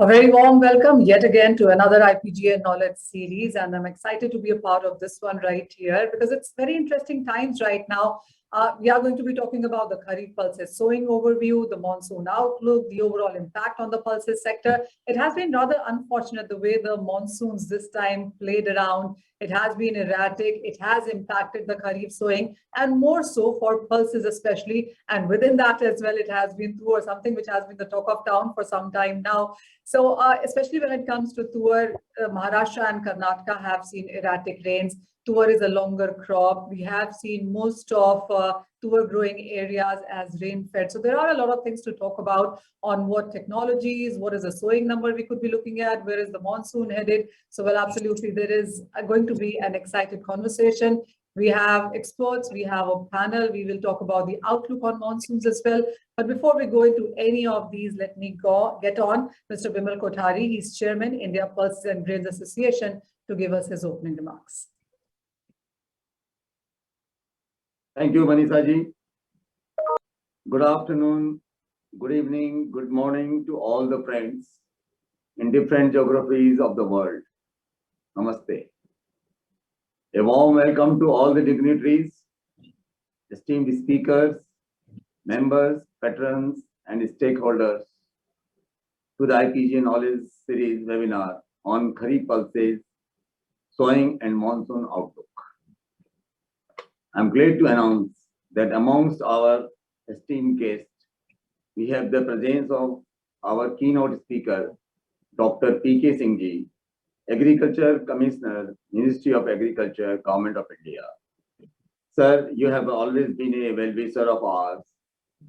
A very warm welcome yet again to another IPGA Knowledge series, and I'm excited to be a part of this one right here because it's very interesting times right now. We are going to be talking about the Kharif pulses sowing overview, the monsoon outlook, the overall impact on the pulses sector. It has been rather unfortunate the way the monsoons this time played around. It has been erratic. It has impacted the Kharif sowing, and more so for pulses especially. And within that as well, it has been Tuor, something which has been the talk of town for some time now. So especially when it comes to Tuor, Maharashtra and Karnataka have seen erratic rains. Tuor is a longer crop. We have seen most of Tuor growing areas as rain fed. So there are a lot of things to talk about on what technologies, what is the sowing number we could be looking at, where is the monsoon headed. So well, absolutely, there is going to be an excited conversation. We have experts, we have a panel, we will talk about the outlook on monsoons as well. But before we go into any of these, let me get on Mr. Bimal Kothari. He's Chairman, India Pulses and Grains Association, to give us his opening remarks. Thank you, Manisha ji. Good afternoon, good evening, good morning to all the friends in different geographies of the world. Namaste. A warm welcome to all the dignitaries, esteemed speakers, members, patrons, and stakeholders to the IPGA Knowledge Series webinar on Kharif pulses, sowing and monsoon outlook. I'm glad to announce that amongst our esteemed guests, we have the presence of our keynote speaker, Dr. P.K. Singh ji, Agriculture Commissioner, Ministry of Agriculture, Government of India. Sir, you have always been a well-wisher of ours,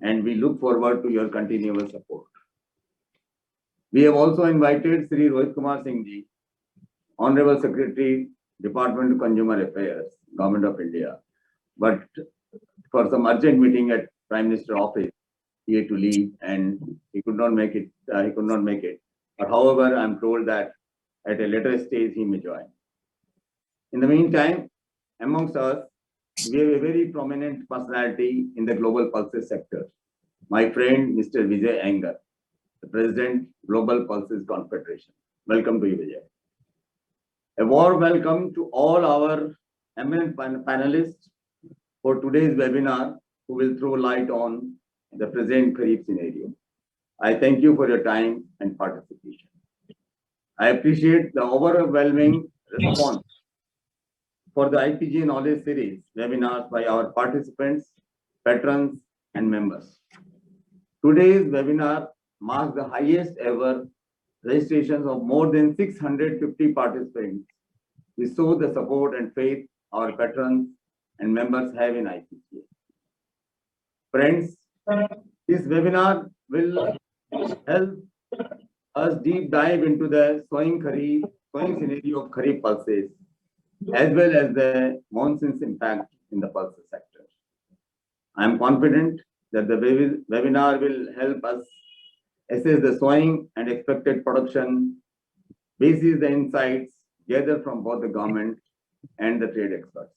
and we look forward to your continuous support. We have also invited Sri Rohit Kumar Singh ji, Honorable Secretary, Department of Consumer Affairs, Government of India. But for some urgent meeting at Prime Minister office, he had to leave and he could not make it. But however, I'm told that at a later stage he may join. In the meantime, amongst us, we have a very prominent personality in the global pulses sector. My friend, Mr. Vijay Iyengar, the President, Global Pulses Confederation. Welcome to you, Vijay. A warm welcome to all our eminent panelists for today's webinar, who will throw light on the present Kharif scenario. I thank you for your time and participation. I appreciate the overwhelming response for the IPGA Knowledge Series webinars by our participants, patrons, and members. Today's webinar marks the highest ever registrations of more than 650 participants. We show the support and faith our patrons and members have in IPGA. Friends, this webinar will help us deep dive into the sowing scenario of Kharif pulses, as well as the monsoon's impact in the pulses sector. I am confident that the webinar will help us assess the sowing and expected production, basis the insights gathered from both the government and the trade experts.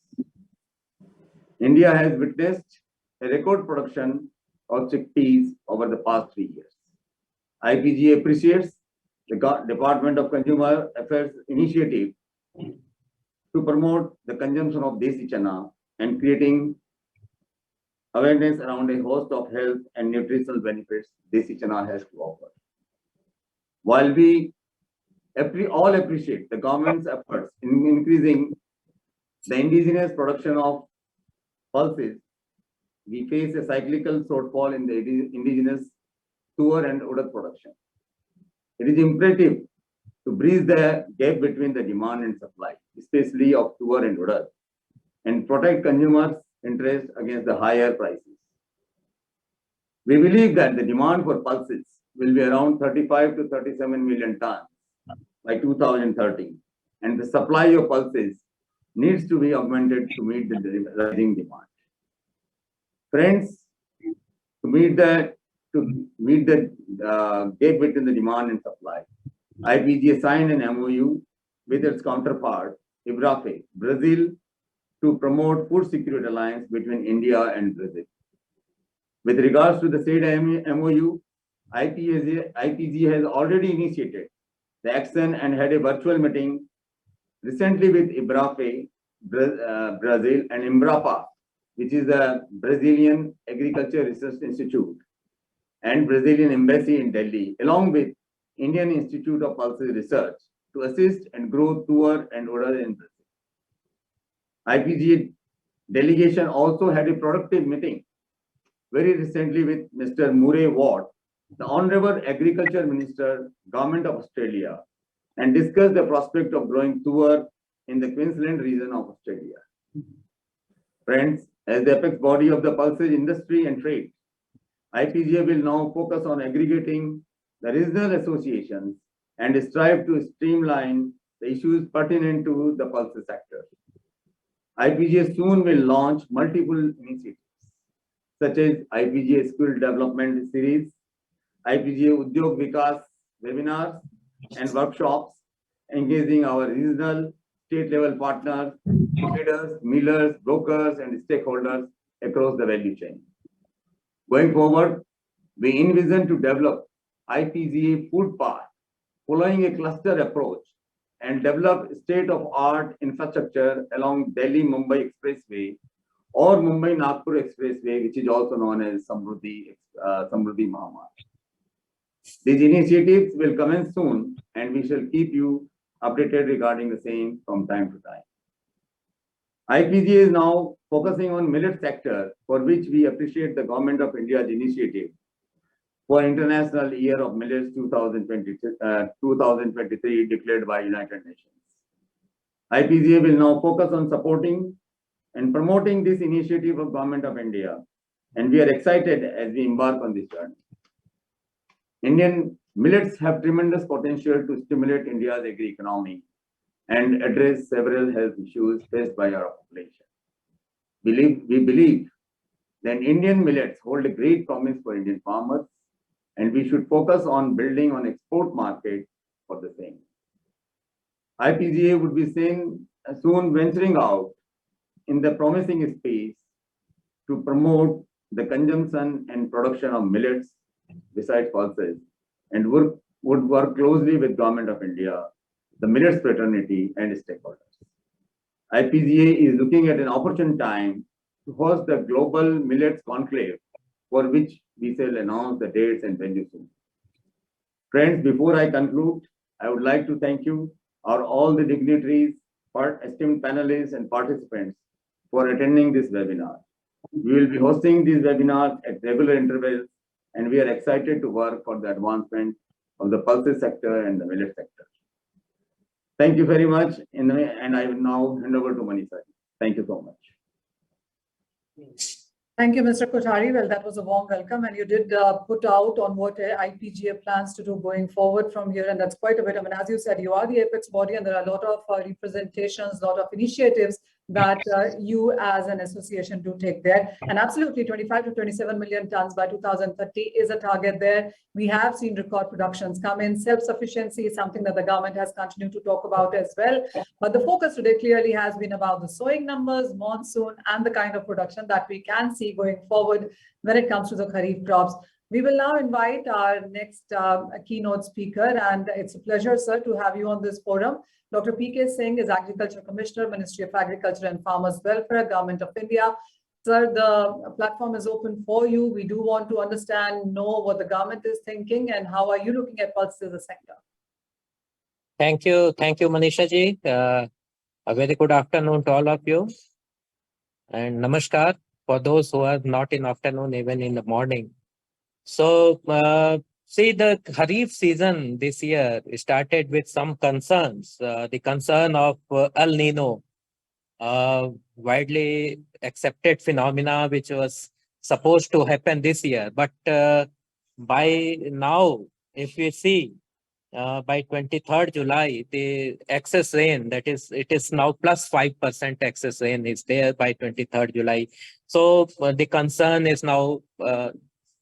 India has witnessed a record production of chickpeas over the past 3 years. IPGA appreciates the Department of Consumer Affairs initiative to promote the consumption of desi chana and creating awareness around a host of health and nutritional benefits desi chana has to offer. While we all appreciate the government's efforts in increasing the indigenous production of pulses, we face a cyclical shortfall in the indigenous tuor and udad production. It is imperative to bridge the gap between the demand and supply, especially of tuor and udad, and protect consumers' interest against the higher prices. We believe that the demand for pulses will be around 35 to 37 million tons by 2030, and the supply of pulses needs to be augmented to meet the rising demand. Friends, to meet the gap between the demand and supply, IPGA signed an MOU with its counterpart, IBRAFE, Brazil, to promote food security alliance between India and Brazil. With regards to the said MOU, IPGA has already initiated the action and had a virtual meeting recently with IBRAFE, Brazil, and Embrapa, which is the Brazilian Agriculture Research Institute, and Brazilian Embassy in Delhi, along with Indian Institute of Pulses Research to assist and grow tour and odor in Brazil. IPGA delegation also had a productive meeting very recently with Mr. Murray Watt, the Honorable Agriculture Minister, Government of Australia, and discussed the prospect of growing tour in the Queensland region of Australia. Friends, as the apex body of the pulses industry and trade, IPGA will now focus on aggregating the regional associations and strive to streamline the issues pertinent to the pulses sector. IPGA soon will launch multiple initiatives such as IPGA Skill Development Series, IPGA Udyog Vikas webinars and workshops, engaging our regional, state-level partners, traders, millers, brokers, and stakeholders across the value chain. Going forward, we envision to develop IPGA Food Park following a cluster approach and develop state-of-art infrastructure along Delhi-Mumbai Expressway or Mumbai-Nagpur Expressway, which is also known as Samruddhi Mahamarg. These initiatives will commence soon, and we shall keep you updated regarding the same from time to time. IPGA is now focusing on millet sector, for which we appreciate the Government of India's initiative for International Year of Millets 2023 declared by United Nations. IPGA will now focus on supporting and promoting this initiative of Government of India, and we are excited as we embark on this journey. Indian millets have tremendous potential to stimulate India's agri-economy and address several health issues faced by our population. We believe that Indian millets hold a great promise for Indian farmers, and we should focus on building on export market for the same. IPGA would be soon venturing out in the promising space to promote the consumption and production of millets besides pulses, and would work closely with Government of India, the millets fraternity, and stakeholders. IPGA is looking at an opportune time to host the Global Millets Conclave, for which we shall announce the dates and venue soon. Friends, before I conclude, I would like to thank you, all the dignitaries, esteemed panelists, and participants for attending this webinar. We will be hosting these webinars at regular intervals, and we are excited to work for the advancement of the pulses sector and the millet sector. Thank you very much, and I will now hand over to Manisha. Thank you so much. Thank you, Mr. KHARIF. Well, that was a warm welcome, and you did put out on what IPGA plans to do going forward from here, and that's quite a bit. I mean, as you said, you are the apex body, and there are a lot of representations, a lot of initiatives that you as an association do take there. And absolutely, 25 to 27 million tons by 2030 is a target there. We have seen record productions come in. Self-sufficiency is something that the government has continued to talk about as well. But the focus today clearly has been about the sowing numbers, monsoon, and the kind of production that we can see going forward when it comes to the Kharif crops. We will now invite our next keynote speaker, and it's a pleasure, sir, to have you on this forum. Dr. P.K. Singh is Agriculture Commissioner, Ministry of Agriculture and Farmers Welfare, Government of India. Sir, the platform is open for you. We do want to understand, know what the government is thinking, and how are you looking at pulses as a sector? Thank you, Manisha ji. A very good afternoon to all of you, and namaskar for those who are not in afternoon, even in the morning. So, see, the Kharif season this year started with some concerns. The concern of El Nino, widely accepted phenomena, which was supposed to happen this year. But by now, if we see, by 23rd July, the excess rain, that is, it is now plus 5% excess rain is there by 23rd July. So the concern is now,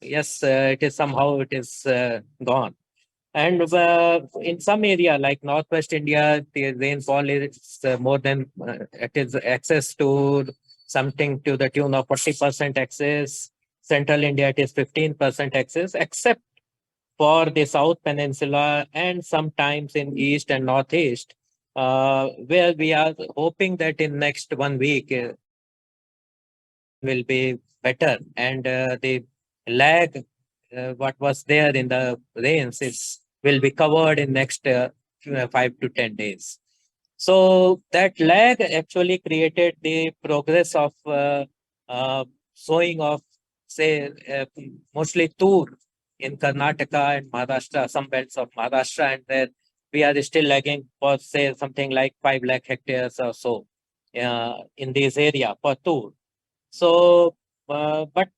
yes, it is somehow it is gone. And in some area like Northwest India, the rainfall is more than, it is excess to something to the tune of 40% excess. Central India, it is 15% excess, except for the South Peninsula and sometimes in East and Northeast, where we are hoping that in next 1 week will be better, and the lag what was there in the rains is will be covered in next 5 to 10 days. So that lag actually created the progress of sowing of, say, mostly tur in Karnataka and Maharashtra, some belts of Maharashtra, and then we are still lagging for, say, something like 5 lakh hectares or so in this area for tur. So, but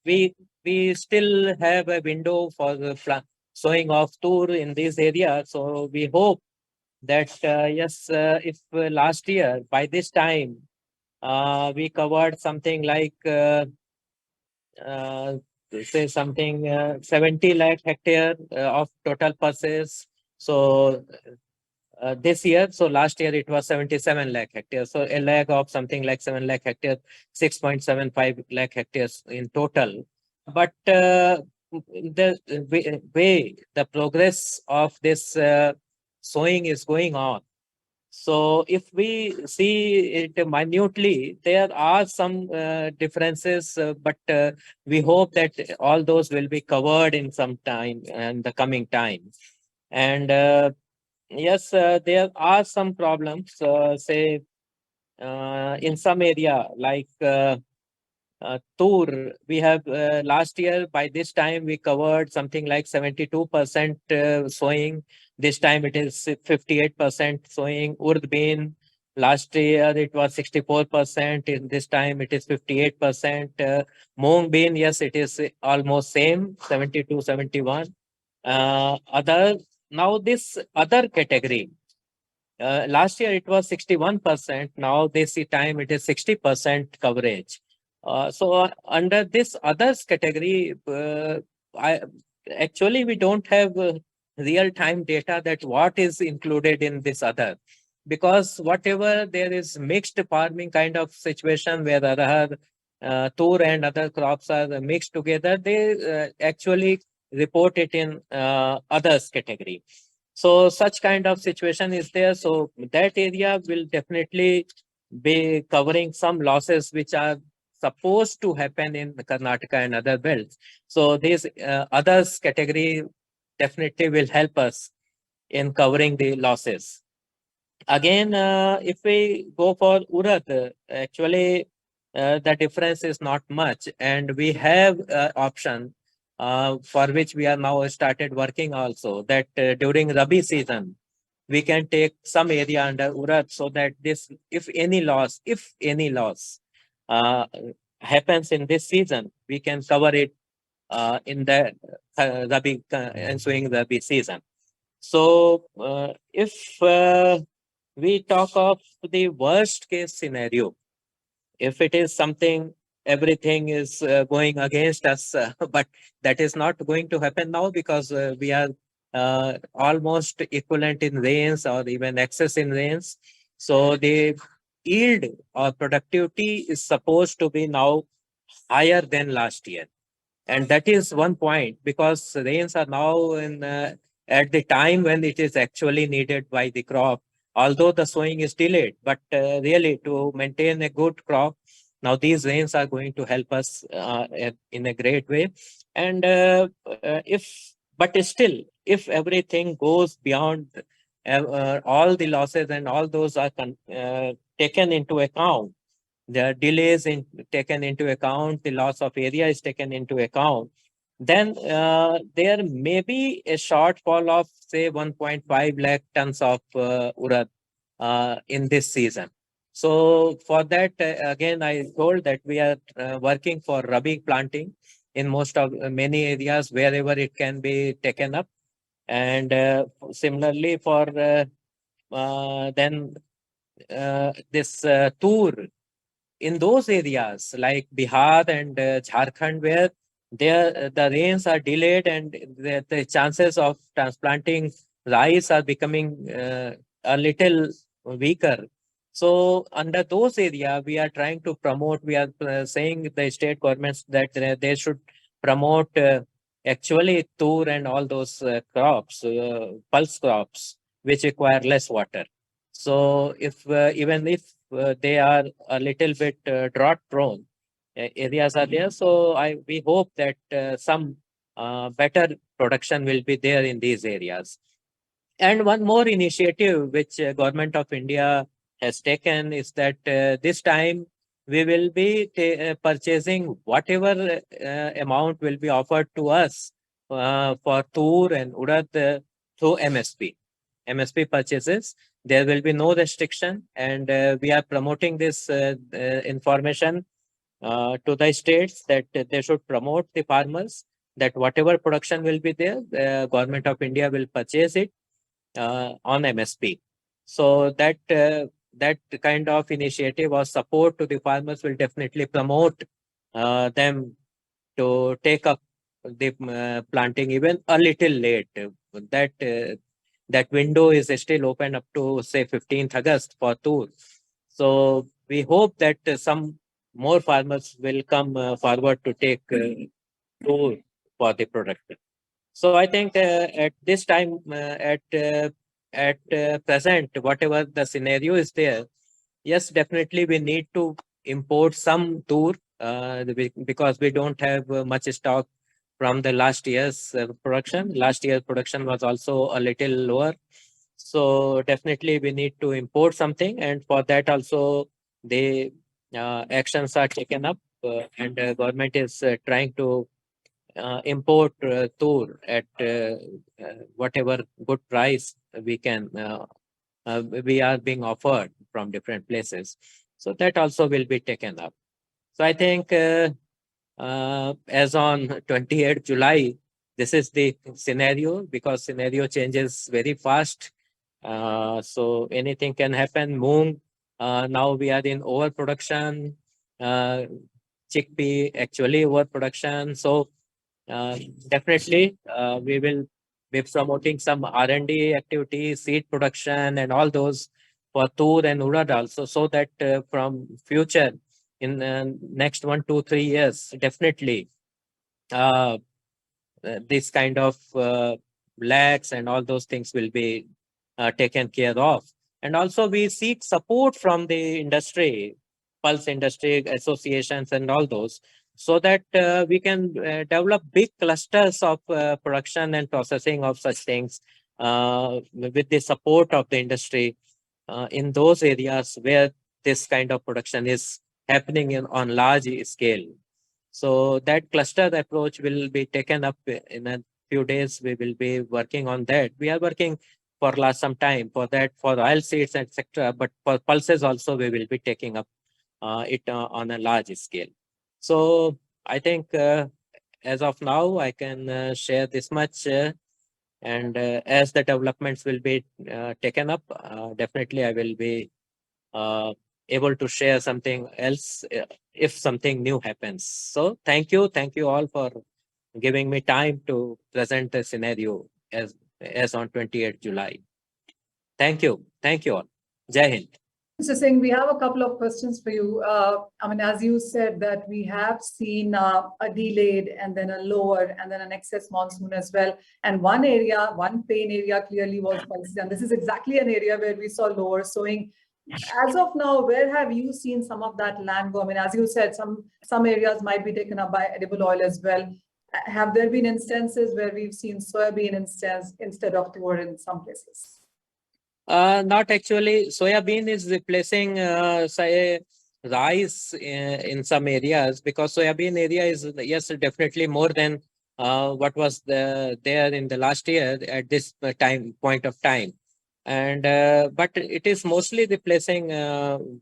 we still have a window for the sowing of tur in this area. So we hope that yes, if last year by this time we covered something like uh, say something 70 lakh hectare of total purchase. So this year, so last year it was 77 lakh hectares. So a lag of something like 7 lakh hectares, 6.75 lakh hectares in total. But the way the progress of this sowing is going on. So if we see it minutely, there are some differences, but we hope that all those will be covered in some time and the coming time. And yes, there are some problems, say, in some area like Tur. We have last year by this time we covered something like 72% sowing. This time it is 58% sowing. Urd bean, last year it was 64%. In this time it is 58%. Moong bean, yes, it is almost same, 72, 71. Other Now this other category, last year it was 61%. Now this time it is 60% coverage. So under this others category, I actually we don't have real time data that what is included in this other, because whatever there is mixed farming kind of situation where other tur and other crops are mixed together, they actually report it in others category. So such kind of situation is there. So that area will definitely be covering some losses which are supposed to happen in Karnataka and other belts. So this others category definitely will help us in covering the losses. Again, if we go for Urad, actually the difference is not much, and we have option for which we are now started working also, that during Rabi season we can take some area under Urad, so that this, if any loss uh, happens in this season, we can cover it in the Rabi ensuing Rabi season. So if we talk of the worst case scenario, if it is something, everything is going against us, but that is not going to happen now, because we are almost equivalent in rains or even excess in rains. So the yield or productivity is supposed to be now higher than last year. And that is one point, because rains are now in at the time when it is actually needed by the crop, although the sowing is delayed. But really, to maintain a good crop, now these rains are going to help us in a great way. And but still, if everything goes beyond all the losses and all those are taken into account, the delays in taken into account, the loss of area is taken into account, then there may be a shortfall of, say, 1.5 lakh tons of urad in this season. So for that, again, I told that we are working for Rabi planting in most of many areas wherever it can be taken up. And similarly for then this tour in those areas like Bihar and Jharkhand, where there the rains are delayed and the chances of transplanting rice are becoming a little weaker. So under those areas, we are trying to promote. We are saying the state governments that they should promote actually tur and all those crops, pulse crops, which require less water. So if even if they are a little bit drought prone areas are there, so we hope that some better production will be there in these areas. And one more initiative which Government of India has taken is that this time we will be purchasing whatever amount will be offered to us for tur and urad through MSP. MSP purchases. There will be no restriction, and we are promoting this information to the states that they should promote the farmers that whatever production will be there, the Government of India will purchase it on MSP. So that kind of initiative or support to the farmers will definitely promote them to take up the planting even a little late. That window is still open up to say 15th August for tur. So we hope that some more farmers will come forward to take tur for the production. So I think at this time, at present, whatever the scenario is there, yes, definitely we need to import some tur because we don't have much stock from the last year's production. Last year's production was also a little lower. So definitely we need to import something, and for that also the actions are taken up, and government is trying to import tur at whatever good price we are being offered from different places. So that also will be taken up. So I think as on 28th July, this is the scenario because scenario changes very fast. So anything can happen. Moong, now we are in overproduction. Chickpea actually overproduction. So uh, definitely, we will be promoting some R&D activities, seed production, and all those for tur and urad also, so that from future in next 1, 2, 3 years, definitely uh, this kind of lags and all those things will be taken care of. And also, we seek support from the industry, pulse industry associations, and all those, so that we can develop big clusters of production and processing of such things with the support of the industry in those areas where this kind of production is happening on large scale. So that cluster approach will be taken up in a few days. We will be working on that. We are working for last some time for that, for oil seeds, etc. But for pulses also, we will be taking up it on a large scale. So I think as of now, I can share this much. And as the developments will be taken up, definitely I will be uh, able to share something else if something new happens. So thank you all for giving me time to present the scenario as on 28th July. Thank you all. Jai Hind. Mr. Singh, we have a couple of questions for you. I mean, as you said that we have seen a delayed and then a lower and then an excess monsoon as well. And one area, one pain area clearly was pulses. And this is exactly an area where we saw lower sowing. As of now, where have you seen some of that land go? I mean, as you said, some areas might be taken up by edible oil as well. Have there been instances where we've seen soybean instead of tur in some places? Not actually. Soybean is replacing, say, rice in some areas because soybean area is, yes, definitely more than what was there in the last year at this point of time. And but it is mostly replacing,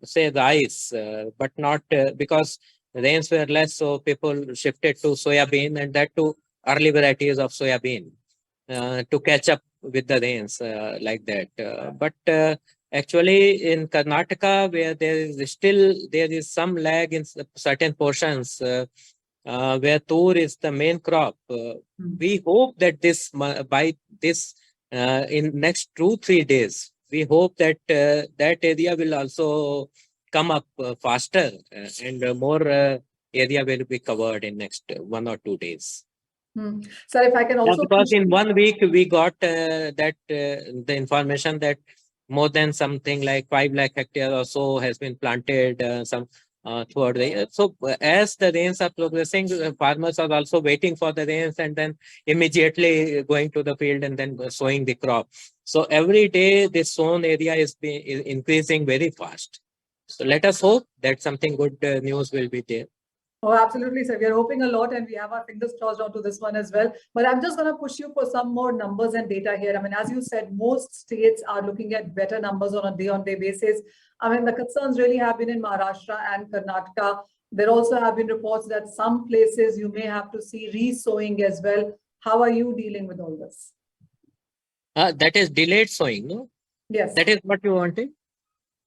say, rice, but not because rains were less, so people shifted to soybean and that to early varieties of soybean to catch up with the rains like that. But actually, in Karnataka, where there is some lag in certain portions where tur is the main crop. We hope that by this in next 2, 3 days, we hope that that area will also come up faster and more area will be covered in next 1 or 2 days. Sir, if I can Yeah, also because in push- 1 week we got that the information that more than something like 5 lakh hectares or so has been planted throughout the year. So as the rains are progressing, farmers are also waiting for the rains and then immediately going to the field and then sowing the crop. So every day this sown area is increasing very fast. So let us hope that something good news will be there. Oh, absolutely, sir. We are hoping a lot and we have our fingers crossed onto this one as well. But I'm just going to push you for some more numbers and data here. I mean, as you said, most states are looking at better numbers on a day-on-day basis. I mean, the concerns really have been in Maharashtra and Karnataka. There also have been reports that some places you may have to see re-sowing as well. How are you dealing with all this? That is delayed sowing, no? Yes. That is what you wanted?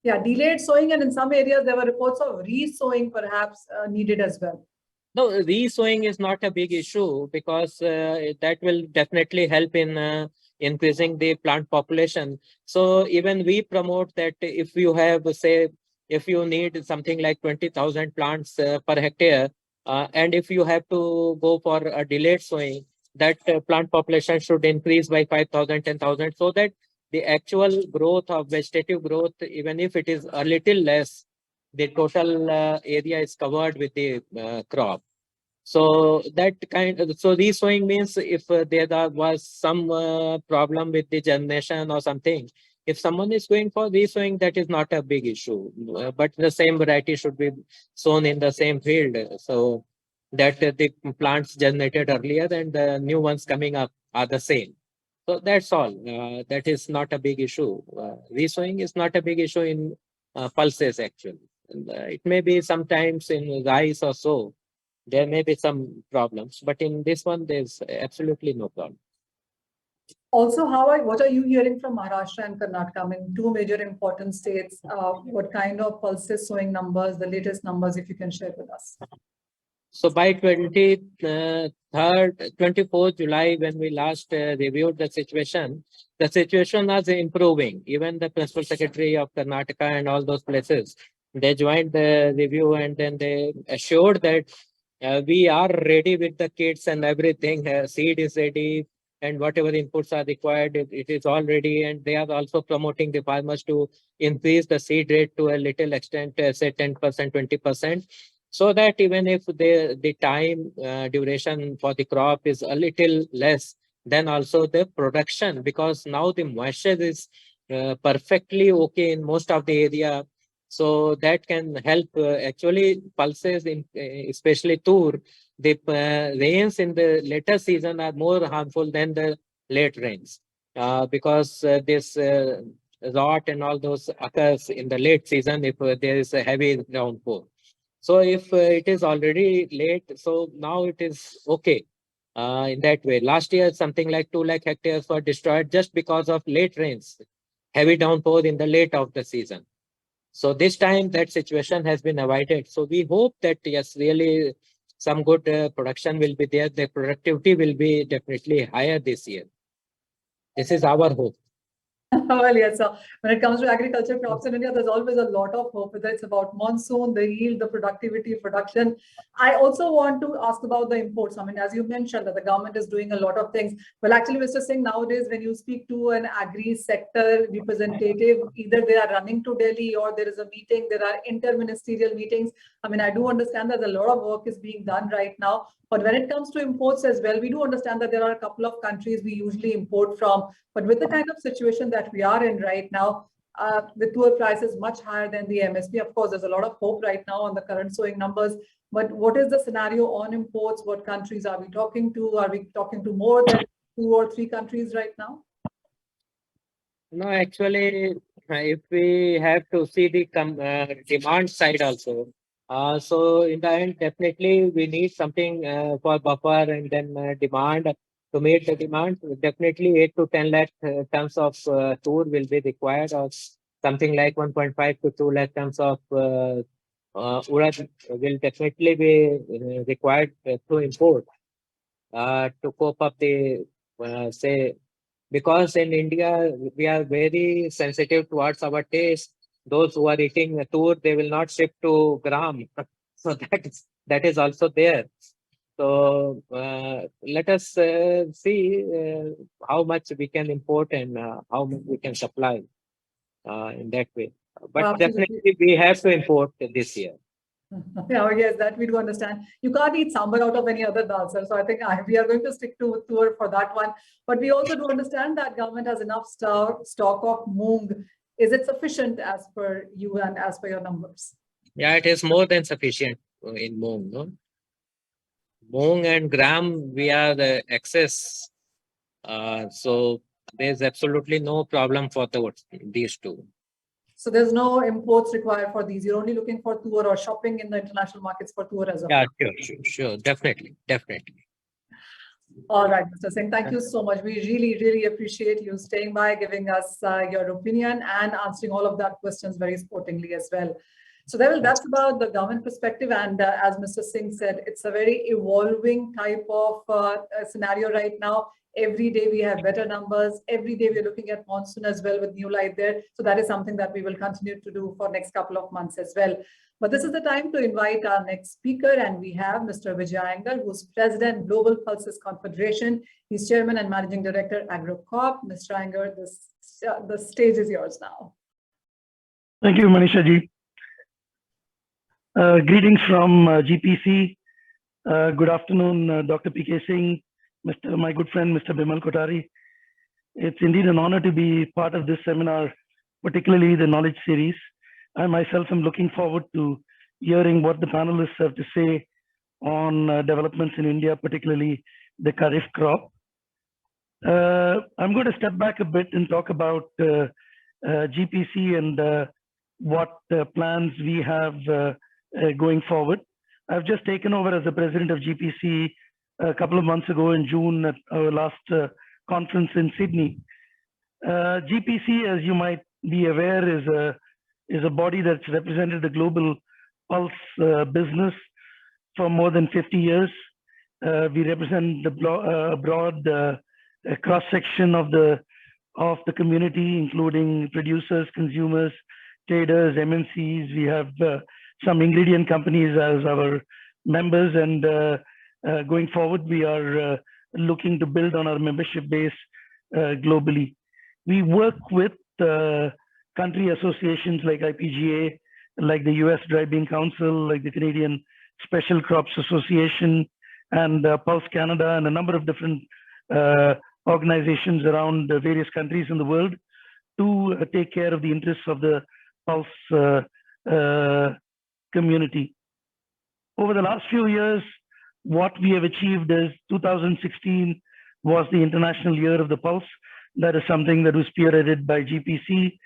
Yeah, delayed sowing, and in some areas there were reports of re-sowing perhaps needed as well. No, re-sowing is not a big issue because that will definitely help in increasing the plant population. So even we promote that if you have, say, if you need something like 20,000 plants per hectare, and if you have to go for a delayed sowing, that plant population should increase by 5,000, 10,000, so that the actual growth of vegetative growth, even if it is a little less, the total area is covered with the crop. So that so re-sowing means if was some problem with the germination or something, if someone is going for re-sowing, that is not a big issue. But the same variety should be sown in the same field, so that the plants germinated earlier and the new ones coming up are the same. So that's all. That is not a big issue. Re-sowing is not a big issue in pulses actually. And, it may be sometimes in rice or so. There may be some problems, but in this one, there's absolutely no problem. Also, what are you hearing from Maharashtra and Karnataka? I mean, two major important states. What kind of pulses sowing numbers, the latest numbers, if you can share with us? So by 24th July, when we last reviewed the situation was improving. Even the principal secretary of Karnataka and all those places, they joined the review and then they assured that we are ready with the kits and everything. Seed is ready and whatever inputs are required, it is all ready. And they are also promoting the farmers to increase the seed rate to a little extent, say 10%, 20%. So that even if the time duration for the crop is a little less, then also the production, because now the moisture is perfectly okay in most of the area. So that can help actually pulses, in especially tur. The rains in the later season are more harmful than the late rains because this rot and all those occurs in the late season if there is a heavy downpour. So if it is already late, so now it is okay in that way. Last year, something like 2 lakh hectares were destroyed just because of late rains, heavy downpour in the late of the season. So this time that situation has been avoided. So we hope that yes, really some good production will be there. The productivity will be definitely higher this year. This is our hope. Well, yes. So when it comes to agriculture crops in India, there's always a lot of hope, whether it's about monsoon, the yield, the productivity, production. I also want to ask about the imports. I mean, as you mentioned, that the government is doing a lot of things. Well, actually, Mr. Singh, nowadays, when you speak to an agri sector representative, either they are running to Delhi or there is a meeting, there are interministerial meetings. I mean, I do understand that a lot of work is being done right now. But when it comes to imports as well, we do understand that there are a couple of countries we usually import from. But with the kind of situation that we are in right now, with tur prices much higher than the MSP, of course, there's a lot of hope right now on the current sowing numbers. But what is the scenario on imports? What countries are we talking to? Are we talking to more than 2 or 3 countries right now? No, actually, if we have to see the demand side also, so in the end, definitely we need something for buffer and then demand to meet the demand. Definitely 8 to 10 lakh tons of tur will be required, or something like 1.5 to 2 lakh tons of urad will definitely be required to import to cope up the say, because in India we are very sensitive towards our taste. Those who are eating tur, they will not shift to gram. So that is also there. So let us see how much we can import and how much we can supply in that way. But Absolutely. definitely we have to import this year. Yeah, yes, that we do understand. You can't eat sambar out of any other dal, sir. So I think we are going to stick to tour for that one. But we also do understand that government has enough stock of moong. Is it sufficient as per you and as per your numbers? Yeah, it is more than sufficient in moong. No? Moong and gram, we are the excess. So there's absolutely no problem for these two. So there's no imports required for these. You're only looking for tour or shopping in the international markets for tour as well. Yeah, sure, definitely. All right, Mr. Singh, thank you so much. We really, really appreciate you staying by, giving us your opinion and answering all of that questions very sportingly as well. So that's about the government perspective. And as Mr. Singh said, it's a very evolving type of scenario right now. Every day we have better numbers. Every day we're looking at monsoon as well with new light there. So that is something that we will continue to do for next couple of months as well. But this is the time to invite our next speaker, and we have Mr. Vijay Iyengar, who's President, Global Pulses Confederation. He's Chairman and Managing Director, AgroCorp. Mr. Iyengar, the stage is yours now. Thank you, Manisha ji. Greetings from GPC. Good afternoon, Dr. P.K. Singh, my good friend, Mr. Bimal Kothari. It's indeed an honor to be part of this seminar, particularly the knowledge series. I myself am looking forward to hearing what the panelists have to say on developments in India, particularly the KHARIF crop. I'm going to step back a bit and talk about GPC and what plans we have going forward. I've just taken over as the president of GPC a couple of months ago in June at our last conference in Sydney. GPC, as you might be aware, is a body that's represented the global pulse business for more than 50 years. We represent the broad cross-section of the community, including producers, consumers, traders, MNCs. We have some ingredient companies as our members, and going forward, we are looking to build on our membership base globally. We work with country associations like IPGA, like the US Dry Bean Council, like the Canadian Special Crops Association, and Pulse Canada, and a number of different organizations around various countries in the world to take care of the interests of the pulse community. Over the last few years, what we have achieved is 2016 was the International Year of the Pulse. That is something that was spearheaded by GPC.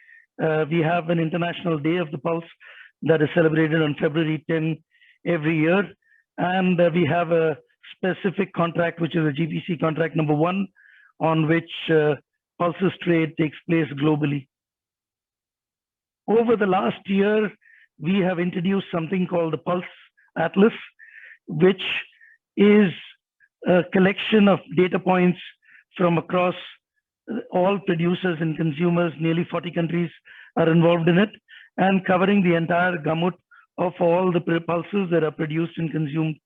We have an International Day of the Pulse that is celebrated on February 10 every year. And we have a specific contract, which is a GPC contract number 1, on which pulses trade takes place globally. Over the last year, we have introduced something called the Pulse Atlas, which is a collection of data points from across all producers and consumers. Nearly 40 countries are involved in it, and covering the entire gamut of all the pulses that are produced and consumed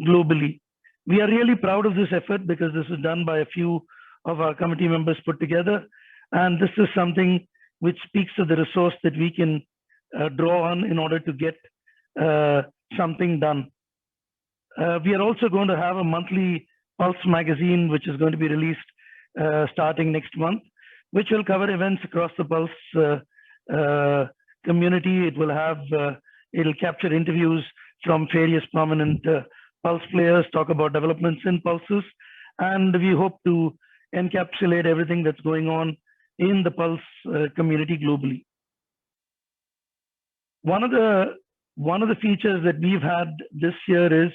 globally. We are really proud of this effort because this is done by a few of our committee members put together, and this is something which speaks to the resource that we can draw on in order to get something done. We are also going to have a monthly Pulse magazine, which is going to be released starting next month, which will cover events across the Pulse community. It will capture interviews from various prominent Pulse players, talk about developments in pulses, and we hope to encapsulate everything that's going on in the Pulse community globally. One of the features that we've had this year is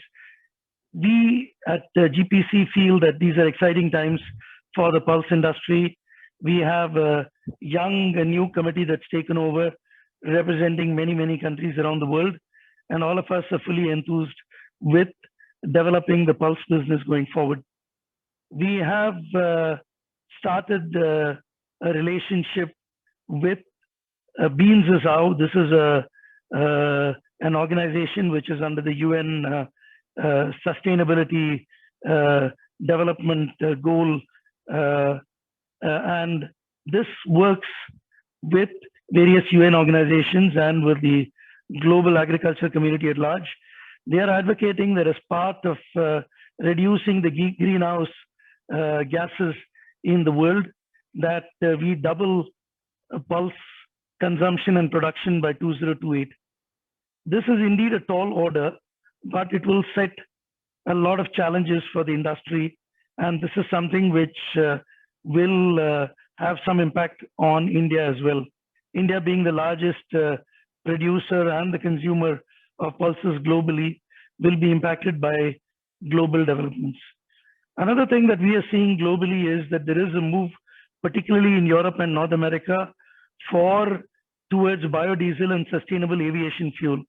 we at GPC feel that these are exciting times for the pulse industry. We have a young and new committee that's taken over, representing many countries around the world, and all of us are fully enthused with developing the pulse business going forward. We have started a relationship with Beans Is How. This is an organization which is under the UN sustainability development goal, and this works with various UN organizations and with the global agriculture community at large. They are advocating that as part of reducing the greenhouse gases in the world, that we double pulse consumption and production by 2028. This is indeed a tall order, but it will set a lot of challenges for the industry. And this is something which will have some impact on India as well. India being the largest producer and the consumer of pulses globally will be impacted by global developments. Another thing that we are seeing globally is that there is a move, particularly in Europe and North America, towards biodiesel and sustainable aviation fuel.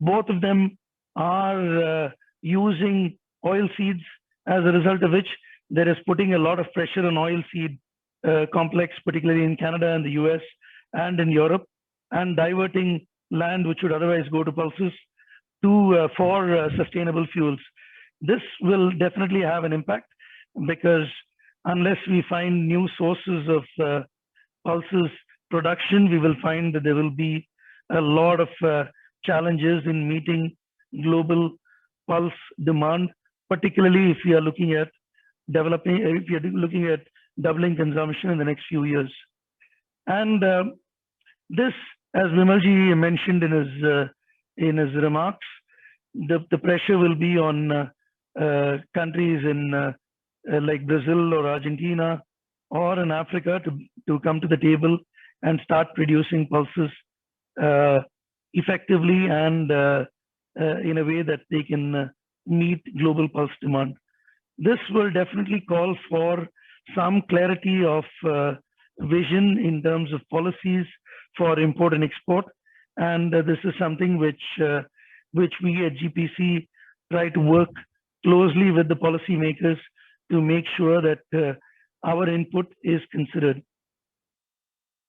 Both of them are using oil seeds, as a result of which there is putting a lot of pressure on oil seed complex, particularly in Canada and the US and in Europe, and diverting land which would otherwise go to pulses for sustainable fuels. This will definitely have an impact, because unless we find new sources of pulses production, we will find that there will be a lot of challenges in meeting global pulse demand, particularly if we are looking at doubling consumption in the next few years. And this, as Vimalji mentioned in his remarks, the pressure will be on countries in like Brazil or Argentina or in Africa to come to the table and start producing pulses effectively and in a way that they can meet global pulse demand. This will definitely call for some clarity of vision in terms of policies for import and export. And this is something which we at GPC try to work closely with the policymakers to make sure that our input is considered.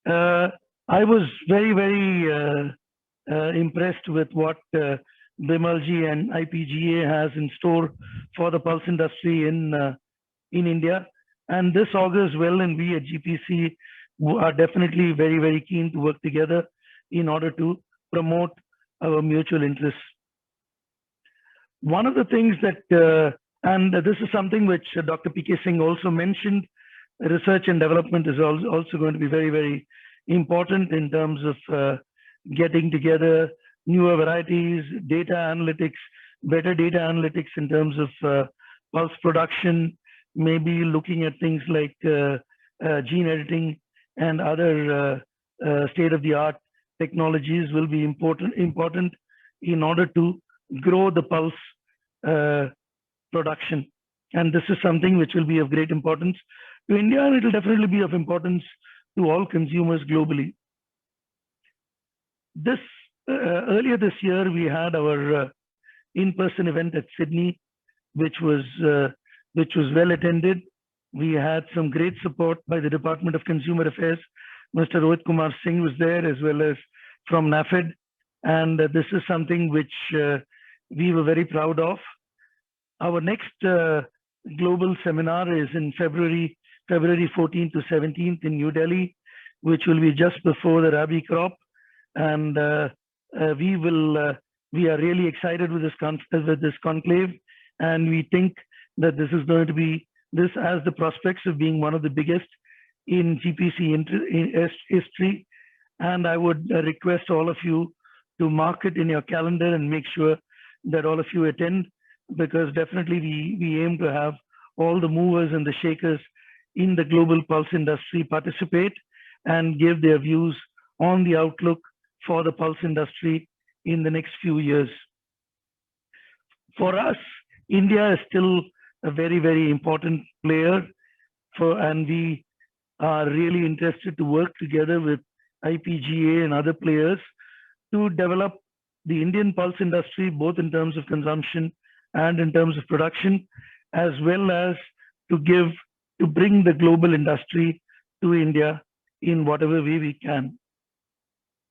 I was very, very impressed with what Bimalji and IPGA has in store for the pulse industry in India. And this augurs well, and we at GPC are definitely very, very keen to work together in order to promote our mutual interests. One of the things that, and this is something which Dr. P.K. Singh also mentioned, research and development is also going to be very, very important in terms of getting together newer varieties, data analytics, better data analytics in terms of pulse production, maybe looking at things like gene editing and other state-of-the-art technologies will be important in order to grow the pulse production. And this is something which will be of great importance to India, and it will definitely be of importance to all consumers globally. Earlier this year, we had our in-person event at Sydney, which was well attended. We had some great support by the Department of Consumer Affairs. Mr. Rohit Kumar Singh was there, as well as from NAFED. And this is something which we were very proud of. Our next global seminar is in February 14th to 17th in New Delhi, which will be just before the Rabi crop. And we are really excited with this conclave, and we think that this is going to be, this has the prospects of being one of the biggest in GPC history. And I would request all of you to mark it in your calendar and make sure that all of you attend, because definitely we aim to have all the movers and the shakers in the global pulse industry participate and give their views on the outlook for the pulse industry in the next few years. For us, India is still a very, very important player, and we are really interested to work together with IPGA and other players to develop the Indian pulse industry, both in terms of consumption and in terms of production, as well as to bring the global industry to India in whatever way we can.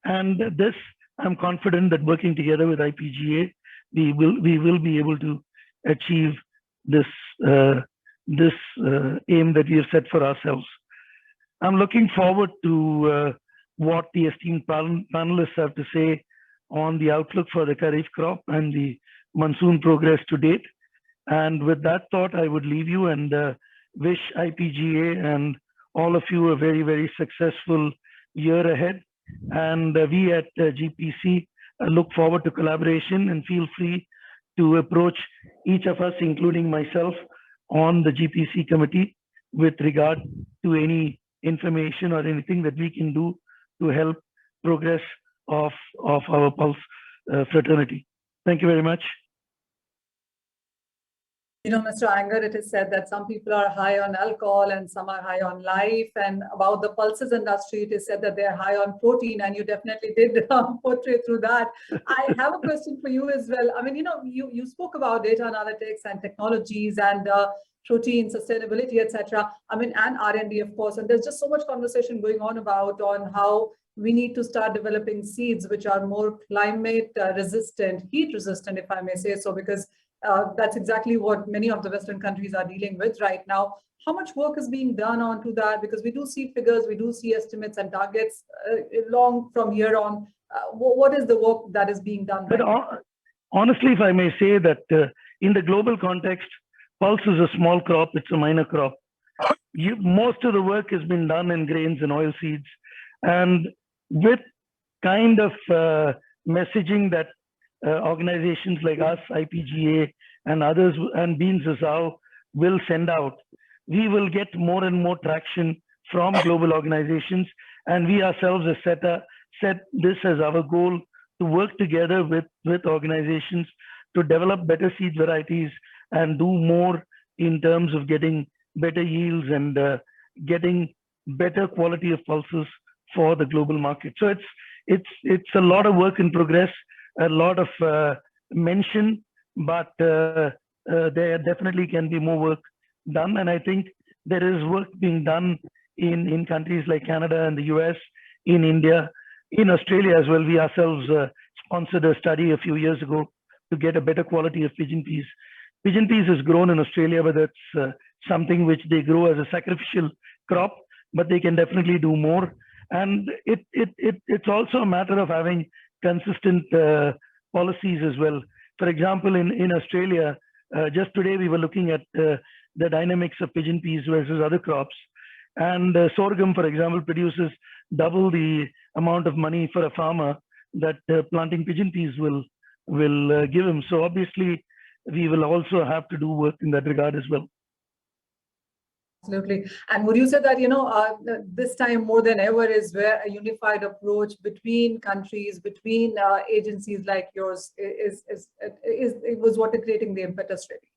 And this, I'm confident that working together with IPGA, we will be able to achieve this aim that we have set for ourselves. I'm looking forward to what the esteemed panelists have to say on the outlook for the Kharif crop and the monsoon progress to date. And with that thought, I would leave you and wish IPGA and all of you a very, very successful year ahead. And we at GPC look forward to collaboration, and feel free to approach each of us, including myself, on the GPC committee with regard to any information or anything that we can do to help progress of our Pulse fraternity. Thank you very much. You know, Mr. Iyengar, it is said that some people are high on alcohol and some are high on life. And about the pulses industry, it is said that they are high on protein, and you definitely did portray through that. I have a question for you as well. I mean, you know, you spoke about data analytics and technologies and protein sustainability, etc. I mean, and R&D, of course. And there's just so much conversation going on how we need to start developing seeds which are more climate resistant, heat resistant, if I may say so, because that's exactly what many of the Western countries are dealing with right now. How much work is being done onto that? Because we do see figures, we do see estimates and targets long from here on. What is the work that is being done right now? Honestly, if I may say that in the global context, pulse is a small crop, it's a minor crop. Most of the work has been done in grains and oilseeds. And with kind of messaging that organizations like us, IPGA, and others, and Beans Azao will send out, we will get more and more traction from global organizations. And we ourselves have set this as our goal, to work together with organizations to develop better seed varieties and do more in terms of getting better yields and getting better quality of pulses for the global market. So it's a lot of work in progress, a lot of mention, but there definitely can be more work done. And I think there is work being done in countries like Canada and the US, in India, in Australia as well. We ourselves sponsored a study a few years ago to get a better quality of pigeon peas. Pigeon peas is grown in Australia, but that's something which they grow as a sacrificial crop, but they can definitely do more. And it's also a matter of having consistent policies as well. For example, in Australia, just today we were looking at the dynamics of pigeon peas versus other crops. And sorghum, for example, produces double the amount of money for a farmer that planting pigeon peas will give him. So obviously, we will also have to do work in that regard as well. Absolutely. And would you say that, this time more than ever is where a unified approach between countries, between agencies like yours it was what is creating the impetus really?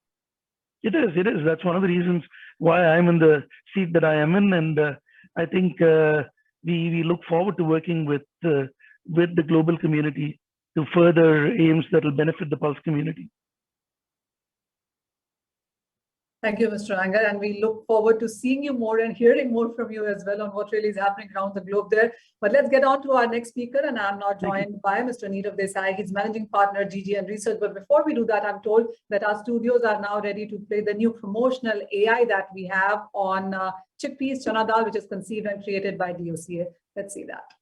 It is. That's one of the reasons why I'm in the seat that I am in. And I think we look forward to working with the global community to further aims that will benefit the pulse community. Thank you, Mr. Iyengar, and we look forward to seeing you more and hearing more from you as well on what really is happening around the globe there. But let's get on to our next speaker, and I'm now joined by Mr. Nirav Desai. He's managing partner, GGN Research. But before we do that, I'm told that our studios are now ready to play the new promotional AI that we have on chickpeas, chana dal, which is conceived and created by DOCA. Let's see that.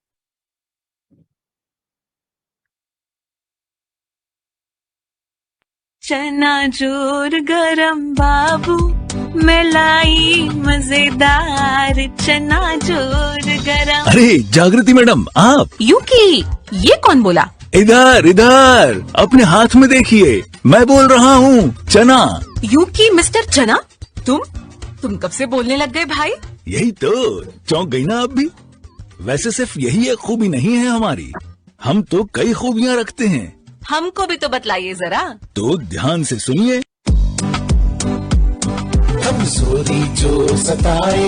चना जोर गरम बाबू मलाई मजेदार चना जोर गरम। अरे जागृति मैडम, आप यूकी, ये कौन बोला? इधर अपने हाथ में देखिए, मैं बोल रहा हूँ चना। यूकी मिस्टर चना, तुम कब से बोलने लग गए भाई? यही तो, चौंक गई ना आप भी? वैसे सिर्फ यही एक खूबी नहीं है हमारी, हम तो कई खूबियाँ रखते हैं। हमको भी तो बतलाइए जरा। तो ध्यान से सुनिए। कमजोरी जो सताए,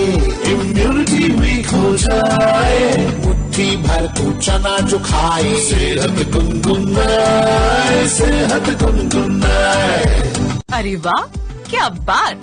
इम्यूनिटी वीक हो जाए, मुट्ठी भर तू चना जो खाए, सेहत गुनगुनाए, सेहत गुनगुनाए। अरे वाह, क्या बात,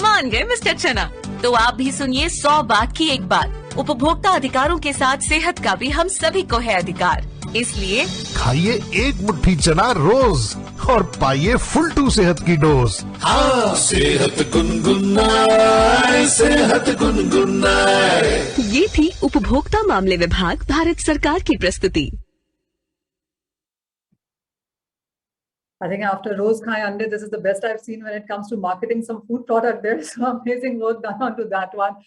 मान गए मिस्टर चना। तो आप भी सुनिए 100 बात की एक बात। उपभोक्ता अधिकारों के साथ सेहत का भी हम सभी को है अधिकार, इसलिए खाइए एक मुट्ठी चना रोज, और पाइए फुल टू सेहत की डोज। हाँ, सेहत गुनगुनाए, सेहत गुनगुनाए। ये थी उपभोक्ता मामले विभाग भारत सरकार की प्रस्तुति। I think after Rose Khai Ande, this is the best I've seen when it comes to marketing some food product. There's some amazing work done onto that one.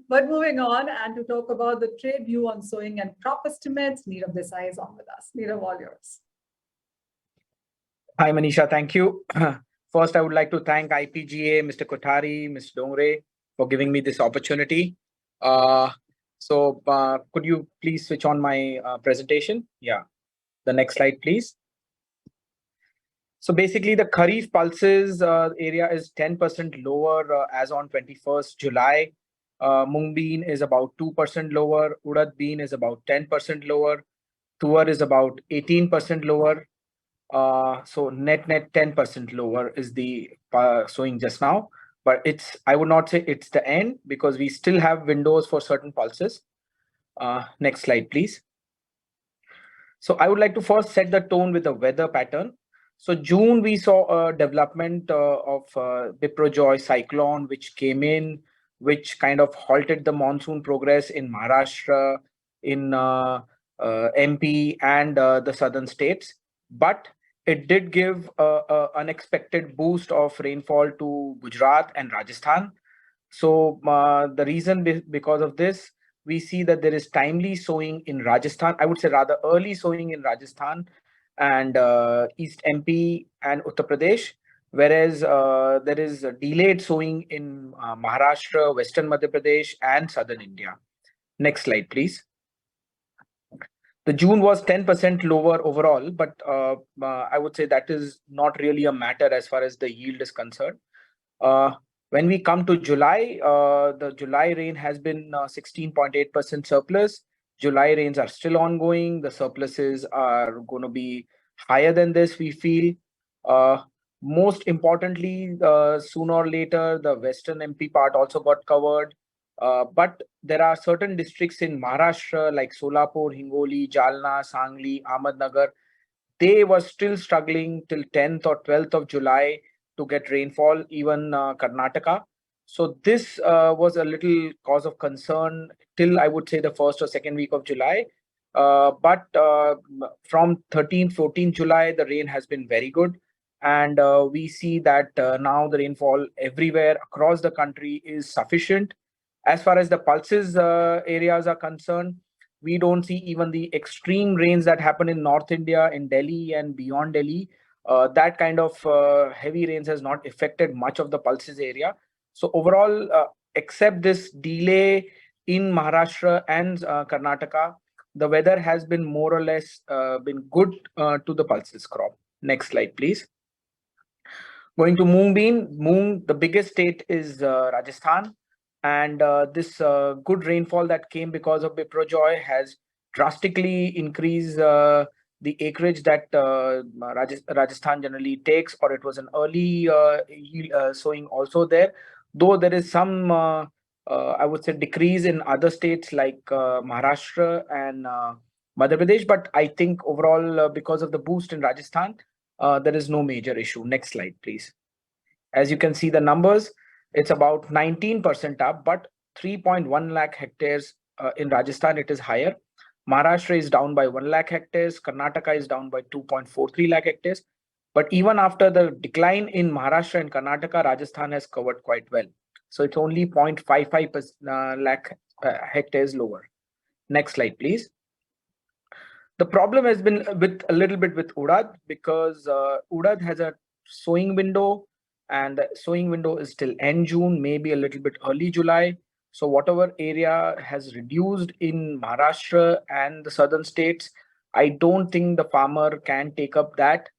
But moving on, and to talk about the trade view on sowing and crop estimates, Neerav Desai is on with us. Neerav, all yours. Hi, Manisha. Thank you. First, I would like to thank IPGA, Mr. Kothari, Mr. Dongre for giving me this opportunity. Could you please switch on my presentation? Yeah. The next slide, please. So basically, the Kharif pulses area is 10% lower as on 21st July. Mung bean is about 2% lower. Urad bean is about 10% lower. Tuar is about 18% lower. So net 10% lower is the sowing just now. But I would not say it's the end, because we still have windows for certain pulses. Next slide, please. So I would like to first set the tone with the weather pattern. So June, we saw a development of Biprojoy cyclone, which came in, which kind of halted the monsoon progress in Maharashtra, in MP and the southern states. But it did give an unexpected boost of rainfall to Gujarat and Rajasthan. So the reason because of this, we see that there is timely sowing in Rajasthan. I would say rather early sowing in Rajasthan and East MP and Uttar Pradesh, whereas there is a delayed sowing in Maharashtra, Western Madhya Pradesh, and Southern India. Next slide, please. The June was 10% lower overall, but I would say that is not really a matter as far as the yield is concerned. When we come to July, the July rain has been 16.8% surplus. July rains are still ongoing. The surpluses are going to be higher than this, we feel. Most importantly, sooner or later, the Western MP part also got covered. But there are certain districts in Maharashtra like Solapur, Hingoli, Jalna, Sangli, Ahmednagar. They were still struggling till 10th or 12th of July to get rainfall, even Karnataka. So this was a little cause of concern till, I would say, the first or second week of July. But from 13th, 14th July, the rain has been very good. And we see that now the rainfall everywhere across the country is sufficient. As far as the pulses areas are concerned, we don't see even the extreme rains that happen in North India, in Delhi and beyond Delhi. That kind of heavy rains has not affected much of the pulses area. So overall, except this delay in Maharashtra and Karnataka, the weather has been more or less been good to the pulses crop. Next slide, please. Going to Moong bean, the biggest state is Rajasthan. And this good rainfall that came because of Biprojoy has drastically increased the acreage that Rajasthan generally takes, or it was an early sowing also there. Though there is some, I would say, decrease in other states like Maharashtra and Madhya Pradesh. But I think overall, because of the boost in Rajasthan, there is no major issue. Next slide, please. As you can see the numbers, it's about 19% up, but 3.1 lakh hectares in Rajasthan, it is higher. Maharashtra is down by 1 lakh hectares. Karnataka is down by 2.43 lakh hectares. But even after the decline in Maharashtra and Karnataka, Rajasthan has covered quite well. So it's only 0.55 lakh hectares lower. Next slide, please. The problem has been with a little bit with Urad, because Urad has a sowing window, and the sowing window is till end June, maybe a little bit early July. So whatever area has reduced in Maharashtra and the southern states, I don't think the farmer can take up that.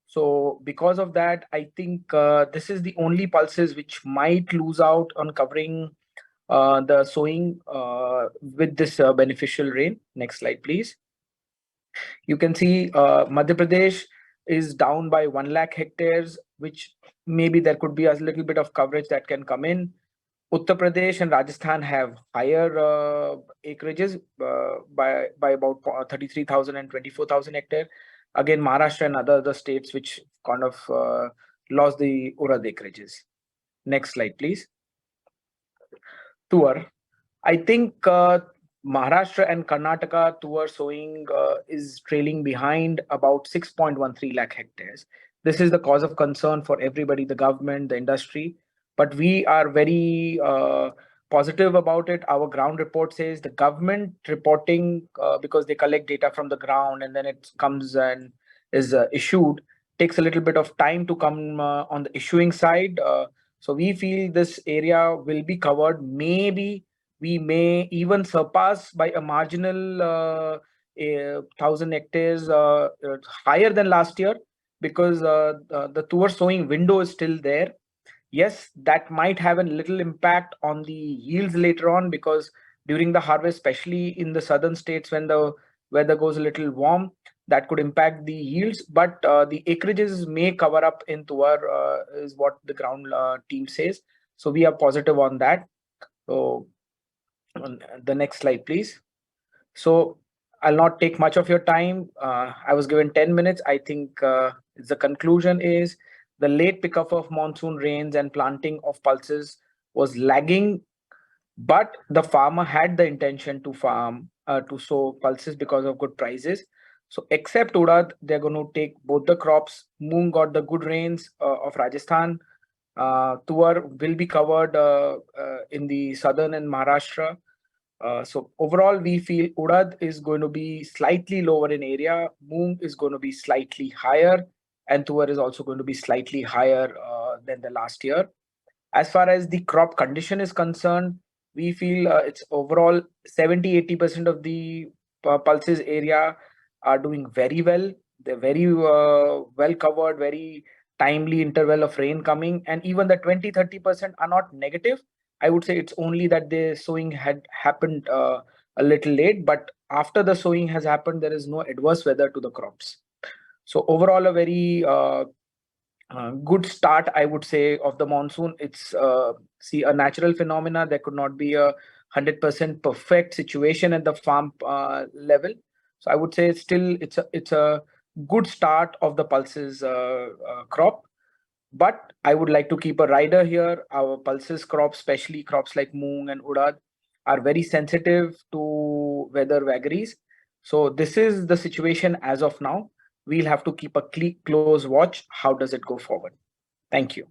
So because of that, I think this is the only pulses which might lose out on covering the sowing with this beneficial rain. Next slide, please. You can see Madhya Pradesh is down by 1 lakh hectares, which maybe there could be a little bit of coverage that can come in. Uttar Pradesh and Rajasthan have higher acreages by about 33,000 and 24,000 hectares. Again, Maharashtra and other states which kind of lost the urad acreages. Next slide, please. Tuar. I think Maharashtra and Karnataka tuar sowing is trailing behind about 6.13 lakh hectares. This is the cause of concern for everybody, the government, the industry. But we are very positive about it. Our ground report says the government reporting, because they collect data from the ground and then it comes and is issued, takes a little bit of time to come on the issuing side. So we feel this area will be covered. Maybe we may even surpass by a marginal 1,000 hectares higher than last year, because the tuar sowing window is still there. Yes, that might have a little impact on the yields later on, because during the harvest, especially in the southern states, when the weather goes a little warm, that could impact the yields. But the acreages may cover up in tuar, is what the ground team says. So we are positive on that. So the next slide, please. So I'll not take much of your time. I was given 10 minutes. I think the conclusion is the late pickup of monsoon rains and planting of pulses was lagging, but the farmer had the intention to farm, to sow pulses because of good prices. So except urad, they're going to take both the crops. Moong got the good rains of Rajasthan. Tuar will be covered in the southern and Maharashtra. So overall, we feel urad is going to be slightly lower in area, moong is going to be slightly higher, and tuar is also going to be slightly higher than the last year. As far as the crop condition is concerned, we feel it's overall 70-80% of the pulses area are doing very well. They're very well covered, very timely interval of rain coming, and even the 20-30% are not negative. I would say it's only that the sowing had happened a little late, but after the sowing has happened, there is no adverse weather to the crops. So overall, a very good start, I would say, of the monsoon. It's see a natural phenomena. There could not be a 100% perfect situation at the farm level. So I would say it's a good start of the pulses crop. But I would like to keep a rider here. Our pulses crops, especially crops like moong and urad, are very sensitive to weather vagaries. So this is the situation as of now. We'll have to keep a close watch. How does it go forward? Thank you.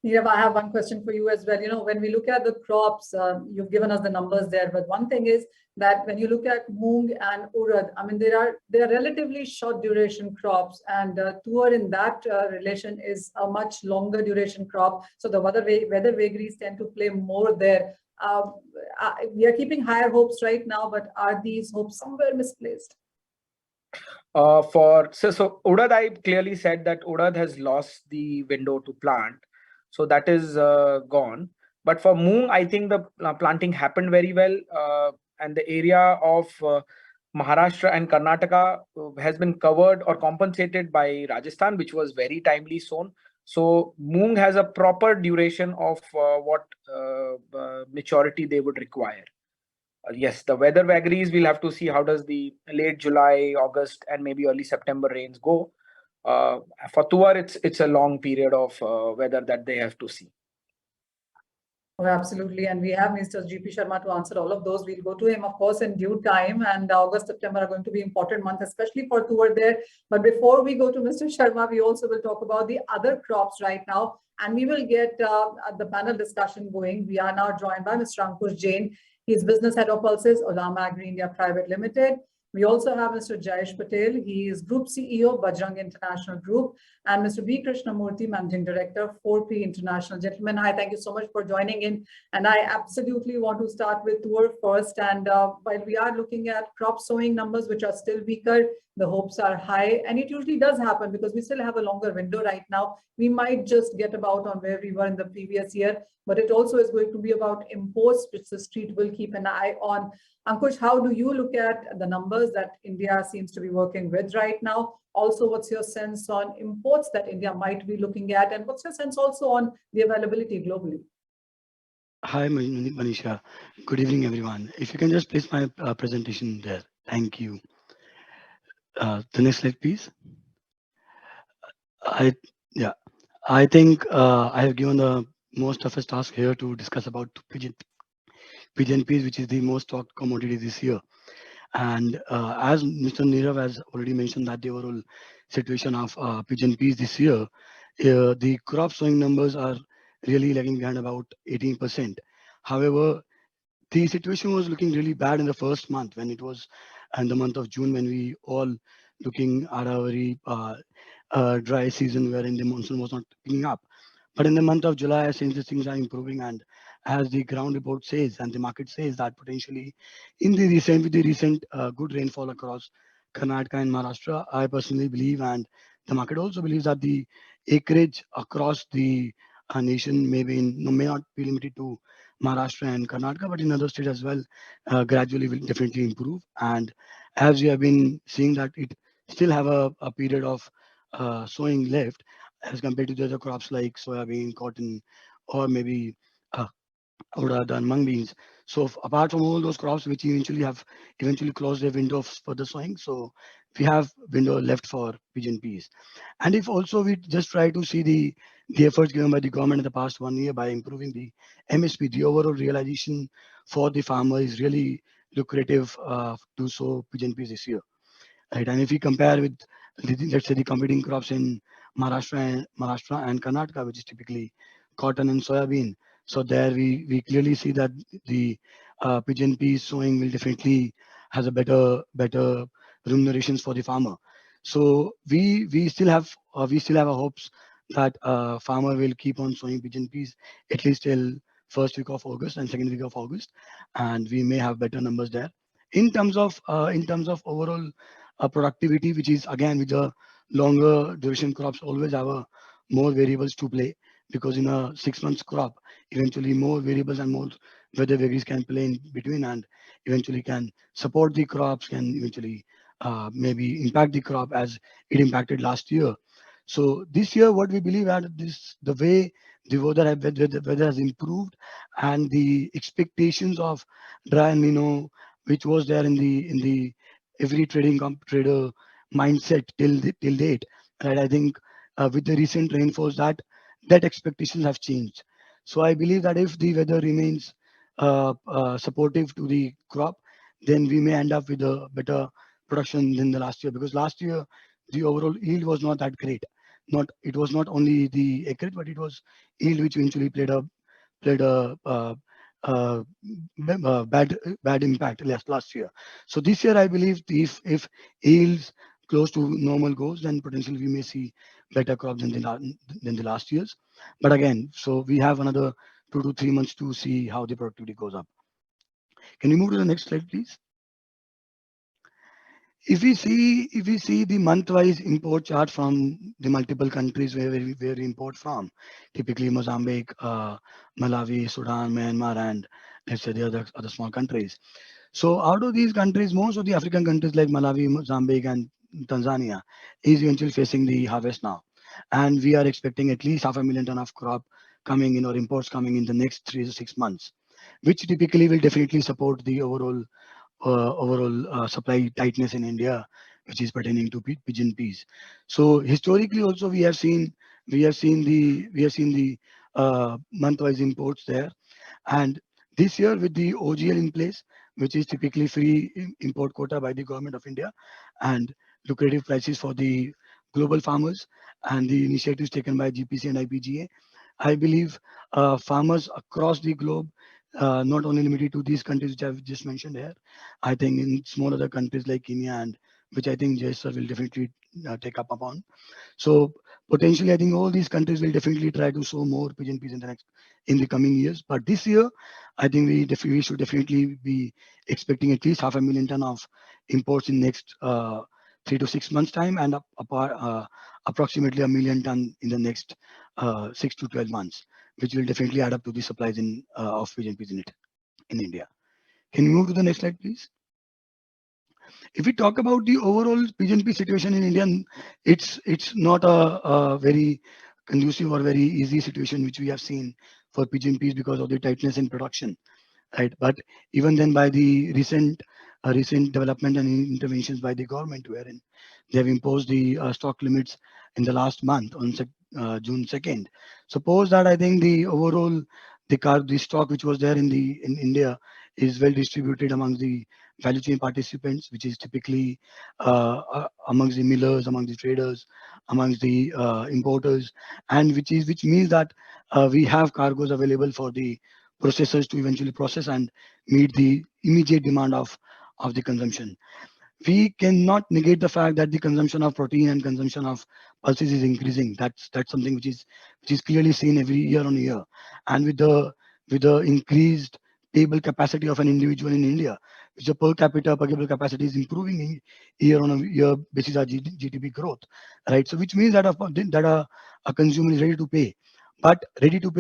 Nirav, I have one question for you as well. You know, when we look at the crops, you've given us the numbers there, but one thing is that when you look at moong and urad, I mean, they are relatively short duration crops, and tuar in that relation is a much longer duration crop. So the weather vagaries tend to play more there. We are keeping higher hopes right now, but are these hopes somewhere misplaced? So urad, I clearly said that urad has lost the window to plant. So that is gone. But for moong, I think the planting happened very well. And the area of Maharashtra and Karnataka has been covered or compensated by Rajasthan, which was very timely sown. So moong has a proper duration of what maturity they would require. Yes, the weather vagaries, we'll have to see how does the late July, August, and maybe early September rains go. For tuar, it's a long period of weather that they have to see. Oh, absolutely. And we have Mr. GP Sharma to answer all of those. We'll go to him, of course, in due time. And August, September are going to be important months, especially for tuar there. But before we go to Mr. Sharma, we also will talk about the other crops right now. And we will get the panel discussion going. We are now joined by Mr. Ankush Jain. He's business head of pulses, Olam Agri India Private Limited. We also have Mr. Jayesh Patel. He is Group CEO, Bajrang International Group, and Mr. B. Krishnamurthy, Managing Director, 4P International. Gentlemen, hi, thank you so much for joining in. And I absolutely want to start with tuar first. And while we are looking at crop sowing numbers, which are still weaker, the hopes are high. And it usually does happen because we still have a longer window right now. We might just get about on where we were in the previous year, but it also is going to be about imports, which the street will keep an eye on. Ankush, how do you look at the numbers that India seems to be working with right now? Also, what's your sense on imports that India might be looking at? And what's your sense also on the availability globally? Hi, Manisha. Good evening, everyone. If you can just place my presentation there. Thank you. The next slide, please. I yeah, I think I have given the most toughest task here to discuss about pigeon peas, which is the most talked commodity this year. And as Mr. Nirav has already mentioned that the overall situation of pigeon peas this year, the crop sowing numbers are really lagging behind about 18%. However, the situation was looking really bad in the first month when it was in the month of June when we all looking at a very dry season wherein the monsoon was not picking up. But in the month of July, since the things are improving and as the ground report says and the market says that potentially in the recent with the recent good rainfall across Karnataka and Maharashtra, I personally believe and the market also believes that the acreage across the nation may not be limited to Maharashtra and Karnataka, but in other states as well, gradually will definitely improve. And as we have been seeing that it still have a period of sowing left as compared to the other crops like soybean, cotton, or maybe uh, urad and mung beans. So apart from all those crops which eventually close their window for the sowing, so we have window left for pigeon peas. And if also we just try to see the efforts given by the government in the past 1 year by improving the MSP, the overall realization for the farmer is really lucrative to sow pigeon peas this year, right? And if we compare with, let's say, the competing crops in Maharashtra and Karnataka, which is typically cotton and soybean, so there we clearly see that the pigeon peas sowing will definitely has a better remunerations for the farmer. So we still have a hopes that farmer will keep on sowing pigeon peas at least till first week of August and second week of August, and we may have better numbers there. In terms of overall productivity, which is again with the longer duration crops always have a more variables to play because in a 6 months crop, eventually more variables and more weather vagaries can play in between and eventually can support the crops, can eventually maybe impact the crop as it impacted last year. So this year, what we believe that the way the weather has improved and the expectations of dry and which was there in the every trader mindset till date, right? I think with the recent rainfalls that expectations have changed. So I believe that if the weather remains supportive to the crop, then we may end up with a better production than the last year because last year the overall yield was not that great. Not it was not only the acreage, but it was yield which eventually played a bad impact last year. So this year, I believe if yields close to normal goes, then potentially we may see better crops than the last years. But again, so we have another 2 to 3 months to see how the productivity goes up. Can you move to the next slide, please? If we see the month-wise import chart from the multiple countries where we import from, typically Mozambique, Malawi, Sudan, Myanmar, and let's say the other small countries. So out of these countries, most of the African countries like Malawi, Mozambique, and Tanzania is eventually facing the harvest now, and we are expecting at least 500,000 ton of crop coming in or imports coming in the next 3 to 6 months, which typically will definitely support the overall supply tightness in India, which is pertaining to pigeon peas. So historically, also we have seen the month-wise imports there, and this year with the OGL in place, which is typically free import quota by the government of India, and lucrative prices for the global farmers, and the initiatives taken by GPC and IPGA, I believe farmers across the globe, not only limited to these countries which I've just mentioned here, I think in small other countries like Kenya and which I think Jay sir will definitely take up upon. So potentially, I think all these countries will definitely try to sow more pigeon peas in the coming years. But this year, I think we should definitely be expecting at least 500,000 ton of imports in next 3 to 6 months time, and approximately 1 million ton in the next 6 to 12 months, which will definitely add up to the supplies of pigeon peas in India. Can you move to the next slide, please? If we talk about the overall pigeon pea situation in India, it's not a very conducive or very easy situation which we have seen for pigeon peas because of the tightness in production, right? But even then, by the recent recent development and interventions by the government, wherein they have imposed the stock limits in the last month on June 2nd. Suppose that I think the overall the stock which was there in India is well distributed amongst the value chain participants, which is typically amongst the millers, amongst the traders, amongst the importers, and which means that we have cargoes available for the processors to eventually process and meet the immediate demand of the consumption. We cannot negate the fact that the consumption of protein and consumption of pulses is increasing. That's something which is clearly seen every year on year, and with the increased payable capacity of an individual in India, which the per capita payable capacity is improving in year on a year basis our GDP growth, right? So which means that a consumer is ready to pay, but ready to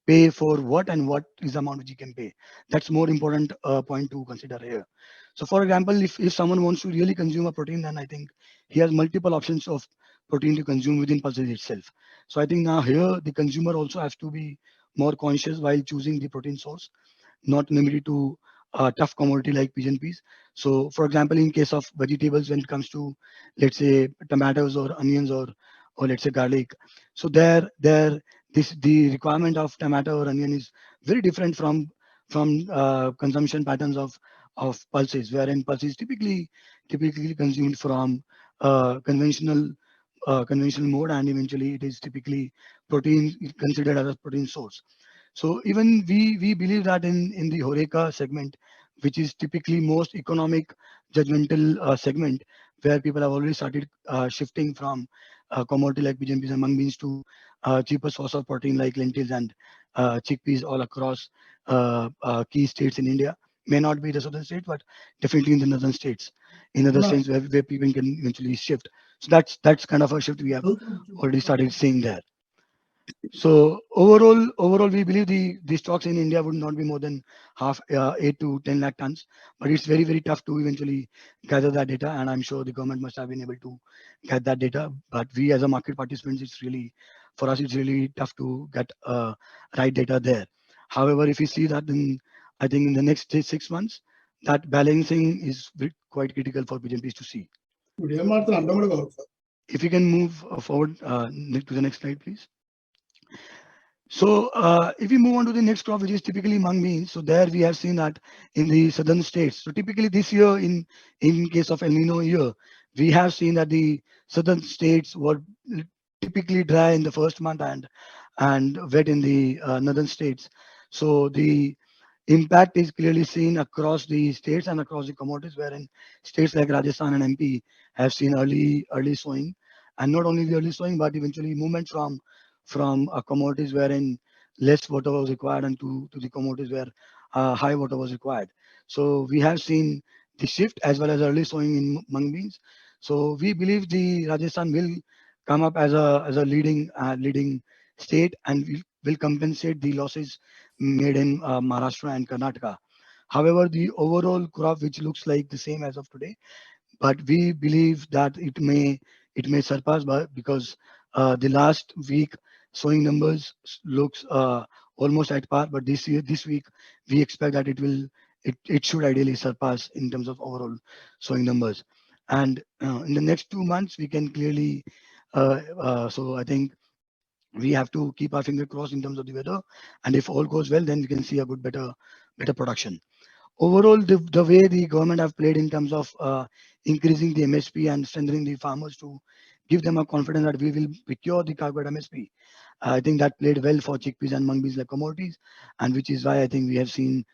pay for what, and what is the amount which he can pay. That's more important point to consider here. So for example, if someone wants to really consume a protein, then I think he has multiple options of protein to consume within pulses itself. So I think now here the consumer also has to be more conscious while choosing the protein source, not limited to a tough commodity like pigeon peas. So for example, in case of vegetables, when it comes to, let's say, tomatoes or onions or let's say garlic, so there the requirement of tomato or onion is very different from consumption patterns of pulses, wherein pulses typically consumed from conventional mode, and eventually it is typically protein considered as a protein source. So even we believe that in the Horeca segment, which is typically most economic judgmental segment, where people have already started shifting from commodity like pigeon peas and mung beans to cheaper source of protein like lentils and chickpeas all across key states in India. May not be the southern states, but definitely in the northern states, in other states where people can eventually shift. So that's kind of a shift we have already started seeing there. So overall, we believe the stocks in India would not be more than half 8 to 10 lakh tons, but it's very tough to eventually gather that data, and I'm sure the government must have been able to get that data. But we as a market participants, for us it's really tough to get right data there. However, if we see that, then I think in the next 6 months, that balancing is quite critical for PGMPs to see. If you can move forward to the next slide, please. So if we move on to the next crop, which is typically mung beans, so there we have seen that in the southern states. So typically this year, in case of El Nino year, we have seen that the southern states were typically dry in the first month and wet in the northern states. So the impact is clearly seen across the states and across the commodities, wherein states like Rajasthan and MP have seen early sowing, and not only the early sowing, but eventually movement from commodities wherein less water was required and to the commodities where high water was required. So we have seen the shift as well as early sowing in mung beans. So we believe the Rajasthan will come up as a leading state and will compensate the losses made in Maharashtra and Karnataka. However, the overall crop, which looks like the same as of today, but we believe that it may surpass because the last week sowing numbers looks almost at par, but this week we expect that it should ideally surpass in terms of overall sowing numbers. And in the next 2 months we can clearly so I think we have to keep our finger crossed in terms of the weather, and if all goes well, then we can see a better production. Overall, the way the government have played in terms of increasing the MSP and strengthening the farmers to give them a confidence that we will procure the cargo at MSP, I think that played well for chickpeas and mung beans like commodities, and which is why I think we have seen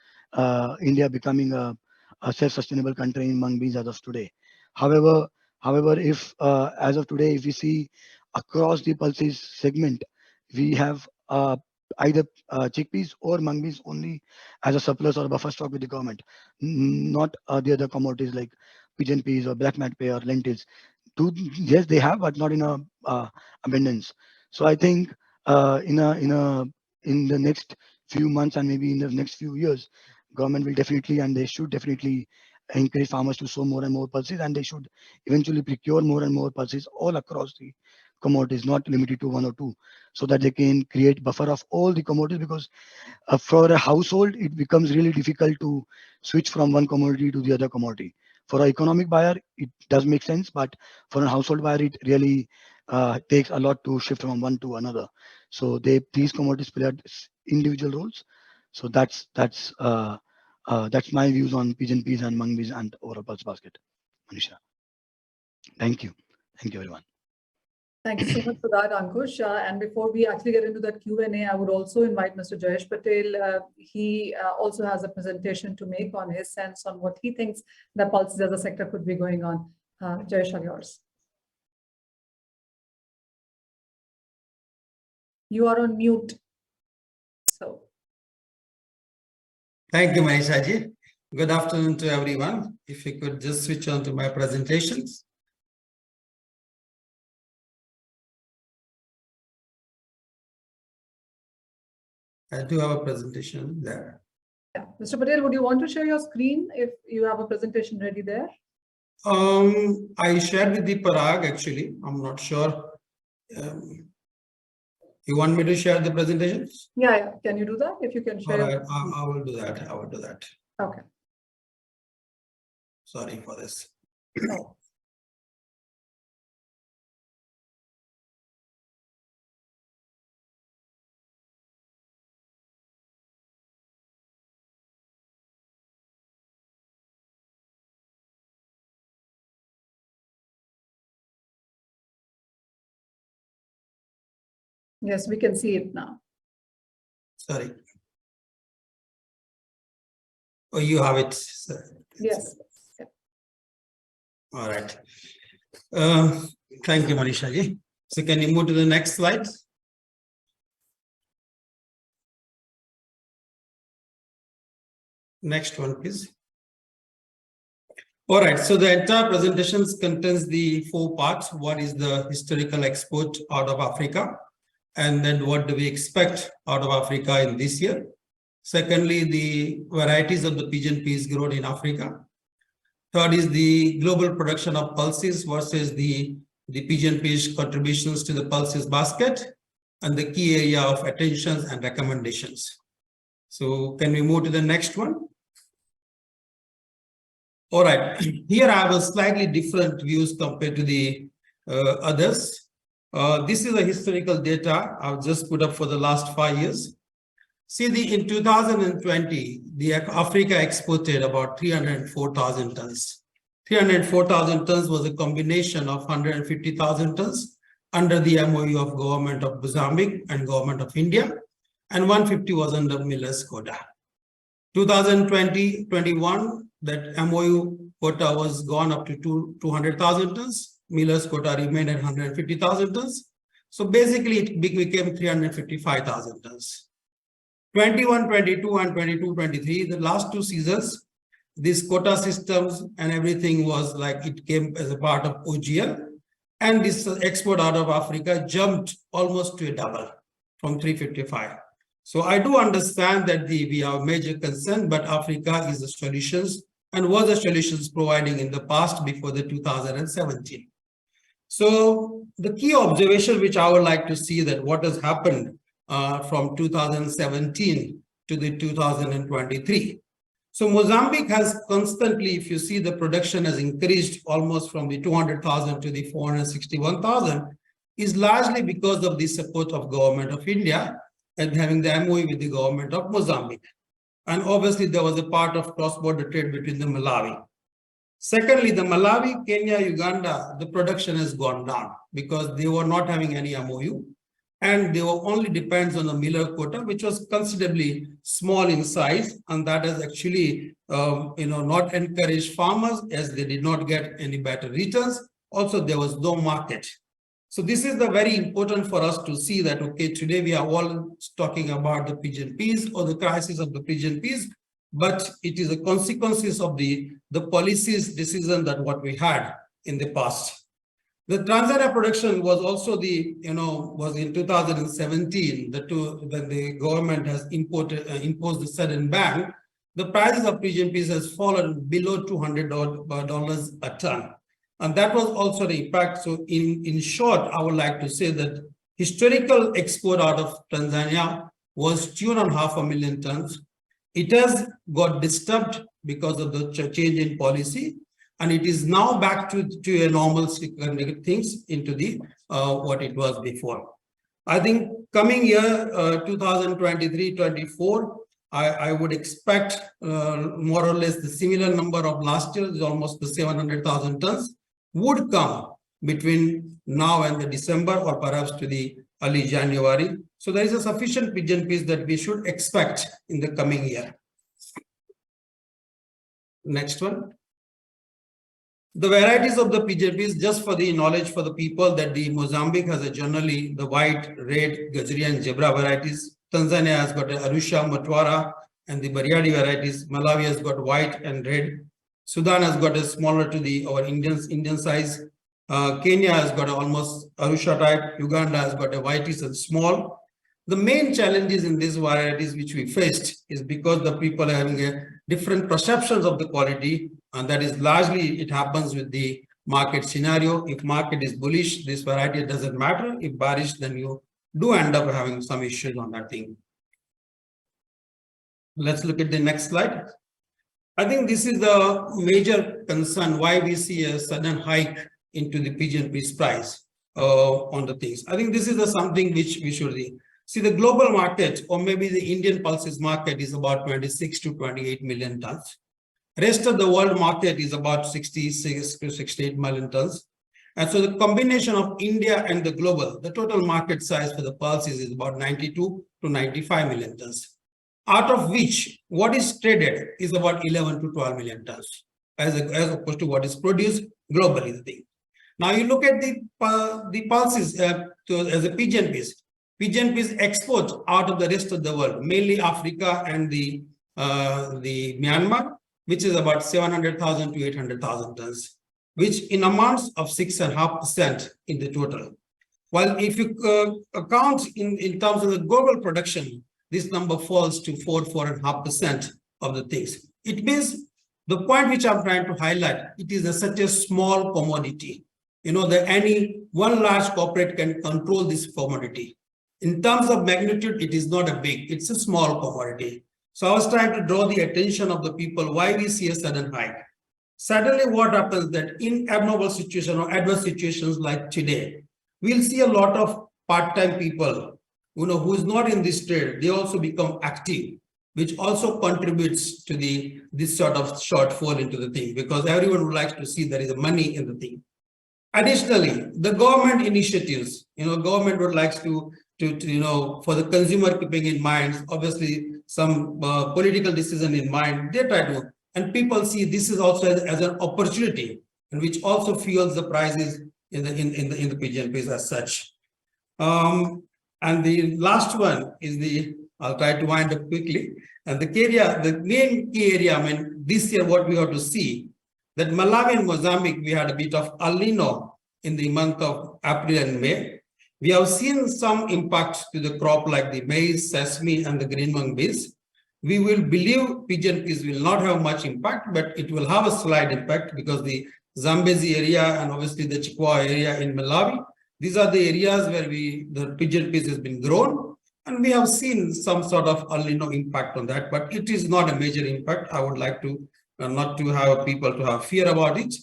India becoming a self-sustainable country in mung beans as of today. However, if as of today, if we see across the pulses segment, we have either chickpeas or mung beans only as a surplus or buffer stock with the government, not the other commodities like pigeon peas or black mat pay or lentils. Yes, they have, but not in a abundance. So I think in the next few months and maybe in the next few years, government will definitely and they should definitely encourage farmers to sow more and more pulses, and they should eventually procure more and more pulses all across commodities, not limited to one or two, so that they can create buffer of all the commodities, because for a household, it becomes really difficult to switch from one commodity to the other commodity. For an economic buyer, it does make sense, but for a household buyer, it really takes a lot to shift from one to another. So these commodities play individual roles. So that's my views on PGNPs and mung beans and overall pulse basket. Manisha, thank you everyone. Thank you so much for that, Ankush. And before we actually get into that Q&A, I would also invite Mr. Jayesh Patel. He also has a presentation to make on his sense on what he thinks the pulses as a sector could be going on. Jayesh, all yours. You are on mute. So. Thank you, Manisha ji. Good afternoon to everyone. If you could just switch on to my presentations. I do have a presentation there. Yeah. Mr. Patel, would you want to share your screen if you have a presentation ready there? I shared with the Parag actually. I'm not sure. You want me to share the presentations? Yeah. Can you do that? If you can share. All right, I will do that. I will do that. Okay. Sorry for this. Oh. Yes, we can see it now. Sorry. Oh, you have it. Yes. Yeah. All right. Thank you, Manisha ji. So can you move to the next slide? Next one, please. All right, so the entire presentation contains the 4 parts. What is the historical export out of Africa? And then what do we expect out of Africa in this year? Secondly, the varieties of the pigeon peas grown in Africa. Third is the global production of pulses versus the pigeon peas contributions to the pulses basket, and the key area of attentions and recommendations. So can we move to the next one? All right, here I have a slightly different views compared to the others. This is a historical data I've just put up for the last 5 years. See, in 2020, the Africa exported about 304,000 tons. 304,000 tons was a combination of 150,000 tons under the MOU of Government of Mozambique and Government of India, and 150 was under Miller's quota. 2020-21, that MOU quota was gone up to 200,000 tons. Miller's quota remained at 150,000 tons. So basically it became 355,000 tons. 21-22 and 22-23, the last 2 seasons, these quota systems and everything was like it came as a part of OGL, and this export out of Africa jumped almost to a double from 355. So I do understand that we have major concern, but Africa is the solutions and was the solutions providing in the past before the 2017. So the key observation which I would like to see that what has happened from 2017 to the 2023. So Mozambique has constantly, if you see, the production has increased almost from the 200,000 to the 461,000, is largely because of the support of Government of India and having the MOU with the Government of Mozambique. And obviously there was a part of cross-border trade between the Malawi. Secondly, the Malawi, Kenya, Uganda, the production has gone down because they were not having any MOU, and they were only depends on the Miller quota, which was considerably small in size, and that has actually not encouraged farmers as they did not get any better returns. Also, there was no market. So this is the very important for us to see that, okay, today we are all talking about the pigeon peas or the crisis of the pigeon peas, but it is a consequences of the policies decision that what we had in the past. The Tanzania production was also was in 2017, when the government has imposed the sudden ban, the prices of pigeon peas has fallen below $200 a ton. And that was also the impact. So in short, I would like to say that historical export out of Tanzania was 2.5 million tons. It has got disturbed because of the change in policy, and it is now back to a normal things into the what it was before. I think coming year 2023-24, I would expect more or less the similar number of last year, is almost the 700,000 tons, would come between now and the December, or perhaps to the early January. So there is a sufficient pigeon peas that we should expect in the coming year. Next one. The varieties of the pigeon peas, just for the knowledge for the people, that the Mozambique has a generally the white, red, Gajri and Zebra varieties. Tanzania has got a Arusha, Mtwara and the Bariadi varieties. Malawi has got white and red. Sudan has got a smaller to the our Indian size. Kenya has got almost Arusha type. Uganda has got a whitish and small. The main challenges in these varieties which we faced is because the people are having a different perceptions of the quality, and that is largely it happens with the market scenario. If market is bullish, this variety doesn't matter. If bearish, then you do end up having some issues on that thing. Let's look at the next slide. I think this is the major concern why we see a sudden hike into the pigeon peas price on the things. I think this is something which we should see. The global market, or maybe the Indian pulses market, is about 26 to 28 million tons. Rest of the world market is about 66 to 68 million tons. And so the combination of India and the global, the total market size for the pulses is about 92 to 95 million tons. Out of which, what is traded is about 11 to 12 million tons, as opposed to what is produced globally. The thing. Now you look at the pulses as a pigeon peas. Pigeon peas export out of the rest of the world, mainly Africa and the Myanmar, which is about 700,000 to 800,000 tons, which in amounts of 6.5% in the total. While if you account in terms of the global production, this number falls to 4.5% of the things. It means the point which I'm trying to highlight, it is such a small commodity. You know, that any one large corporate can control this commodity. In terms of magnitude, it is not a big, it's a small commodity. So I was trying to draw the attention of the people why we see a sudden hike. Suddenly what happens that in abnormal situations or adverse situations like today, we'll see a lot of part-time people, you know, who is not in this trade, they also become active, which also contributes to this sort of shortfall into the thing, because everyone would like to see there is money in the thing. Additionally, the government initiatives, you know, government would like to you know, for the consumer keeping in mind, obviously some political decision in mind, they try to, and people see this is also as an opportunity, and which also fuels the prices in the pigeon peas as such. And the last one is I'll try to wind up quickly. And the main key area, I mean, this year what we have to see, that Malawi and Mozambique, we had a bit of El Nino in the month of April and May. We have seen some impact to the crop like the maize, sesame, and the green mung beans. We will believe pigeon peas will not have much impact, but it will have a slight impact because the Zambezi area and obviously the Chikwa area in Malawi, these are the areas where the pigeon peas has been grown, and we have seen some sort of El Nino impact on that, but it is not a major impact. I would like to not to have people to have fear about it.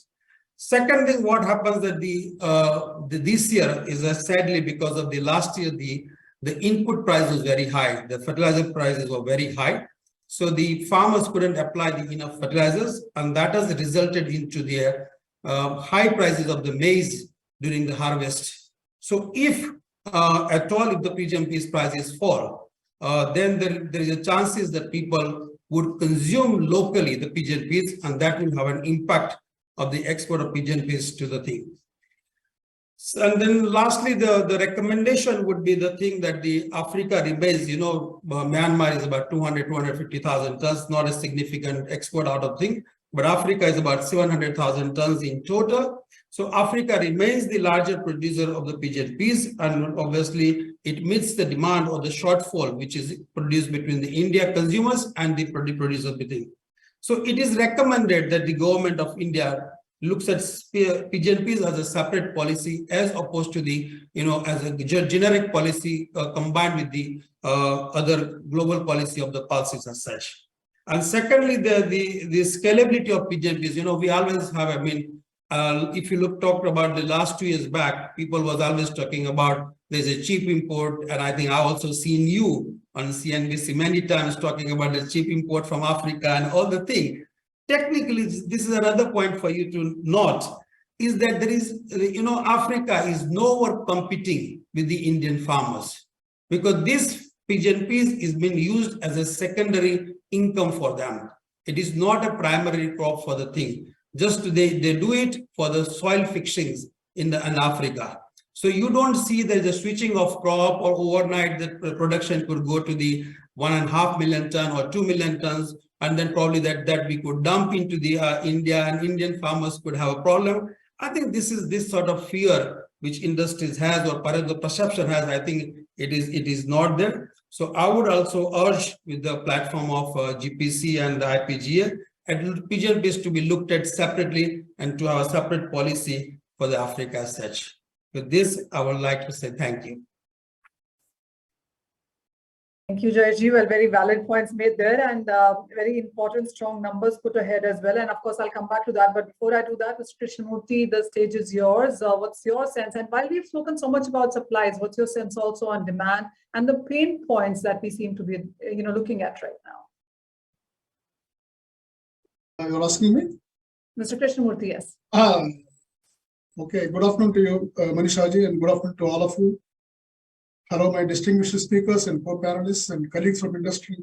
Second thing, what happens that this year is sadly because of the last year, the input price was very high. The fertilizer prices were very high. So the farmers couldn't apply enough fertilizers, and that has resulted into the high prices of the maize during the harvest. So if at all, if the pigeon peas prices fall, then there is a chances that people would consume locally the pigeon peas, and that will have an impact of the export of pigeon peas to the thing. And then lastly, the recommendation would be the thing that the Africa remains, you know, Myanmar is about 250,000 tons, not a significant export out of thing, but Africa is about 700,000 tons in total. So Africa remains the larger producer of the pigeon peas, and obviously it meets the demand or the shortfall which is produced between the India consumers and the producer of the thing. So it is recommended that the government of India looks at pigeon peas as a separate policy as opposed to the, as a generic policy combined with the other global policy of the pulses as such. And secondly, the scalability of pigeon peas, we always have, if you talk about the last 2 years back, people was always talking about there's a cheap import. And I think I also seen you on CNBC many times talking about the cheap import from Africa and all the thing. Technically, this is another point for you to note, is that there is, Africa is nowhere competing with the Indian farmers, because this pigeon peas is being used as a secondary income for them. It is not a primary crop for the thing. Just they do it for the soil fixings in Africa. So you don't see there's a switching of crop, or overnight that production could go to the 1.5 million ton or 2 million tons, and then probably that we could dump into the India, and Indian farmers could have a problem. I think this sort of fear which industries has, or the perception has, I think it is not there. So I would also urge with the platform of GPC and the IPGA, and pigeon peas to be looked at separately and to have a separate policy for the Africa as such. With this, I would like to say thank you. Thank you, Jayji. Well, very valid points made there, and very important, strong numbers put ahead as well. And of course, I'll come back to that. But before I do that, Mr. Krishnamurthy, the stage is yours. What's your sense? And while we've spoken so much about supplies, what's your sense also on demand and the pain points that we seem to be, looking at right now? You're asking me? Mr. Krishnamurthy, yes. Okay. Good afternoon to you, Manishaji, and good afternoon to all of you. Hello, my distinguished speakers and co-panelists and colleagues from industry.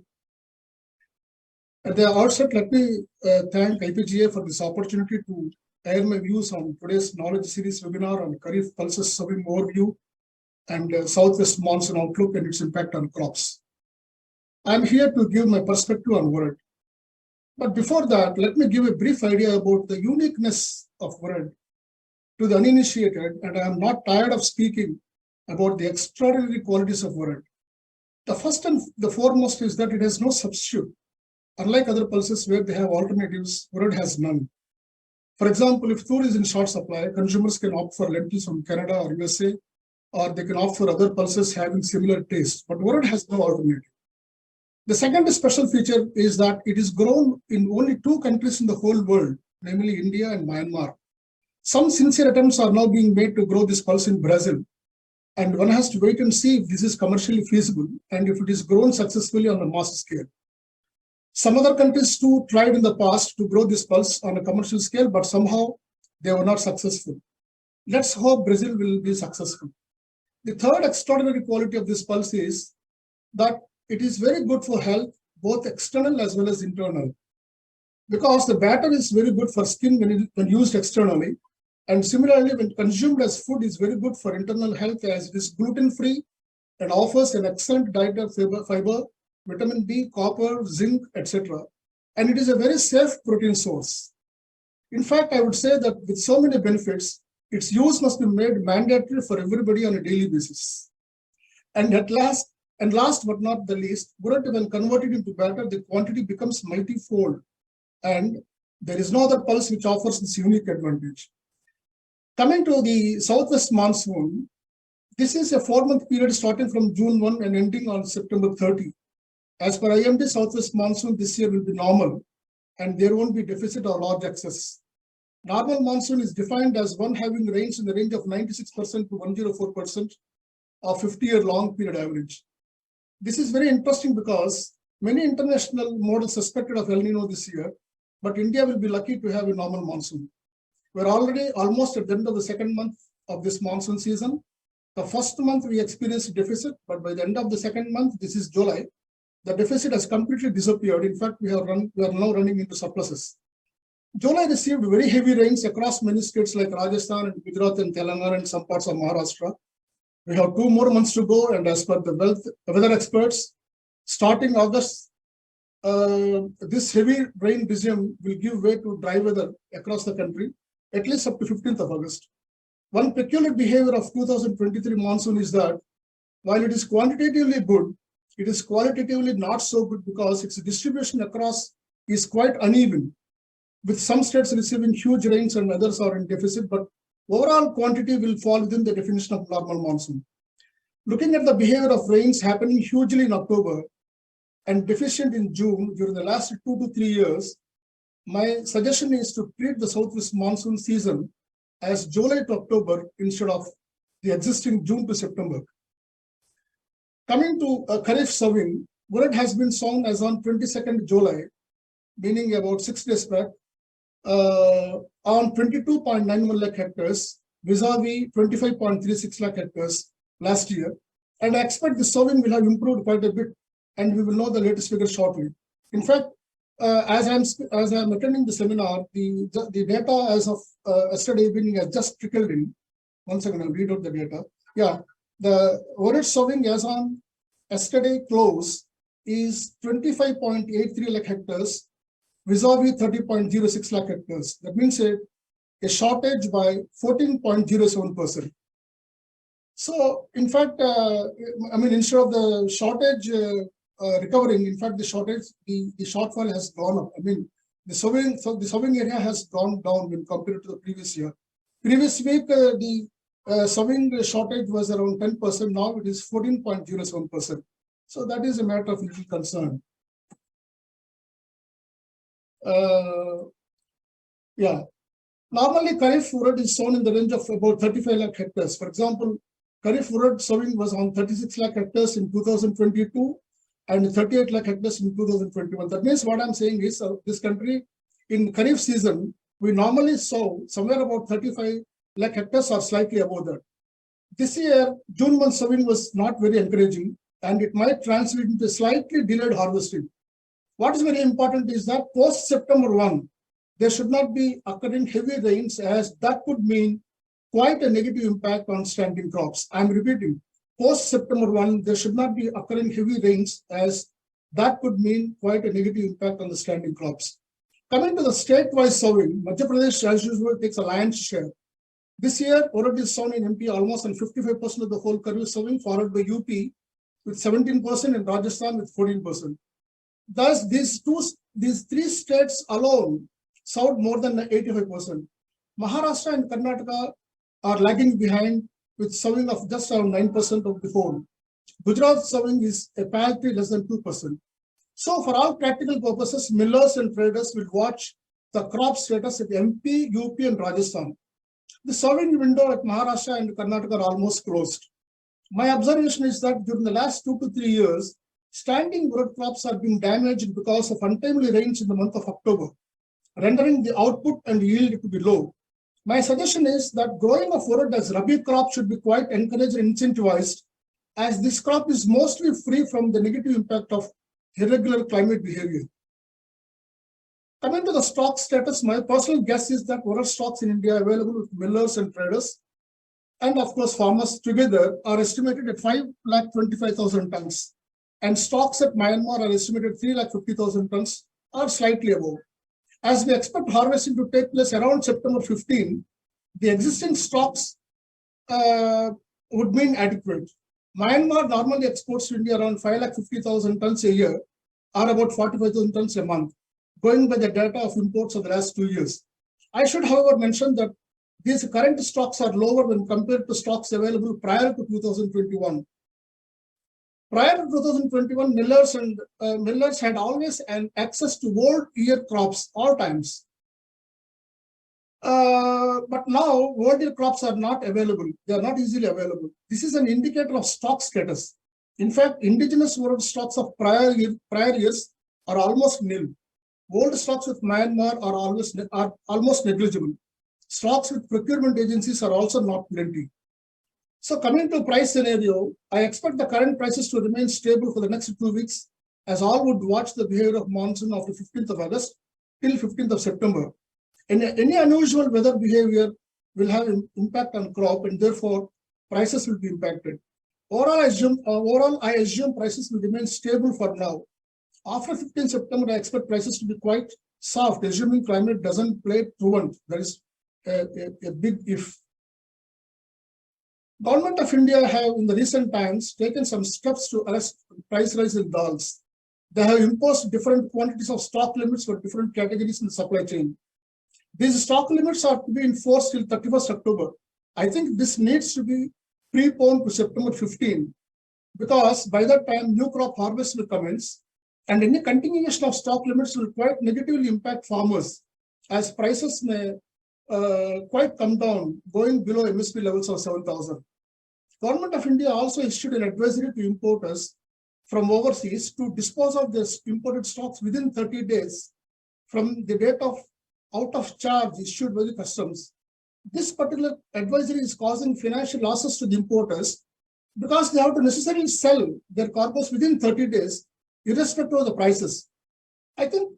At the outset, let me thank IPGA for this opportunity to air my views on today's knowledge series webinar on Kharif pulses sowing overview and Southwest monsoon outlook and its impact on crops. I'm here to give my perspective on World. But before that, let me give a brief idea about the uniqueness of World to the uninitiated, and I am not tired of speaking about the extraordinary qualities of World. The first and the foremost is that it has no substitute. Unlike other pulses where they have alternatives, World has none. For example, if tur is in short supply, consumers can opt for lentils from Canada or USA, or they can opt for other pulses having similar taste, but World has no alternative. The second special feature is that it is grown in only 2 countries in the whole world, namely India and Myanmar. Some sincere attempts are now being made to grow this pulse in Brazil, and one has to wait and see if this is commercially feasible and if it is grown successfully on a mass scale. Some other countries too tried in the past to grow this pulse on a commercial scale, but somehow they were not successful. Let's hope Brazil will be successful. The third extraordinary quality of this pulse is that it is very good for health, both external as well as internal, because the batter is very good for skin when used externally, and similarly when consumed as food is very good for internal health, as it is gluten-free and offers an excellent diet of fiber, vitamin B, copper, zinc, etc. And it is a very safe protein source. In fact, I would say that with so many benefits, its use must be made mandatory for everybody on a daily basis. And last but not the least, Burrata, when converted into batter, the quantity becomes multifold, and there is no other pulse which offers this unique advantage. Coming to the Southwest monsoon, this is a 4-month period starting from June 1 and ending on September 30. As per IMD, Southwest monsoon this year will be normal, and there won't be deficit or large excess. Normal monsoon is defined as one having rains in the range of 96% to 104% of 50-year long period average. This is very interesting because many international models suspected of El Nino this year, but India will be lucky to have a normal monsoon. We're already almost at the end of the 2nd month of this monsoon season. The first month we experienced a deficit, but by the end of the 2nd month, this is July, the deficit has completely disappeared. In fact, we are now running into surpluses. July received very heavy rains across many states like Rajasthan and Gujarat and Telangana and some parts of Maharashtra. We have 2 more months to go, and as per the weather experts, starting August, this heavy rain regime will give way to dry weather across the country, at least up to 15th of August. One peculiar behavior of 2023 monsoon is that while it is quantitatively good, it is qualitatively not so good because its distribution across is quite uneven. with some states receiving huge rains and others are in deficit, but overall quantity will fall within the definition of normal monsoon. Looking at the behavior of rains happening hugely in October and deficient in June during the last 2 to 3 years, my suggestion is to treat the southwest monsoon season as July to October instead of the existing June to September. Coming to Kharif sowing, word has been sown as on 22nd July, meaning about 6 days back, on 22.91 lakh hectares, vis-a-vis 25.36 lakh hectares last year. And I expect the sowing will have improved quite a bit, and we will know the latest figures shortly. In fact, as I'm attending the seminar, the data as of yesterday evening has just trickled in. Once again, I'll read out the data. Yeah, the orage sowing as on yesterday close is 25.83 lakh hectares, vis-a-vis 30.06 lakh hectares. That means a shortage by 14.07%. So, in fact, I mean, instead of the shortage recovering, in fact, the shortfall has gone up. I mean, the sowing area has gone down when compared to the previous year. Previous week, the sowing shortage was around 10%. Now it is 14.07%. So that is a matter of little concern. Yeah. Normally, Kharif urad is sown in the range of about 35 lakh hectares. For example, Kharif urad sowing was on 36 lakh hectares in 2022 and 38 lakh hectares in 2021. That means what I'm saying is this country in Kharif season, we normally sow somewhere about 35 lakh hectares or slightly above that. This year, June month sowing was not very encouraging, and it might translate into slightly delayed harvesting. What is very important is that post September 1, there should not be occurring heavy rains, as that could mean quite a negative impact on standing crops. I'm repeating, post September 1, there should not be occurring heavy rains, as that could mean quite a negative impact on the standing crops. Coming to the state-wise sowing, Madhya Pradesh as usual takes a lion's share. This year, urad is sown in MP almost on 55% of the whole Kharif sowing, followed by UP with 17% and Rajasthan with 14%. Thus, these three states alone sowed more than 85%. Maharashtra and Karnataka are lagging behind with sowing of just around 9% of the whole. Gujarat sowing is a paltry less than 2%. So for all practical purposes, millers and traders will watch the crop status at MP, UP and Rajasthan. The sowing window at Maharashtra and Karnataka are almost closed. My observation is that during the last 2 to 3 years, standing urad crops are being damaged because of untimely rains in the month of October, rendering the output and yield to be low. My suggestion is that growing of urad as rabi crop should be quite encouraged and incentivized, as this crop is mostly free from the negative impact of irregular climate behavior. Coming to the stock status, my personal guess is that urad stocks in India available with millers and traders, and of course farmers together, are estimated at 5,25,000 tons. And stocks at Myanmar are estimated 3,50,000 tons, or slightly above. As we expect harvesting to take place around September 15, the existing stocks would mean adequate. Myanmar normally exports to India around 5,50,000 tons a year, or about 45,000 tons a month, going by the data of imports of the last 2 years. I should, however, mention that these current stocks are lower when compared to stocks available prior to 2021. Prior to 2021, millers had always an access to old year crops all times. But now old year crops are not available. They are not easily available. This is an indicator of stock status. In fact, indigenous urad stocks of prior years are almost nil. Old stocks with Myanmar are almost negligible. Stocks with procurement agencies are also not plenty. So coming to price scenario, I expect the current prices to remain stable for the next 2 weeks, as all would watch the behavior of monsoon after 15th of August till 15th of September. And any unusual weather behavior will have an impact on crop, and therefore prices will be impacted. Overall, I assume prices will remain stable for now. After 15th September, I expect prices to be quite soft, assuming climate doesn't play truant. That is a big if. Government of India have in the recent times taken some steps to arrest price rise in dals. They have imposed different quantities of stock limits for different categories in the supply chain. These stock limits are to be enforced till 31st October. I think this needs to be preponed to September 15, because by that time new crop harvest will commence, and any continuation of stock limits will quite negatively impact farmers, as prices may quite come down, going below MSP levels of 7,000. Government of India also issued an advisory to importers from overseas to dispose of their imported stocks within 30 days from the date of out of charge issued by the customs. This particular advisory is causing financial losses to the importers because they have to necessarily sell their cargoes within 30 days, irrespective of the prices. I think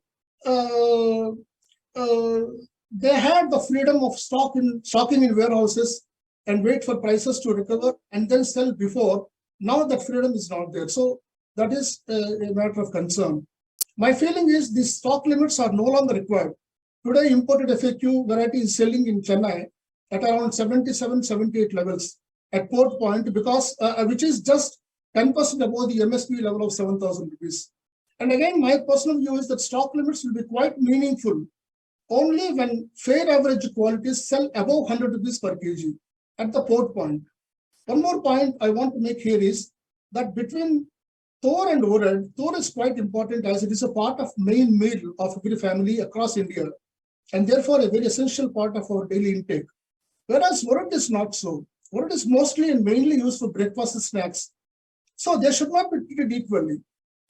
they had the freedom of stocking in warehouses and wait for prices to recover and then sell before. Now that freedom is not there. So that is a matter of concern. My feeling is these stock limits are no longer required. Today, imported FAQ variety is selling in Chennai at around 77, 78 levels at port point, because which is just 10% above the MSP level of 7,000 rupees. And again, my personal view is that stock limits will be quite meaningful only when fair average qualities sell above 100 rupees per kg at the port point. One more point I want to make here is that between Tor and Urad, Tor is quite important as it is a part of main meal of every family across India, and therefore a very essential part of our daily intake. Whereas Urad is not so. Urad is mostly and mainly used for breakfast and snacks. So they should not be treated equally.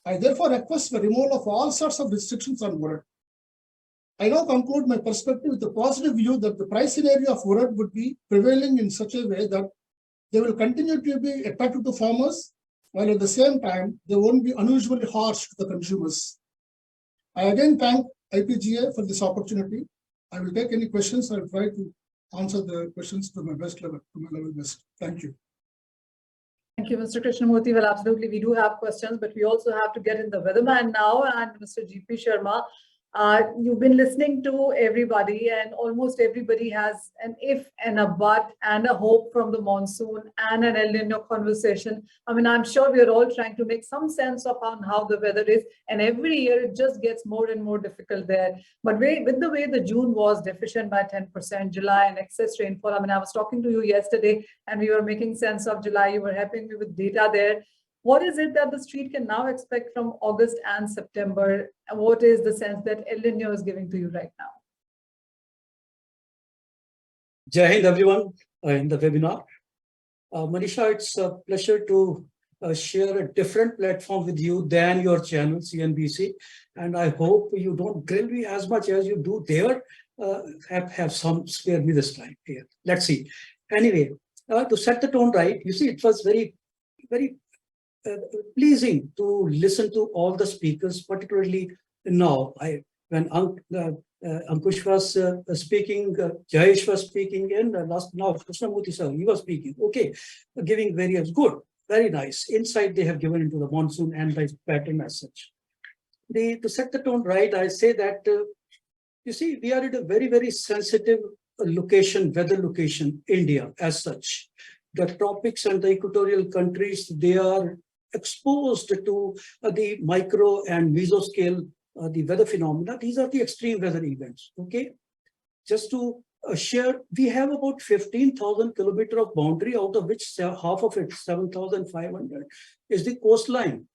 I therefore request for removal of all sorts of restrictions on Urad. I now conclude my perspective with a positive view that the price scenario of Urad would be prevailing in such a way that they will continue to be attractive to farmers, while at the same time, they won't be unusually harsh to the consumers. I again thank IPGA for this opportunity. I will take any questions. I will try to answer the questions to my best level, to my level best. Thank you. Thank you, Mr. Krishnamurthy. Well, absolutely, we do have questions, but we also have to get in the weatherman now. And Mr. GP Sharma, you've been listening to everybody, and almost everybody has an if and a but and a hope from the monsoon and an El Nino conversation. I mean, I'm sure we are all trying to make some sense of how the weather is, and every year it just gets more and more difficult there. But with the way the June was deficient by 10%, July and excess rainfall. I mean, I was talking to you yesterday and we were making sense of July. You were helping me with data there. What is it that the street can now expect from August and September? And what is the sense that El Nino is giving to you right now? Jai Hind, everyone, in the webinar. Manisha, it's a pleasure to share a different platform with you than your channel, CNBC. And I hope you don't grill me as much as you do there. Have some spare me this time here. Let's see. Anyway, to set the tone right, you see, it was very, very pleasing to listen to all the speakers, particularly now. When Ankush was speaking, Jayesh was speaking, and now Krishnamurthy sir, he was speaking. Okay, giving various good, very nice insight they have given into the monsoon and the pattern as such. To set the tone right, I say that you see, we are at a very, very sensitive location, weather location, India as such. The tropics and the equatorial countries, they are exposed to the micro and mesoscale, the weather phenomena. These are the extreme weather events, okay? Just to share, we have about 15,000 kilometers of boundary, out of which half of it, 7,500, is the coastline.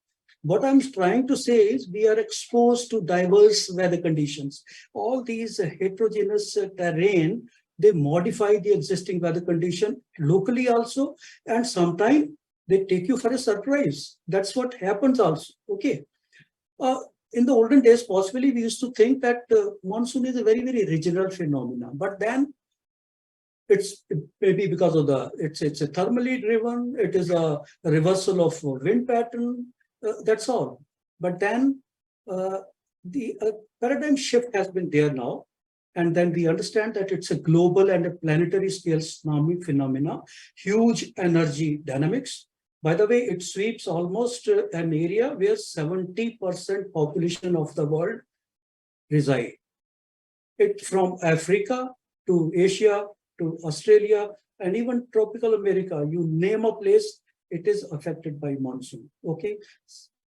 What I'm trying to say is we are exposed to diverse weather conditions. All these heterogeneous terrain, they modify the existing weather condition locally also, and sometimes they take you for a surprise. That's what happens also, okay? In the olden days, possibly we used to think that monsoon is a very, very regional phenomenon, but then it's maybe because of it's a thermally driven, it is a reversal of wind pattern, that's all. But then the paradigm shift has been there now. And then we understand that it's a global and a planetary scale tsunami phenomena, huge energy dynamics. By the way, it sweeps almost an area where 70% population of the world reside. It from Africa to Asia to Australia and even tropical America, you name a place, it is affected by monsoon, okay?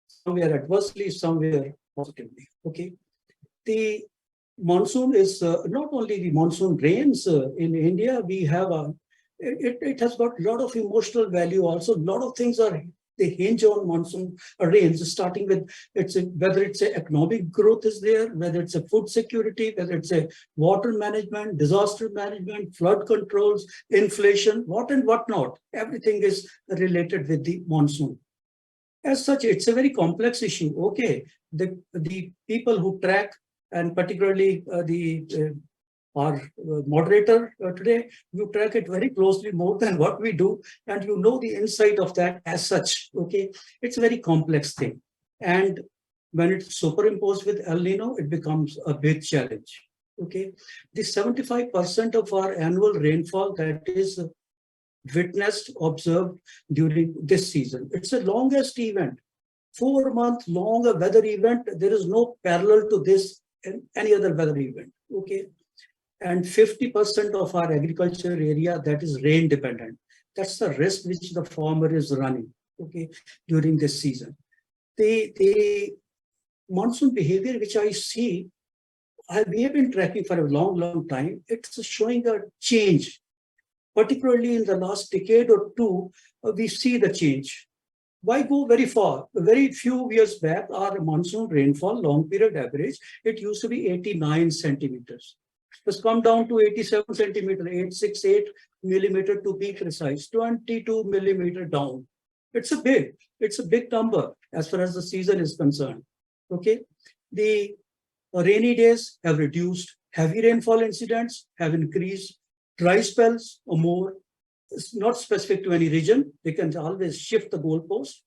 Somewhere adversely, somewhere positively, okay? monsoon is not only the monsoon rains in India, we have it has got a lot of emotional value also. A lot of things are they hinge on monsoon rains, starting with whether it's a economic growth is there, whether it's a food security, whether it's a water management, disaster management, flood controls, inflation, what and what not. Everything is related with the monsoon. As such, it's a very complex issue. Okay, the people who track, and particularly our moderator today, you track it very closely, more than what we do, and you know the insight of that as such. Okay, it's a very complex thing, and when it's superimposed with El Nino, it becomes a big challenge. Okay, the 75% of our annual rainfall that is witnessed, observed during this season. It's the longest event, 4-month long weather event. There is no parallel to this in any other weather event. Okay, and 50% of our agriculture area that is rain dependent. That's the risk which the farmer is running. Okay, during this season, the monsoon behavior which I see, we have been tracking for a long time. It's showing a change. Particularly in the last decade or two, we see the change. Why go very far? Very few years back, our monsoon rainfall, long period average, it used to be 89 centimeters. It has come down to 87 centimeters, 868 millimeter to be precise, 22 millimeter down. It's a big number as far as the season is concerned. Okay, the rainy days have reduced, heavy rainfall incidents have increased. Dry spells or more, it's not specific to any region. They can always shift the goalpost.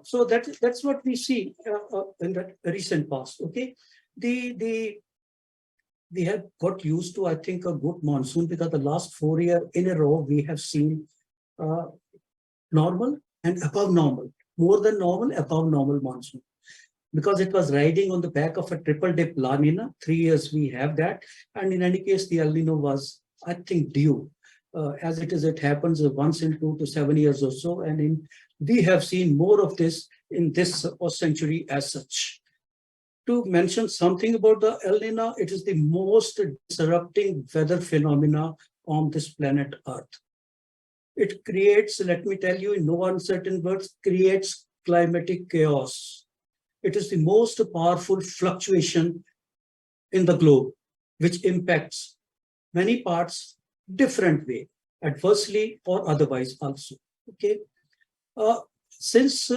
So that's what we see in the recent past. Okay, we have got used to, I think, a good monsoon, because the last 4 years in a row we have seen normal and above normal, more than normal, above normal monsoon. Because it was riding on the back of a triple dip La Nina. 3 years we have that. And in any case, the El Nino was, I think, due. As it is, it happens once in 2 to 7 years or so. And we have seen more of this in this century as such. To mention something about the El Nino, it is the most disrupting weather phenomena on this planet Earth. It creates, let me tell you in no uncertain words, creates climatic chaos. It is the most powerful fluctuation in the globe, which impacts many parts different way, adversely or otherwise also. Okay, since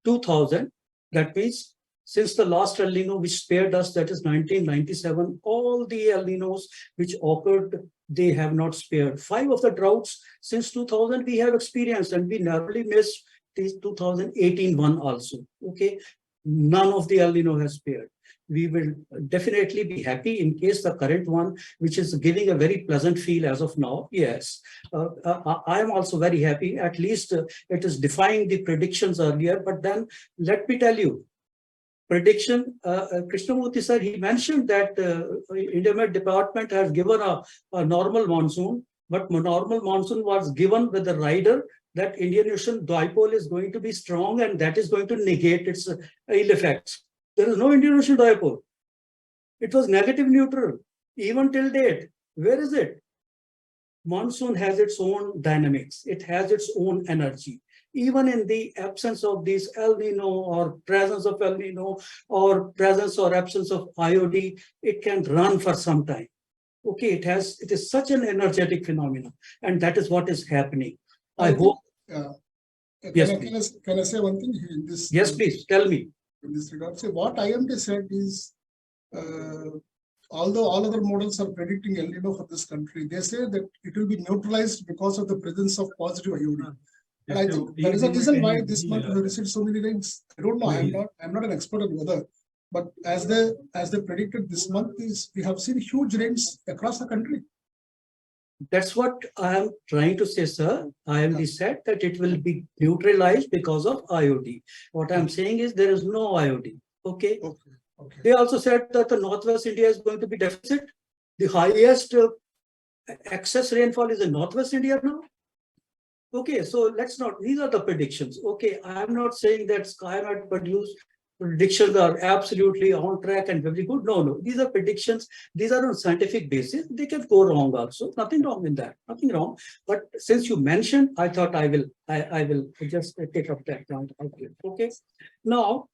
2000, that means since the last El Nino which spared us, that is 1997, all the El Ninos which occurred, they have not spared. 5 of the droughts since 2000 we have experienced, and we narrowly missed the 2018 one also. Okay. None of the El Nino has spared. We will definitely be happy in case the current one, which is giving a very pleasant feel as of now. Yes, I am also very happy. At least it is defying the predictions earlier. But then let me tell you, prediction, Krishnamurthy sir, he mentioned that India Met Department has given a normal monsoon, but normal monsoon was given with the rider that Indian Ocean dipole is going to be strong, and that is going to negate its ill effects. There is no Indian Ocean dipole. It was negative neutral, even till date. Where is it? Monsoon has its own dynamics. It has its own energy. Even in the absence of this El Nino or presence of El Nino or presence or absence of IOD, it can run for some time. Okay, it is such an energetic phenomenon, and that is what is happening. I hope. Yes, can I say one thing in this? Yes, please tell me. In this regard, say what IMD said is, although all other models are predicting El Nino for this country, they say that it will be neutralized because of the presence of positive IOD. And I think there is a reason why this month we received so many rains. I don't know. I'm not an expert on weather, but as they predicted this month, we have seen huge rains across the country. That's what I am trying to say, sir. IMD said that it will be neutralized because of IOD. What I'm saying is there is no IOD. Okay. They also said that the Northwest India is going to be deficit. The highest excess rainfall is in Northwest India now. Okay, so let's not, these are the predictions. Okay, I'm not saying that Sky might produce predictions are absolutely on track and very good. No, these are predictions. These are on scientific basis. They can go wrong also. Nothing wrong in that. Nothing wrong. But since you mentioned, I thought I will just take up that point. Okay. Now,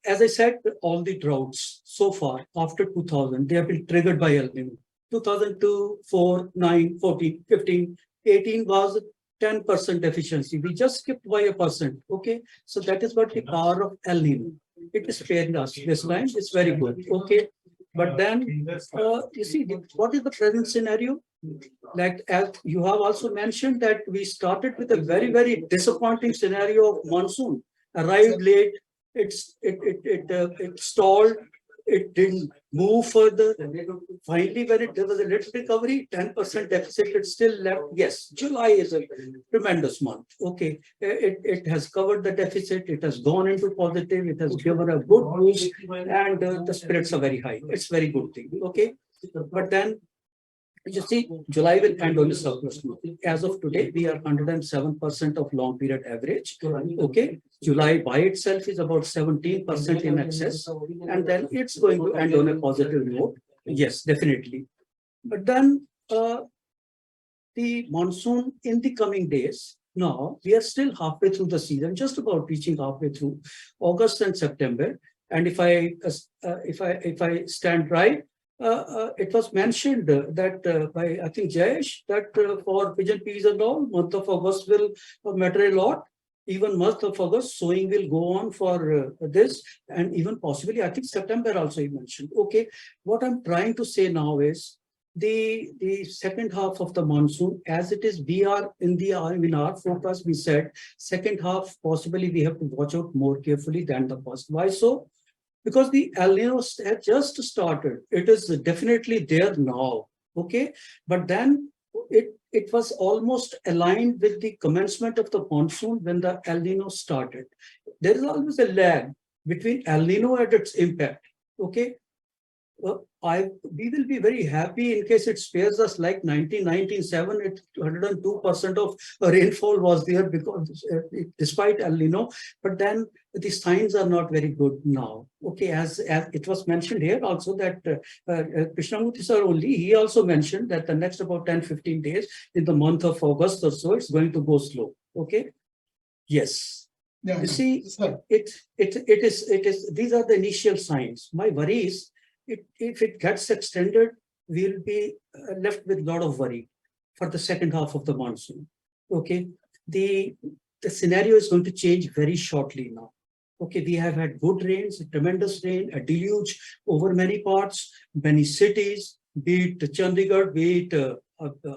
as I said, all the droughts so far after 2000, they have been triggered by El Nino. 2002, 4, 9, 14, 15, 18 was 10% deficiency. We just skipped by 1%. Okay, so that is what the power of El Nino. It is sparing us this time. It's very good. Okay, but then you see, what is the present scenario? Like as you have also mentioned that we started with a very, very disappointing scenario of monsoon. Arrived late. It stalled. It didn't move further. Finally, when there was a little recovery, 10% deficit, it still left. Yes, July is a tremendous month. Okay, it has covered the deficit. It has gone into positive. It has given a good boost, and the spirits are very high. It's very good thing. Okay, but then you see, July will end on a surplus month. As of today, we are 107% of long period average. Okay, July by itself is about 17% in excess, and then it's going to end on a positive note. Yes, definitely. But then the monsoon in the coming days. Now we are still halfway through the season, just about reaching halfway through August and September. And if I stand right. It was mentioned that by I think Jayesh that for pigeon peas and all, month of August will matter a lot. Even month of August, sowing will go on for this, and even possibly I think September also he mentioned. Okay, what I'm trying to say now is the second half of the monsoon, as it is, we are in our forecast. We said second half possibly we have to watch out more carefully than the first. Why so? Because the El Nino had just started. It is definitely there now, okay? But then it was almost aligned with the commencement of the monsoon when the El Nino started. There is always a lag between El Nino and its impact, okay? We will be very happy in case it spares us like 1997, 102% of rainfall was there because despite El Nino, but then the signs are not very good now. Okay, as it was mentioned here also that Krishnamurthy sir only, he also mentioned that the next about 10-15 days in the month of August or so, it's going to go slow. Okay, yes. Yeah, you see, it is, these are the initial signs. My worry is, if it gets extended, we'll be left with a lot of worry for the second half of the monsoon. Okay, the scenario is going to change very shortly now. Okay, we have had good rains, tremendous rain, a deluge over many parts, many cities, be it Chandigarh, be it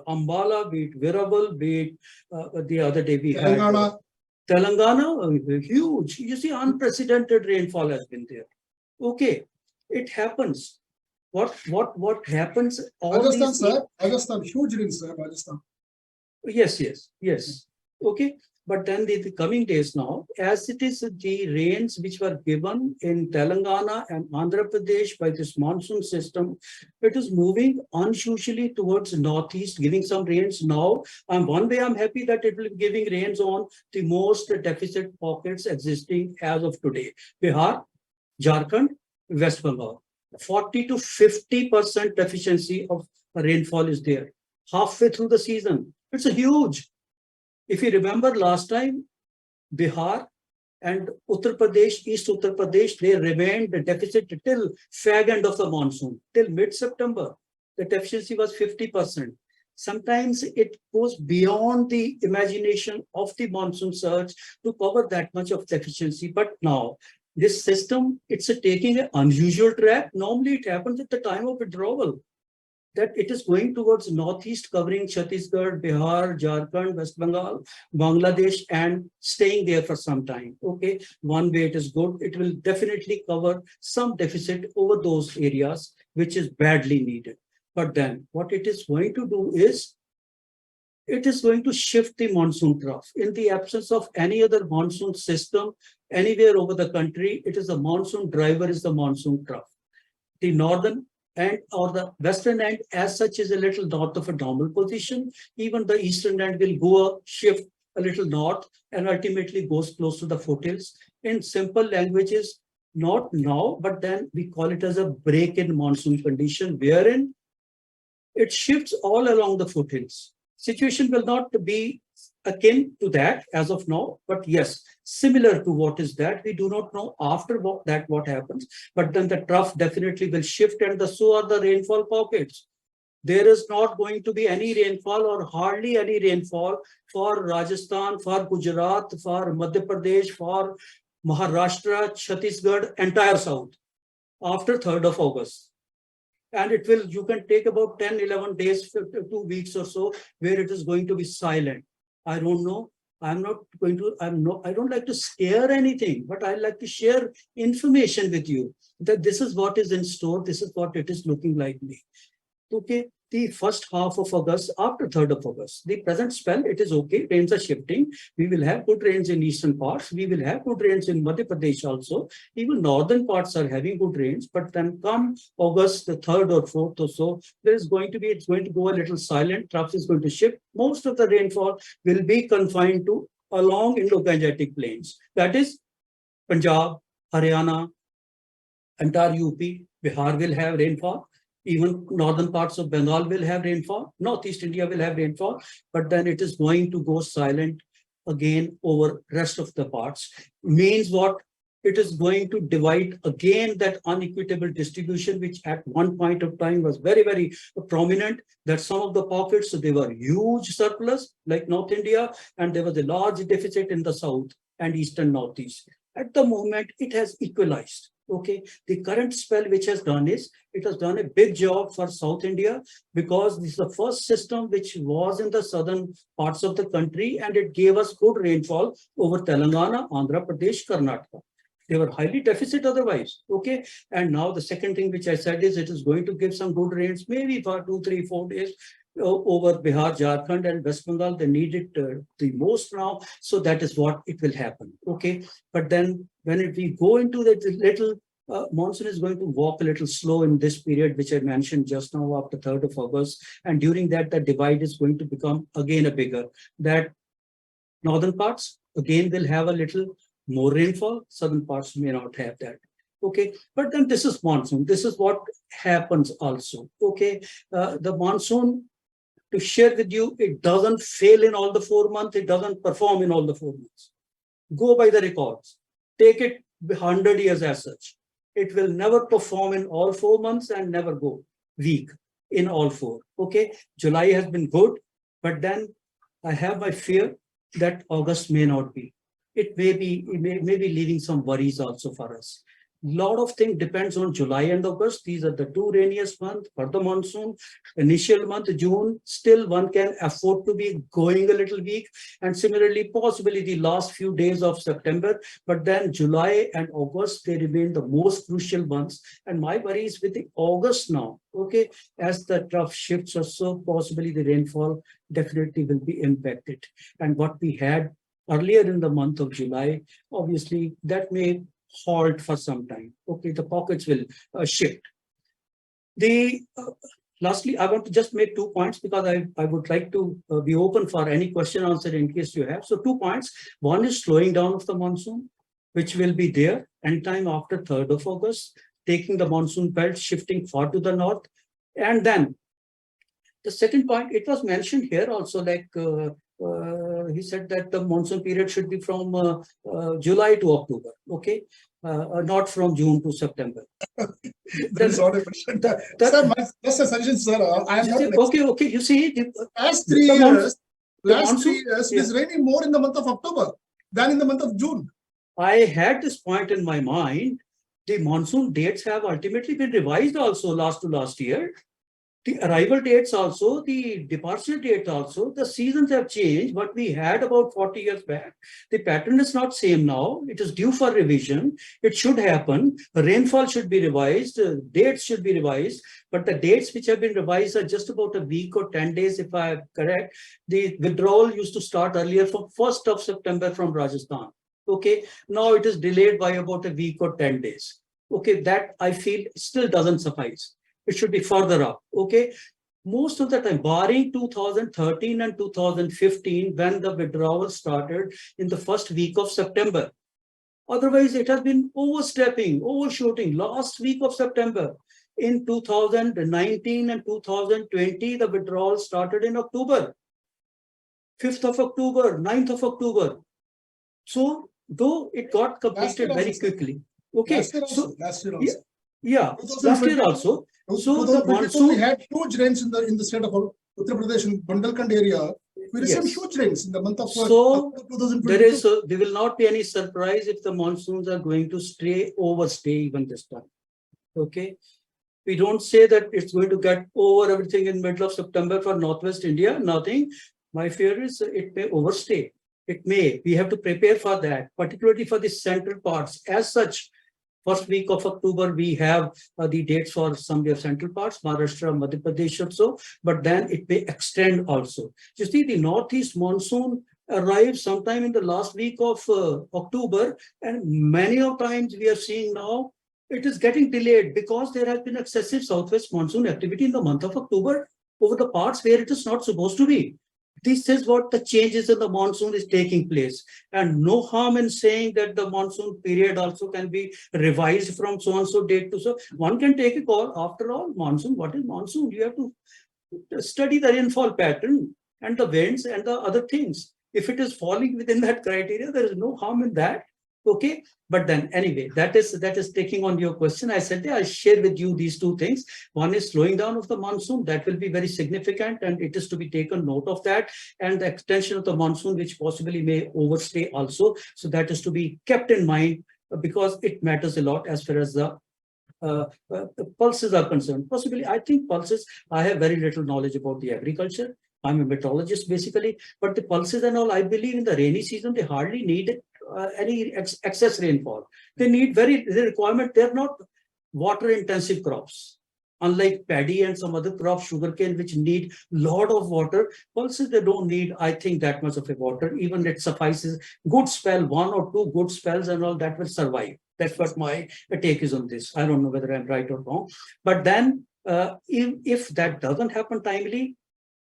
Ambala, be it Virabal, be it the other day we had Telangana, huge. You see, unprecedented rainfall has been there. Okay. It happens. What happens? Rajasthan, sir. Rajasthan, huge rains, sir. Rajasthan. Yes. Okay. But then the coming days now, as it is the rains which were given in Telangana and Andhra Pradesh by this monsoon system, it is moving unusually towards northeast, giving some rains now. And one way I'm happy that it will be giving rains on the most deficit pockets existing as of today. Bihar, Jharkhand, West Bengal, 40 to 50% deficiency of rainfall is there. Halfway through the season, it's a huge. If you remember last time, Bihar and Uttar Pradesh, East Uttar Pradesh, they remained the deficit till fag end of the monsoon, till mid-September. The deficiency was 50%. Sometimes it goes beyond the imagination of the monsoon surge to cover that much of deficiency. But now, this system, it's taking an unusual track. Normally, it happens at the time of withdrawal, that it is going towards northeast, covering Chhattisgarh, Bihar, Jharkhand, West Bengal, Bangladesh, and staying there for some time. Okay, one way it is good. It will definitely cover some deficit over those areas, which is badly needed. But then what it is going to do is, it is going to shift the monsoon trough. In the absence of any other monsoon system anywhere over the country, it is the monsoon driver is the monsoon trough. The northern end or the western end as such is a little north of a normal position. Even the eastern end will go up, shift a little north, and ultimately goes close to the foothills. In simple languages, not now, but then we call it as a break in monsoon condition, wherein it shifts all along the foothills. Situation will not be akin to that as of now, but yes, similar to what is that. We do not know after what happens, but then the trough definitely will shift, and so are the rainfall pockets. There is not going to be any rainfall or hardly any rainfall for Rajasthan, for Gujarat, for Madhya Pradesh, for Maharashtra, Chhattisgarh, entire south after 3rd of August. And it will, you can take about 10, 11 days, 2 weeks or so, where it is going to be silent. I don't know. I don't like to scare anything, but I like to share information with you that this is what is in store. This is what it is looking like me. Okay, the first half of August, after 3rd of August, the present spell, it is okay. Rains are shifting. We will have good rains in eastern parts. We will have good rains in Madhya Pradesh also. Even northern parts are having good rains. But then come August, the 3rd or 4th or so, it's going to go a little silent. Trough is going to shift. Most of the rainfall will be confined to along Indo-Gangetic plains. That is Punjab, Haryana, entire UP, Bihar will have rainfall. Even northern parts of Bengal will have rainfall. Northeast India will have rainfall, but then it is going to go silent again over rest of the parts. Means what? It is going to divide again that unequitable distribution, which at one point of time was very, very prominent, that some of the pockets, they were huge surplus like North India, and there was a large deficit in the South and Eastern Northeast. At the moment, it has equalized. Okay, the current spell which has done is, it has done a big job for South India, because this is the first system which was in the southern parts of the country, and it gave us good rainfall over Telangana, Andhra Pradesh, Karnataka. They were highly deficit otherwise. Okay, and now the second thing which I said is, it is going to give some good rains, maybe for 2, 3, 4 days over Bihar, Jharkhand, and West Bengal. They need it the most now, so that is what it will happen. Okay, but then when we go into that little monsoon is going to walk a little slow in this period, which I mentioned just now, after 3rd of August, and during that, the divide is going to become again a bigger. That northern parts again will have a little more rainfall. Southern parts may not have that. Okay, but then this is monsoon. This is what happens also. Okay, the monsoon, to share with you, it doesn't fail in all the 4 months. It doesn't perform in all the 4 months. Go by the records. Take it 100 years as such. It will never perform in all 4 months and never go weak in all 4. Okay, July has been good, but then I have my fear that August may not be. It may be leaving some worries also for us. Lot of things depends on July and August. These are the 2 rainiest months for the monsoon. Initial month, June, still one can afford to be going a little weak. And similarly, possibly the last few days of September. But then July and August, they remain the most crucial months. And my worry is with the August now. Okay, as the trough shifts or so, possibly the rainfall definitely will be impacted. And what we had earlier in the month of July, obviously that may halt for some time. Okay, the pockets will shift. Lastly, I want to just make 2 points, because I would like to be open for any question answer in case you have. So 2 points. One is slowing down of the monsoon, which will be there anytime after 3rd of August, taking the monsoon belt, shifting far to the north. And then the second point, it was mentioned here also, like he said that the monsoon period should be from July to October, okay, not from June to September. That's not a question. Sir, just a suggestion, sir. I am not okay. You see, last 3 years, it is raining more in the month of October than in the month of June. I had this point in my mind. The monsoon dates have ultimately been revised also last year. The arrival dates also, the departure date also, the seasons have changed. What we had about 40 years back, the pattern is not same now. It is due for revision. It should happen. The rainfall should be revised. Dates should be revised. But the dates which have been revised are just about a week or 10 days, if I am correct. The withdrawal used to start earlier from 1st of September from Rajasthan. Okay, now it is delayed by about a week or 10 days. Okay, that I feel still doesn't suffice. It should be further up. Okay, most of the time, barring 2013 and 2015, when the withdrawal started in the first week of September. Otherwise, it has been overstepping, overshooting. Last week of September, in 2019 and 2020, the withdrawal started in October, 5th of October, 9th of October. So, though it got completed very quickly. Okay, last year also. Yeah, last year also. So the monsoon, we had huge rains in the state of Uttar Pradesh in Bundelkhand area. We received huge rains in the month of so October 2022. there will not be any surprise if the monsoons are going to overstay even this time. Okay, we don't say that it's going to get over everything in middle of September for Northwest India. Nothing. My fear is it may overstay. It may. We have to prepare for that, particularly for the central parts. As such, first week of October, we have the dates for some of your central parts, Maharashtra, Madhya Pradesh also, but then it may extend also. You see, the Northeast monsoon arrives sometime in the last week of October, and many of times we are seeing now it is getting delayed because there has been excessive Southwest monsoon activity in the month of October over the parts where it is not supposed to be. This is what the changes in the monsoon is taking place, and no harm in saying that the monsoon period also can be revised from so and so date to so. One can take a call. After all, monsoon, what is monsoon? You have to study the rainfall pattern and the winds and the other things. If it is falling within that criteria, there is no harm in that. Okay, but then anyway, that is taking on your question. I said, I'll share with you these two things. One is slowing down of the monsoon. That will be very significant, and it is to be taken note of that. And the extension of the monsoon, which possibly may overstay also. So that is to be kept in mind because it matters a lot as far as the pulses are concerned. Possibly, I think pulses, I have very little knowledge about the agriculture. I'm a meteorologist basically, but the pulses and all, I believe in the rainy season, they hardly need any excess rainfall. They need the requirement. They're not water intensive crops. Unlike paddy and some other crops, sugarcane, which need lot of water, pulses, they don't need, I think, that much of a water. Even it suffices. Good spell, 1 or 2 good spells and all that will survive. That's what my take is on this. I don't know whether I'm right or wrong. But then if that doesn't happen timely,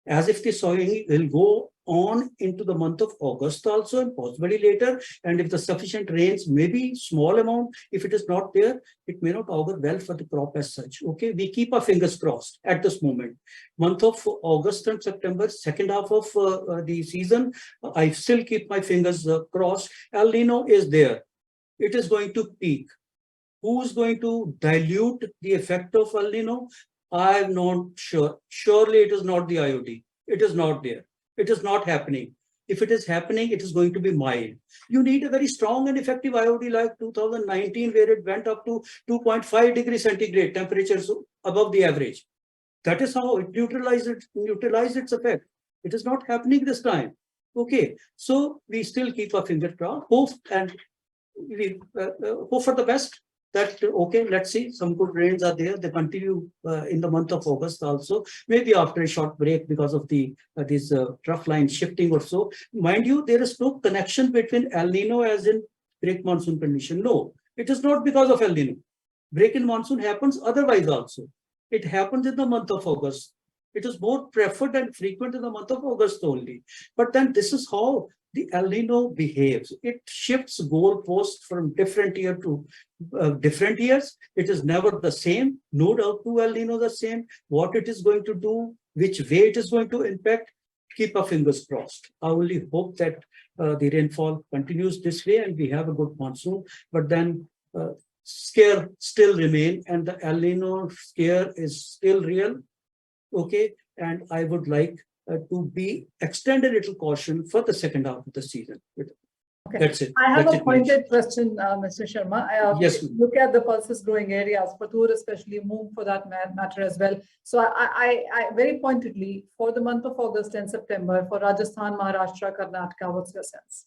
as if the sowing will go on into the month of August also and possibly later, and if the sufficient rains, maybe small amount, if it is not there, it may not augur well for the crop as such. Okay, we keep our fingers crossed at this moment. Month of August and September, second half of the season, I still keep my fingers crossed. El Nino is there. It is going to peak. Who is going to dilute the effect of El Nino? I'm not sure. Surely it is not the IOD. It is not there. It is not happening. If it is happening, it is going to be mild. You need a very strong and effective IOD like 2019, where it went up to 2.5 degrees centigrade temperatures above the average. That is how it neutralized its effect. It is not happening this time. Okay, so we still keep our fingers crossed. Hope and we hope for the best. That okay, let's see, some good rains are there. They continue in the month of August also, maybe after a short break because of this trough line shifting or so. Mind you, there is no connection between El Nino as in break monsoon condition. No, it is not because of El Nino. Break in monsoon happens otherwise also. It happens in the month of August. It is more preferred and frequent in the month of August only. But then this is how the El Nino behaves. It shifts goalposts from different year to different years. It is never the same. No doubt to El Nino the same. What it is going to do, which way it is going to impact, keep our fingers crossed. I only hope that the rainfall continues this way and we have a good monsoon. But then scare still remain, and the El Nino scare is still real. Okay, and I would like to be extend a little caution for the second half of the season. Okay. That's it. I have That's a pointed question, Mr. Sharma. Yes. Look at the pulses growing areas, Patur especially, Moong for that matter as well. So I very pointedly, for the month of August and September, for Rajasthan, Maharashtra, Karnataka, what's your sense?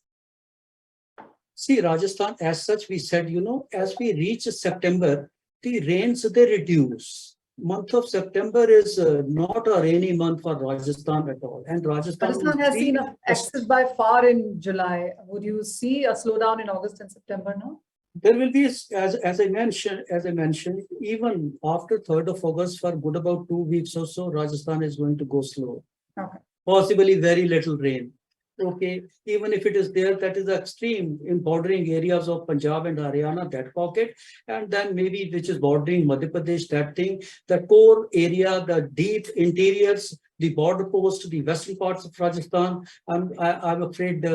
See, Rajasthan, as such, we said, as we reach September, the rains, they reduce. Month of September is not a rainy month for Rajasthan at all. And Rajasthan has seen an excess by far in July. Would you see a slowdown in August and September now? There will be, as I mentioned, even after 3rd of August, for good about 2 weeks or so, Rajasthan is going to go slow. Okay. Possibly very little rain. Okay, even if it is there, that is extreme in bordering areas of Punjab and Haryana, that pocket, and then maybe which is bordering Madhya Pradesh, that thing, the core area, the deep interiors, the border post, the western parts of Rajasthan, I'm afraid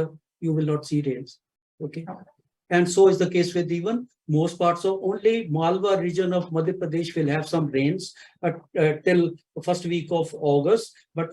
you will not see rains. Okay. And so is the case with even most parts of only Malwa region of Madhya Pradesh will have some rains till the first week of August, but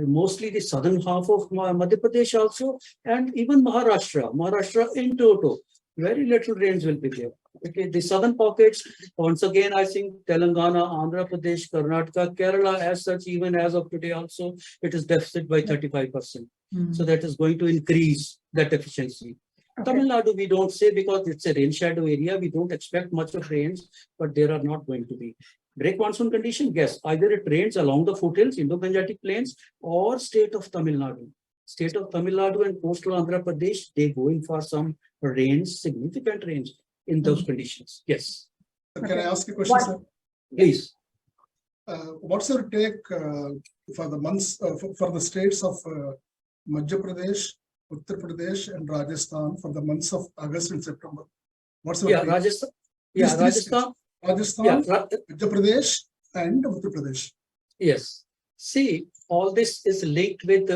mostly the southern half of Madhya Pradesh also, and even Maharashtra in total, very little rains will be there. Okay, the southern pockets, once again, I think Telangana, Andhra Pradesh, Karnataka, Kerala, as such, even as of today also, it is deficit by 35%. So that is going to increase that efficiency. Okay. Tamil Nadu, we don't say because it's a rain shadow area. We don't expect much of rains, but there are not going to be. Break monsoon condition, yes, either it rains along the foothills, Indo-Gangetic plains, or state of Tamil Nadu. State of Tamil Nadu and coastal Andhra Pradesh, they go in for some rains, significant rains in those conditions. Yes. Can I ask a question, sir? Please. What's your take for the months for the states of Madhya Pradesh, Uttar Pradesh and Rajasthan for the months of August and September? What's your take? Rajasthan. Rajasthan, Madhya Pradesh and Uttar Pradesh. Yes. See, all this is linked with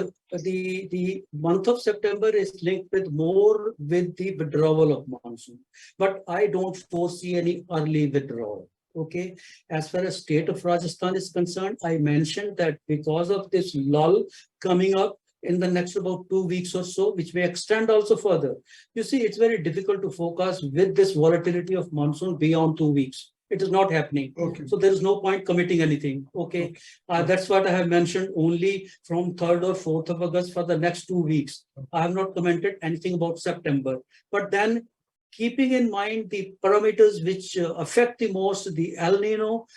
the month of September is linked with more with the withdrawal of monsoon. But I don't foresee any early withdrawal. Okay. As far as state of Rajasthan is concerned, I mentioned that because of this lull coming up in the next about 2 weeks or so, which may extend also further. You see, it's very difficult to forecast with this volatility of monsoon beyond 2 weeks. It is not happening. Okay. So there is no point committing anything. Okay. That's what I have mentioned, only from 3rd or 4th of August for the next 2 weeks. I have not commented anything about September. But then keeping in mind the parameters which affect the most, the El Nino,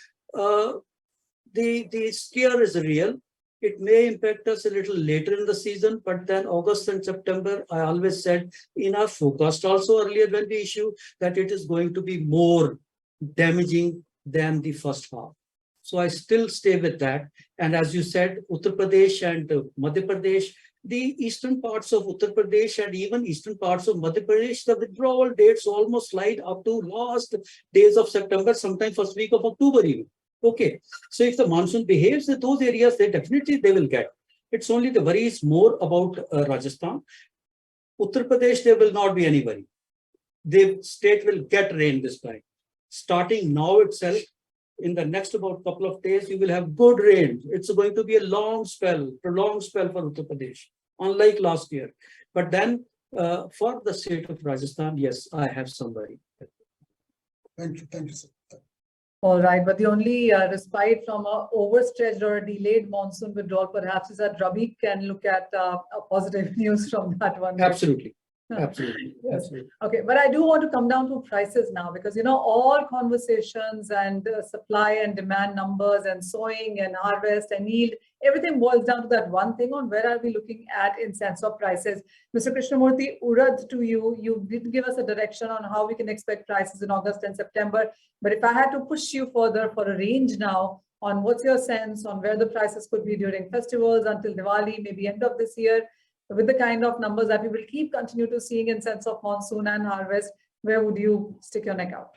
the scare is real. It may impact us a little later in the season, but then August and September, I always said in our forecast also earlier when we issue that it is going to be more damaging than the first half. So I still stay with that. And as you said, Uttar Pradesh and Madhya Pradesh, the eastern parts of Uttar Pradesh and even eastern parts of Madhya Pradesh, the withdrawal dates almost slide up to last days of September, sometime first week of October even. Okay, so if the monsoon behaves in those areas, they will get. It's only the worry is more about Rajasthan. Uttar Pradesh, there will not be any worry. The state will get rain this time. Starting now itself, in the next about couple of days, you will have good rain. It's going to be a long spell, prolonged spell for Uttar Pradesh, unlike last year. But then for the state of Rajasthan, yes, I have some worry. Thank you, sir. All right, but the only respite from a overstretched or a delayed monsoon withdrawal perhaps is that Ravi can look at a positive news from that one. Absolutely. Absolutely. Yes. Absolutely. Okay, but I do want to come down to prices now because, you know, all conversations and supply and demand numbers and sowing and harvest and yield, everything boils down to that one thing on where are we looking at in sense of prices. Mr. Krishnamurthy, Urad to you, you did give us a direction on how we can expect prices in August and September. But if I had to push you further for a range now on what's your sense on where the prices could be during festivals until Diwali, maybe end of this year, with the kind of numbers that we will continue to seeing in sense of monsoon and harvest, where would you stick your neck out?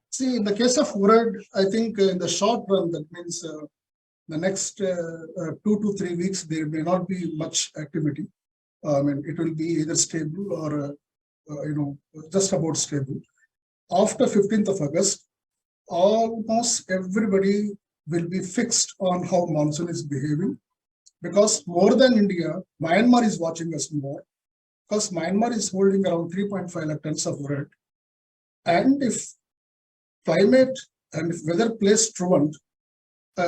See, in the case of Urad, I think in the short run, that means the next 2 to 3 weeks, there may not be much activity. I mean, it will be either stable or, just about stable. After 15th of August, almost everybody will be fixed on how monsoon is behaving. Because more than India, Myanmar is watching us more, because Myanmar is holding around 3.5 lakh tons of Urad. And if climate and if weather plays truant,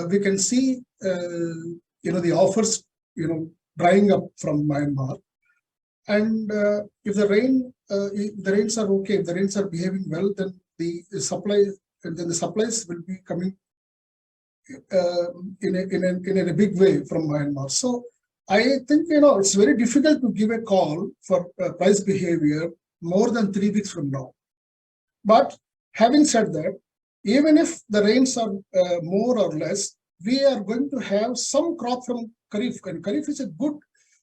we can see, the offers, drying up from Myanmar. And if the rains are okay, if the rains are behaving well, then the supplies will be coming in a big way from Myanmar. So I think, it's very difficult to give a call for price behavior more than 3 weeks from now. But having said that, even if the rains are more or less, we are going to have some crop from Kharif. And Kharif is a good,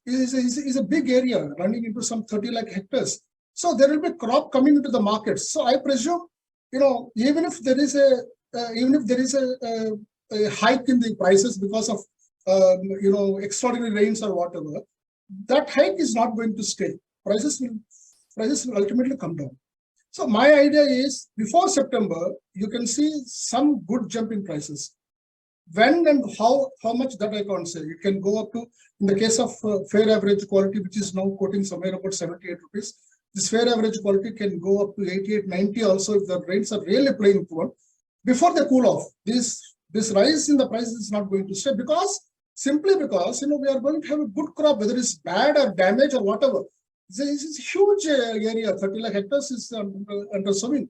is a big area running into some 30 lakh hectares. So there will be crop coming into the market. So I presume, even if there is a hike in the prices because of extraordinary rains or whatever, that hike is not going to stay. Prices will ultimately come down. So my idea is before September, you can see some good jump in prices. When and how much, that I can't say. It can go up to, in the case of fair average quality, which is now quoting somewhere about 78 rupees. This fair average quality can go up to 88, 90 also if the rains are really playing poor. Before they cool off, this rise in the prices is not going to stay simply because we are going to have a good crop, whether it's bad or damaged or whatever. This is a huge area, 30 lakh hectares is under sowing.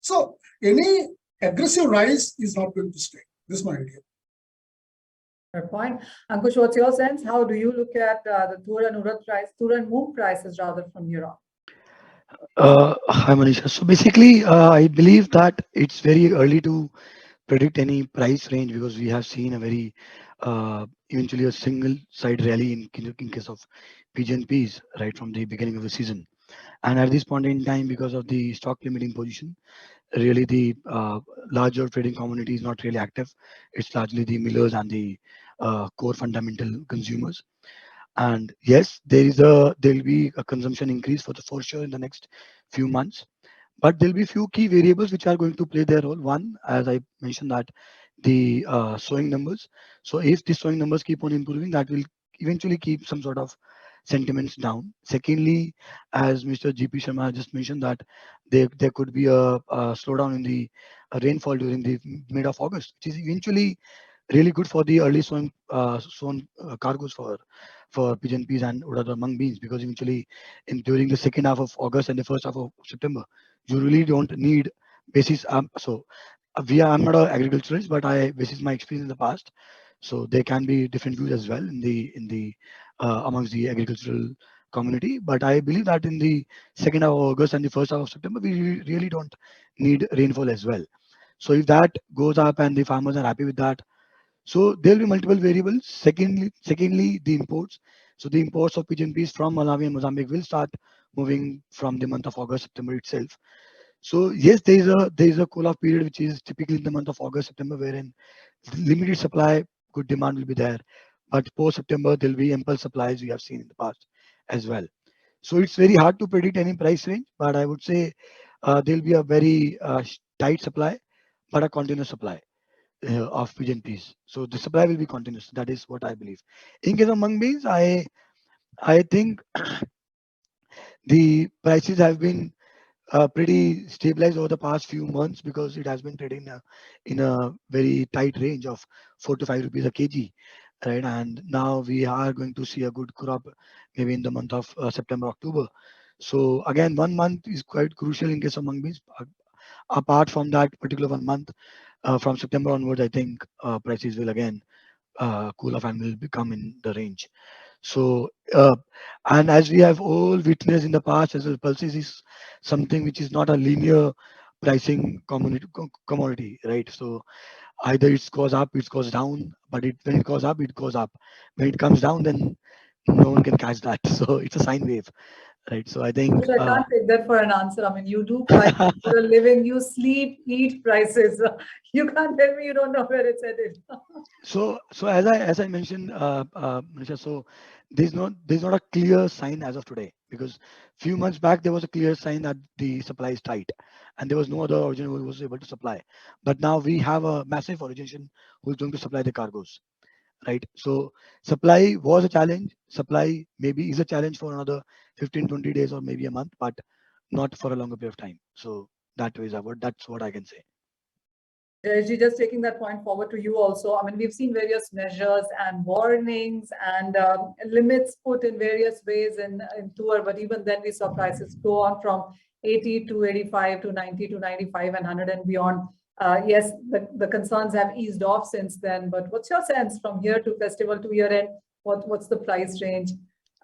So any aggressive rise is not going to stay. This is my idea. Fair point. Ankush, what's your sense? How do you look at the Tur and Urad price, Tur and Moong prices rather from here on? Hi, Manisha. So basically, I believe that it's very early to predict any price range because we have seen a very eventually a single side rally in case of PGNPs right from the beginning of the season. And at this point in time, because of the stock limiting position, really the larger trading community is not really active. It's largely the millers and the core fundamental consumers. And yes, there'll be a consumption increase for sure in the next few months. But there'll be few key variables which are going to play their role. One, as I mentioned, that the sowing numbers. So if the sowing numbers keep on improving, that will eventually keep some sort of sentiments down. Secondly, as Mr. GP Sharma just mentioned, that there could be a slowdown in the rainfall during the mid of August, which is eventually really good for the early sown cargoes for pigeon peas and urad mung beans, because eventually during the second half of August and the first half of September, you really don't need basis. I'm not an agriculturalist, but this is my experience in the past. So there can be different views as well in the amongst the agricultural community. But I believe that in the second half of August and the first half of September, we really don't need rainfall as well. So if that goes up and the farmers are happy with that, so there will be multiple variables. Secondly, the imports. So the imports of pigeon peas from Malawi and Mozambique will start moving from the month of August, September itself. So yes, there is a cool-off period which is typically in the month of August, September, wherein limited supply, good demand will be there. But post September, there will be ample supplies we have seen in the past as well. So it's very hard to predict any price range, but I would say there will be a very tight supply, but a continuous supply of pigeon peas. So the supply will be continuous. That is what I believe. In case of mung beans, I think the prices have been pretty stabilized over the past few months because it has been trading in a very tight range of 4 to 5 rupees a kg, right? And now we are going to see a good crop maybe in the month of September, October. So again, 1 month is quite crucial in case of mung beans. Apart from that particular 1 month, from September onwards, I think prices will again cool off and will become in the range. So, and as we have all witnessed in the past as well, pulses is something which is not a linear pricing commodity, right? So either it goes up, it goes down, but when it goes up, it goes up. When it comes down, then no one can catch that. So it's a sine wave, right? So I think Which I can't take that for an answer. I mean, you do price for a living, you sleep, eat prices. You can't tell me you don't know where it's headed. So as I mentioned, Manisha, so there's not a clear sign as of today, because few months back there was a clear sign that the supply is tight, and there was no other origin who was able to supply. But now we have a massive origin who is going to supply the cargoes, right? So supply was a challenge. Supply maybe is a challenge for another 15, 20 days or maybe a month, but not for a longer period of time. So that's what I can say. Jayesh, just taking that point forward to you also. I mean, we've seen various measures and warnings and limits put in various ways in tour, but even then we saw prices go on from 80 to 85 to 90 to 95 and 100 and beyond. Yes, the concerns have eased off since then, but what's your sense from here to festival to year end? What's the price range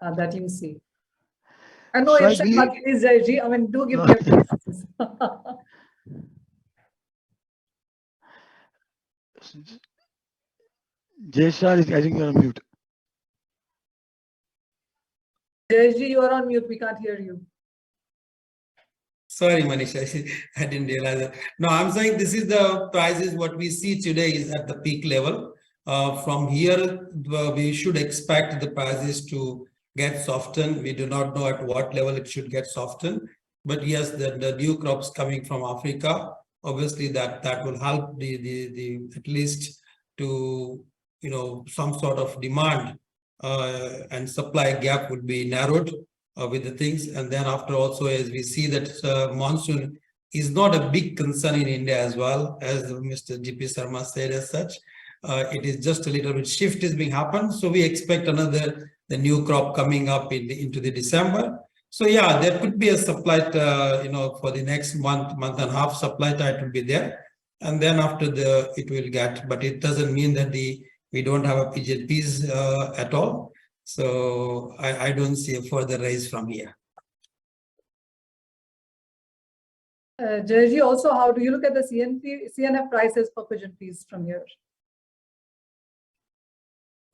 that you see? I know So I it's believe, please, Jayesh, I mean, do give me a price. Jaysha, I think you're on mute. Jayesh, you are on mute. We can't hear you. Sorry, Manisha, I didn't realize that. No, I'm saying this is the prices what we see today is at the peak level. From here, we should expect the prices to get softened. We do not know at what level it should get softened. But yes, the new crops coming from Africa, obviously that will help the at least to, you know, some sort of demand and supply gap would be narrowed with the things. And then after also, as we see that monsoon is not a big concern in India as well, as Mr. G.P. Sharma said as such. It is just a little bit shift is being happened. So we expect the new crop coming up into the December. So yeah, there could be a supply, you know, for the next month and a half supply tight will be there. And then after it will get, but it doesn't mean that we don't have a PGPs at all. So I don't see a further rise from here. Jayesh, also, how do you look at the CNF prices for pigeon peas from here?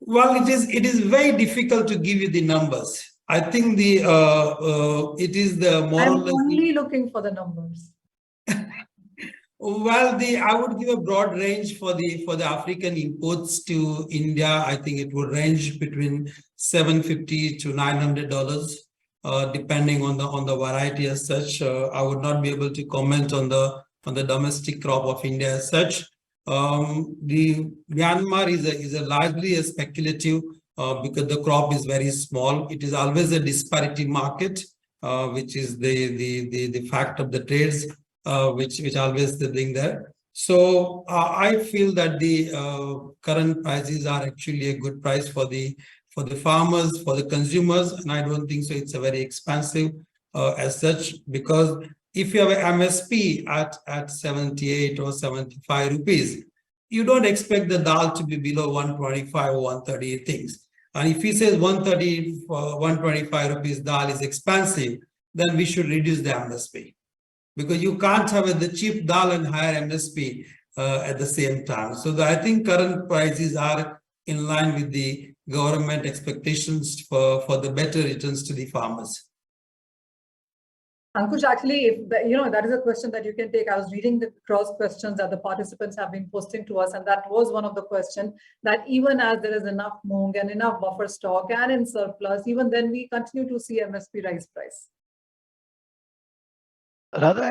Well, it is very difficult to give you the numbers. I think it is the more or less. I'm only looking for the numbers. Well, I would give a broad range for the African imports to India. I think it would range between $750 to $900, depending on the variety as such. I would not be able to comment on the domestic crop of India as such. The Myanmar is largely a speculative because the crop is very small. It is always a disparity market, which is the fact of the trades. Which always the thing there. So I feel that the current prices are actually a good price for the farmers, for the consumers, and I don't think so it's a very expensive as such, because if you have an MSP at 78 or 75 rupees, you don't expect the dal to be below 125 or 130 things. And if he says 130 125 rupees dal is expensive, then we should reduce the MSP. Because you can't have the cheap dal and higher MSP at the same time. So I think current prices are in line with the government expectations for the better returns to the farmers. Ankush, actually, if that is a question that you can take. I was reading the cross questions that the participants have been posting to us, and that was one of the questions, that even as there is enough mung and enough buffer stock and in surplus, even then we continue to see MSP rise price. Rather,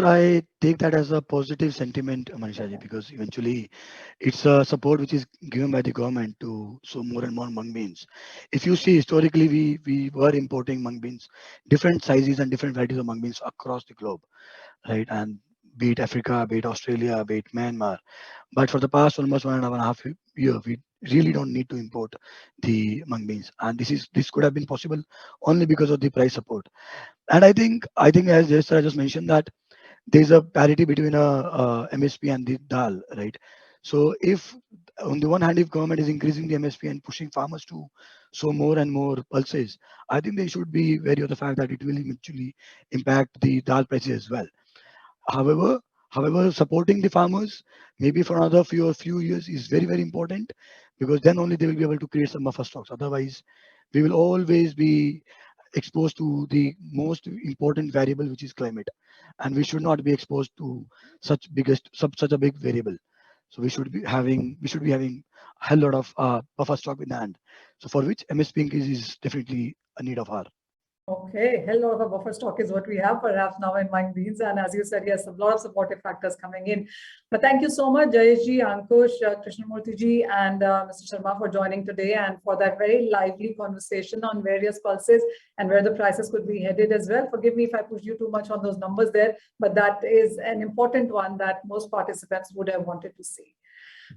I take that as a positive sentiment, Manishaji, because eventually it's a support which is given by the government to sow more and more mung beans. If you see historically, we were importing mung beans, different sizes and different varieties of mung beans across the globe, right? And be it Africa, be it Australia, be it Myanmar. But for the past almost 1.5 years, we really don't need to import the mung beans. And this could have been possible only because of the price support. And I think as I just mentioned, that there's a parity between a MSP and the dal, right? So if on the one hand, if government is increasing the MSP and pushing farmers to sow more and more pulses, I think they should be wary of the fact that it will eventually impact the dal prices as well. However, supporting the farmers maybe for another few years is very, very important, because then only they will be able to create some buffer stocks. Otherwise, we will always be exposed to the most important variable, which is climate, and we should not be exposed to such a big variable. So we should be having a hell lot of buffer stock in hand. So for which MSP increase is definitely a need of our. Okay, hell of a buffer stock is what we have perhaps now in mung beans, and as you said, yes, a lot of supportive factors coming in. But thank you so much, Jayesh ji, Ankush, Krishnamurthy ji, and Mr. Sharma for joining today, and for that very lively conversation on various pulses and where the prices could be headed as well. Forgive me if I pushed you too much on those numbers there, but that is an important one that most participants would have wanted to see.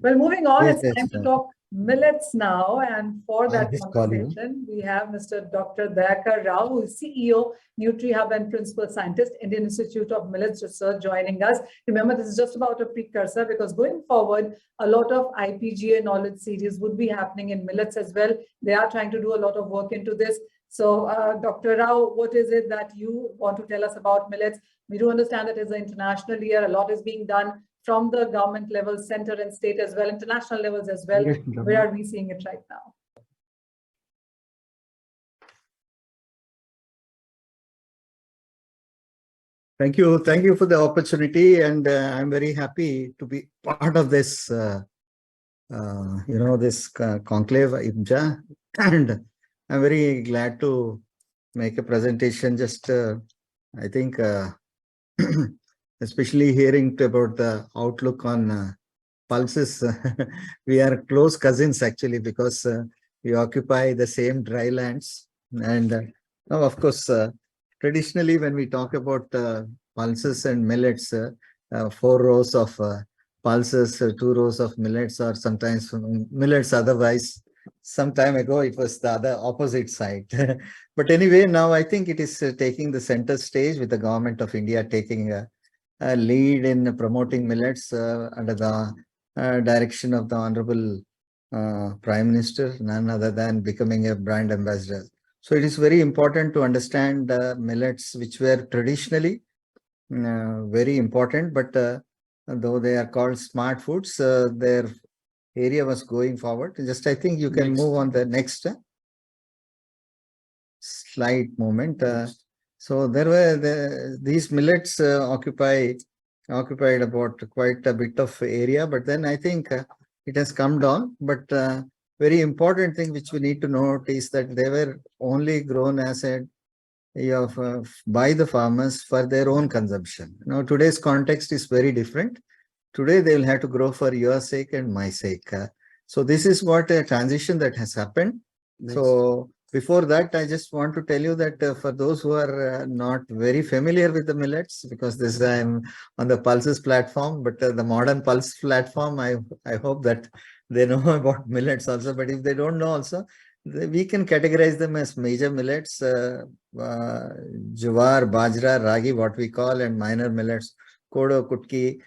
Well, moving on, it's time to talk millets now, and for that conversation, we have Mr. Dr. Dayakar Rao, who is CEO, NutriHub and Principal Scientist, Indian Institute of Millets Research, joining us. Remember, this is just about a precursor, because going forward, a lot of IPGA knowledge series would be happening in millets as well. They are trying to do a lot of work into this. So, Dr. Rao, what is it that you want to tell us about millets? We do understand that it's an international year, a lot is being done from the government level, center and state as well, international levels as well? Yes, Where are we seeing it right now? Thank you. Thank you for the opportunity. And I'm very happy to be part of this, this conclave, IPGA. And I'm very glad to make a presentation. Just, I think, especially hearing about the outlook on pulses. We are close cousins, actually, because we occupy the same dry lands. And now, of course, traditionally, when we talk about pulses and millets, 4 rows of pulses, 2 rows of millets, or sometimes millets otherwise. Some time ago, it was the other opposite side. But anyway, now I think it is taking the center stage with the government of India taking a lead in promoting millets under the direction of the Honorable Prime Minister, none other than becoming a brand ambassador. So it is very important to understand millets, which were traditionally very important, but though they are called smart foods, their area was going forward. Just I think you can move on the next slide moment. So there were these millets occupied about quite a bit of area, but then I think it has come down. But very important thing which we need to note is that they were only grown as a by the farmers for their own consumption. Now today's context is very different. Today they will have to grow for your sake and my sake. So this is what a transition that has happened. Nice. So before that, I just want to tell you that for those who are not very familiar with the millets, because this I'm on the Pulses platform, but the modern Pulse platform, I hope that they know about millets also. But if they don't know also, we can categorize them as major millets, jawar, bajra, ragi, what we call, and minor millets, kodo, kutki,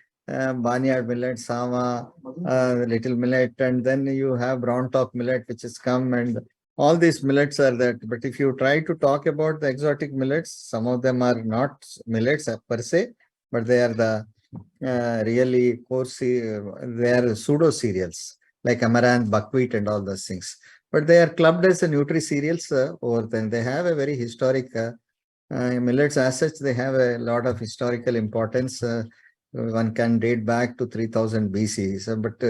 barnyard millet, sama, little millet, and then you have brown top millet, which has come, and all these millets are that. But if you try to talk about the exotic millets, some of them are not millets per se, but they are the really coarse, they are pseudo cereals like amaranth, buckwheat, and all those things. But they are clubbed as a nutri cereals over then. They have a very historic millets as such. They have a lot of historical importance. One can date back to 3000 BC. So, but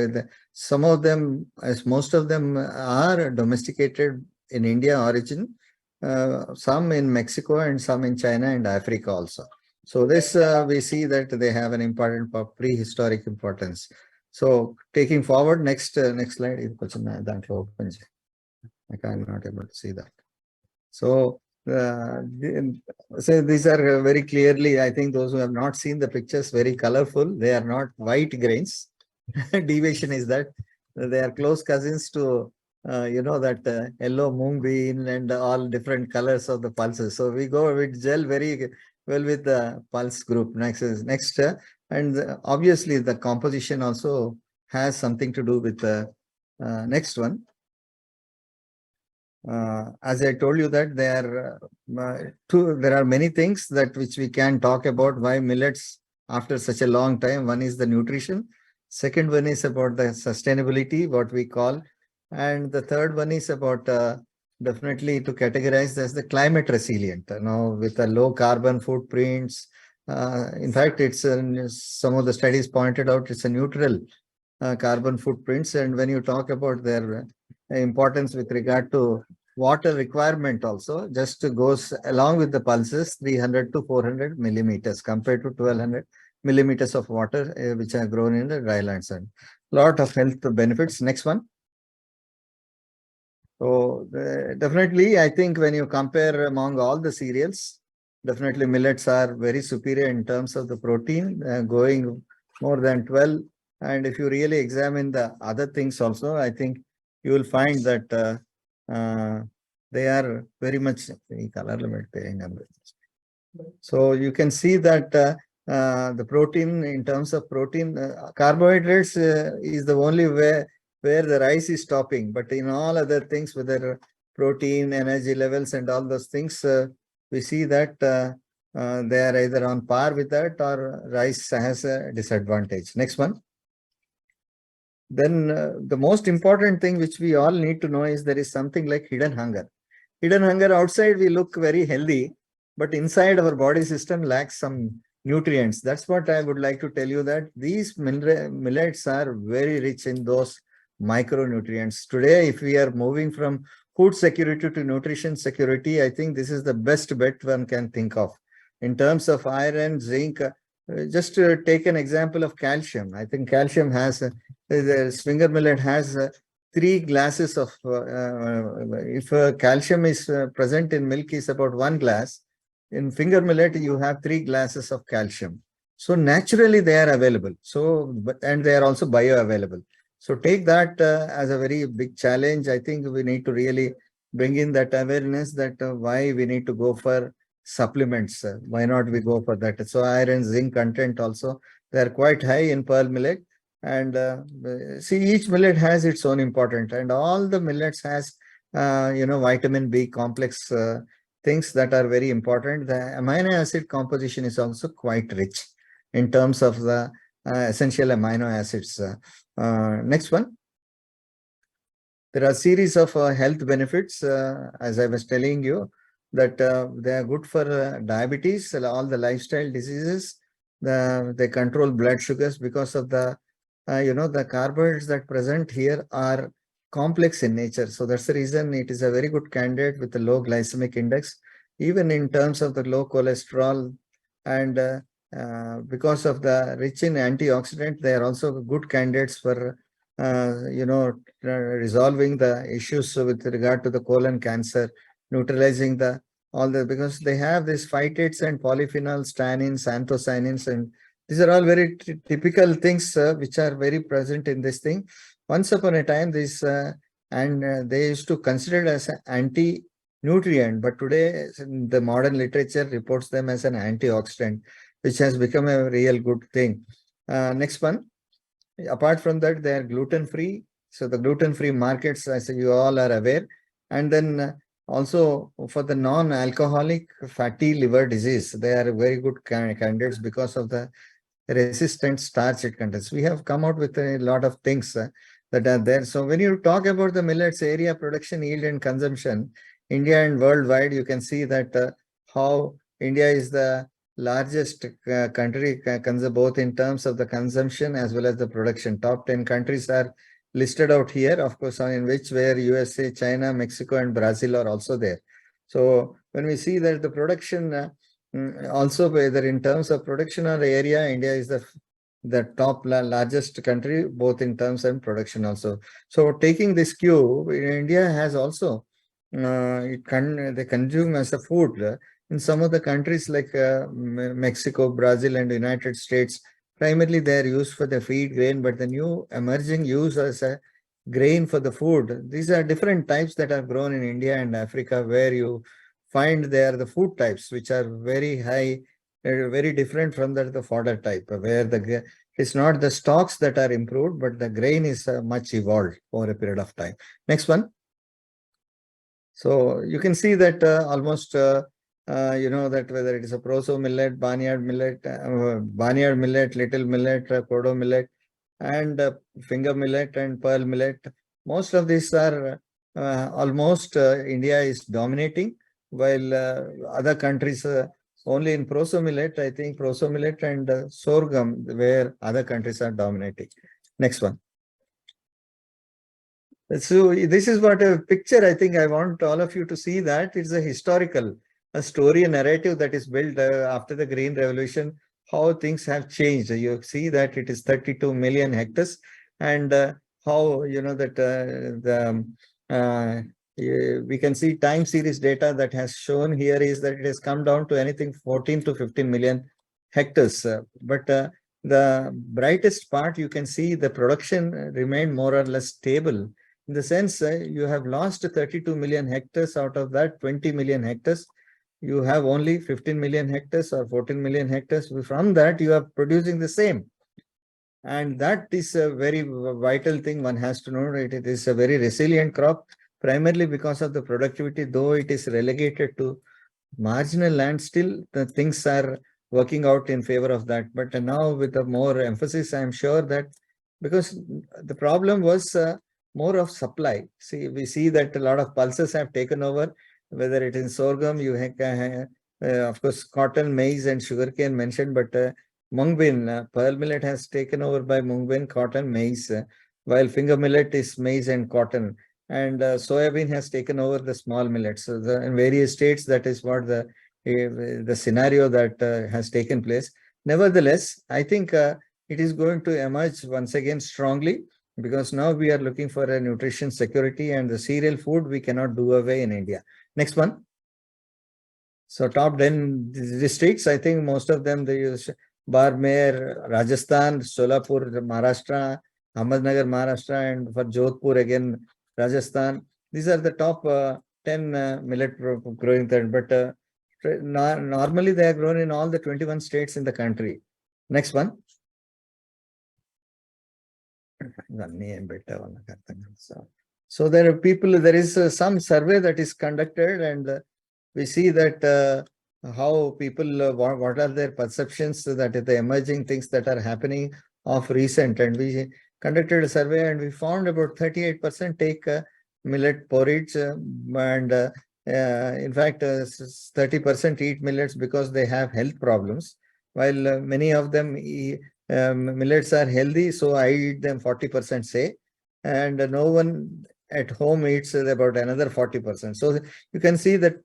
some of them, as most of them are domesticated in India origin, some in Mexico and some in China and Africa also. So this we see that they have an important prehistoric importance. So taking forward, next slide. I'm not able to see that. So these are very clearly, I think those who have not seen the pictures, very colorful. They are not white grains. Deviation is that they are close cousins to, that yellow mung bean and all different colors of the pulses. So we go with gel very well with the pulse group. Next, and obviously the composition also has something to do with the next one. As I told you that there are many things that which we can talk about why millets after such a long time. One is the nutrition. Second one is about the sustainability, what we call. And the third one is about definitely to categorize as the climate resilient, with the low carbon footprints. In fact, it's some of the studies pointed out it's a neutral carbon footprints. And when you talk about their importance with regard to water requirement also, just goes along with the pulses, 300 to 400 millimeters compared to 1200 millimeters of water which are grown in the drylands, and lot of health benefits. Next one. So definitely, I think when you compare among all the cereals, definitely millets are very superior in terms of the protein, going more than 12. And if you really examine the other things also, I think you will find that they are very much so you can see that the protein, in terms of protein, carbohydrates is the only way where the rice is stopping, but in all other things, whether protein, energy levels, and all those things, we see that they are either on par with that or rice has a disadvantage. Next one. Then the most important thing which we all need to know is there is something like hidden hunger. Hidden hunger, outside we look very healthy, but inside our body system lacks some nutrients. That's what I would like to tell you, that these millets are very rich in those micronutrients. Today, if we are moving from food security to nutrition security, I think this is the best bet one can think of. In terms of iron, zinc, just to take an example of calcium. I think calcium has, the finger millet has 3 glasses of, if calcium is present in milk is about 1 glass, in finger millet you have 3 glasses of calcium. So naturally they are available. So, and they are also bioavailable. So take that as a very big challenge. I think we need to really bring in that awareness that why we need to go for supplements. Why not we go for that? So iron, zinc content also, they are quite high in pearl millet. And see, each millet has its own importance, and all the millets has, vitamin B complex things that are very important. The amino acid composition is also quite rich in terms of the essential amino acids. Next one. There are a series of health benefits, as I was telling you, that they are good for diabetes, all the lifestyle diseases. They control blood sugars because of the the carbohydrates that present here are complex in nature. So that's the reason it is a very good candidate with a low glycemic index, even in terms of the low cholesterol. And because of the rich in antioxidant, they are also good candidates for, resolving the issues with regard to the colon cancer, neutralizing the because they have these phytates and polyphenols, tannins, anthocyanins, and these are all very typical things which are very present in this thing. Once upon a time, this they used to consider it as an anti-nutrient, but today the modern literature reports them as an antioxidant, which has become a real good thing. Next one. Apart from that, they are gluten-free. So the gluten-free markets, as you all are aware, and then also for the non-alcoholic fatty liver disease, they are very good candidates because of the resistant starch it contains. We have come out with a lot of things that are there. So when you talk about the millets area, production, yield and consumption, India and worldwide, you can see that how India is the largest country, both in terms of the consumption as well as the production. Top 10 countries are listed out here, of course, in which where USA, China, Mexico and Brazil are also there. So when we see that the production, also whether in terms of production or area, India is the top largest country, both in terms and production also. So taking this cue, India has also, they consume as a food in some of the countries like Mexico, Brazil and United States. Primarily they are used for the feed grain, but the new emerging use as a grain for the food. These are different types that are grown in India and Africa, where you find there the food types which are very high, very different from the fodder type, where it's not the stocks that are improved, but the grain is much evolved over a period of time. Next one. So you can see that almost, that whether it is a proso millet, barnyard millet, little millet, kodo millet, and finger millet and pearl millet, most of these are almost India is dominating, while other countries only in proso millet, I think proso millet and sorghum, where other countries are dominating. Next one. So this is what a picture, I think I want all of you to see, that it's a historical, a story, a narrative that is built after the Green Revolution, how things have changed. You see that it is 32 million hectares, and how, that we can see time series data that has shown here is that it has come down to anything 14 to 15 million hectares. But the brightest part, you can see the production remained more or less stable. In the sense, you have lost 32 million hectares. Out of that 20 million hectares, you have only 15 million hectares or 14 million hectares. From that, you are producing the same. And that is a very vital thing one has to know. It is a very resilient crop, primarily because of the productivity, though it is relegated to marginal land, still the things are working out in favor of that. But now with the more emphasis, I'm sure that because the problem was more of supply. See, we see that a lot of pulses have taken over, whether it is sorghum, you have, of course, cotton, maize, and sugarcane mentioned, but mung bean, pearl millet has taken over by mung bean, cotton, maize, while finger millet is maize and cotton, and soybean has taken over the small millets. So in various states, that is what the scenario that has taken place. Nevertheless, I think it is going to emerge once again strongly, because now we are looking for a nutrition security, and the cereal food we cannot do away in India. Next one. So top 10 districts, I think most of them, they use Barmer, Rajasthan, Solapur, Maharashtra, Ahmednagar, Maharashtra, and for Jodhpur again, Rajasthan. These are the top 10 millet growing things, but normally they are grown in all the 21 states in the country. Next one. So there are people, there is some survey that is conducted, and we see that how people, what are their perceptions, that the emerging things that are happening of recent. And we conducted a survey and we found about 38% take millet porridge, and in fact 30% eat millets because they have health problems, while many of them millets are healthy, so I eat them 40% say, and no one at home eats about another 40%. So you can see that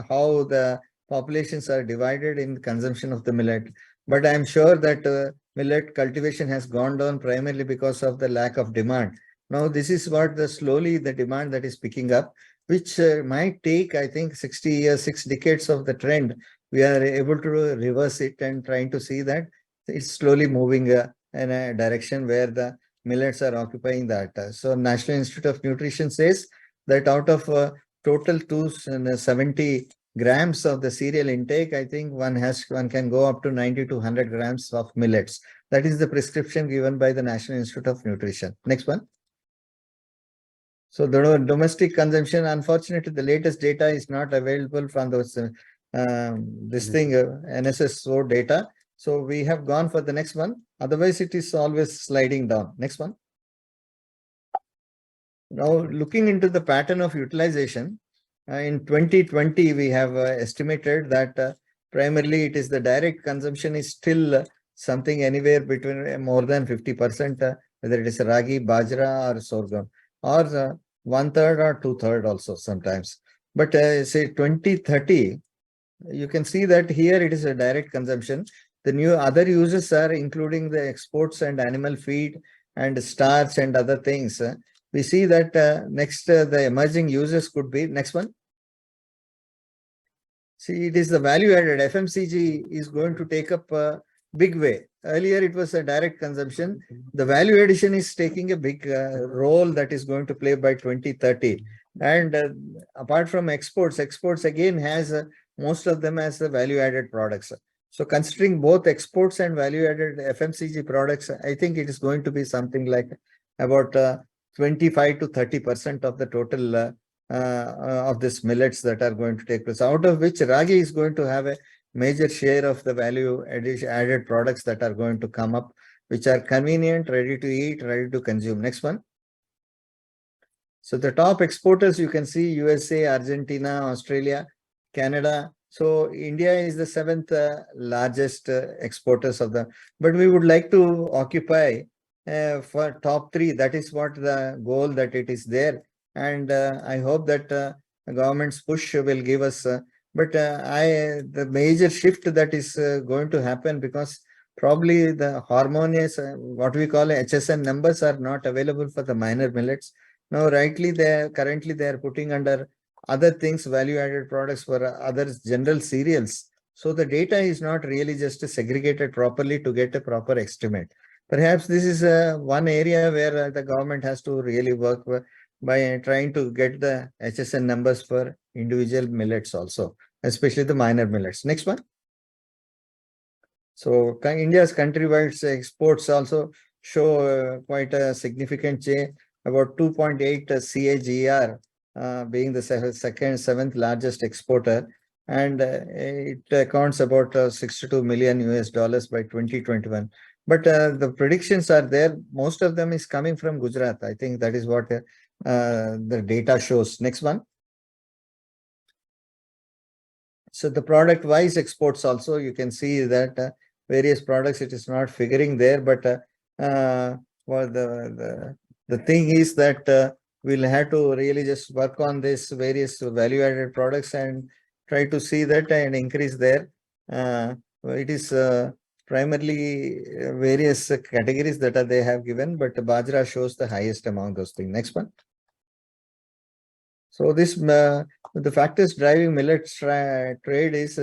how the populations are divided in consumption of the millet. But I'm sure that millet cultivation has gone down primarily because of the lack of demand. Now this is what slowly the demand that is picking up, which might take, I think, 60 years, 6 decades of the trend. We are able to reverse it and trying to see that it's slowly moving in a direction where the millets are occupying that. So National Institute of Nutrition says that out of total 270 grams of the cereal intake, I think one can go up to 90 to 100 grams of millets. That is the prescription given by the National Institute of Nutrition. Next one. So the domestic consumption, unfortunately, the latest data is not available from those NSSO data. So we have gone for the next one. Otherwise, it is always sliding down. Next one. Now, looking into the pattern of utilization, in 2020, we have estimated that primarily it is the direct consumption is still something anywhere between more than 50%, whether it is ragi, bajra, or sorghum, or 1/3 or 2/3 also sometimes. But say 2030, you can see that here it is a direct consumption. The new other uses are including the exports and animal feed and starch and other things. We see that next the emerging uses could be, next one. See, it is the value added. FMCG is going to take up a big way. Earlier, it was a direct consumption. The value addition is taking a big role that is going to play by 2030. And apart from exports again has most of them as the value added products. So considering both exports and value added FMCG products, I think it is going to be something like about 25 to 30% of the total of this millets that are going to take place, out of which ragi is going to have a major share of the value added products that are going to come up, which are convenient, ready to eat, ready to consume. Next one. So the top exporters, you can see USA, Argentina, Australia, Canada. So India is the 7th largest exporters of the, but we would like to occupy for top 3. That is what the goal that it is there. And I hope that the government's push will give us, but the major shift that is going to happen, because probably the harmonious, what we call HSN numbers are not available for the minor millets. Now, rightly, currently they are putting under other things, value-added products for other general cereals. So the data is not really just segregated properly to get a proper estimate. Perhaps this is one area where the government has to really work by trying to get the HSN numbers for individual millets also, especially the minor millets. Next one. So India's countrywide exports also show quite a significant change, about 2.8 CAGR, being the 7th largest exporter. and it accounts about $62 million by 2021. But the predictions are there. Most of them is coming from Gujarat. I think that is what the data shows. Next one. So the product wise exports also, you can see that various products, it is not figuring there, but well, the thing is that we'll have to really just work on this various value added products and try to see that and increase there. It is primarily various categories that they have given, but Bajra shows the highest among those things. Next one. So this the factors driving millet trade is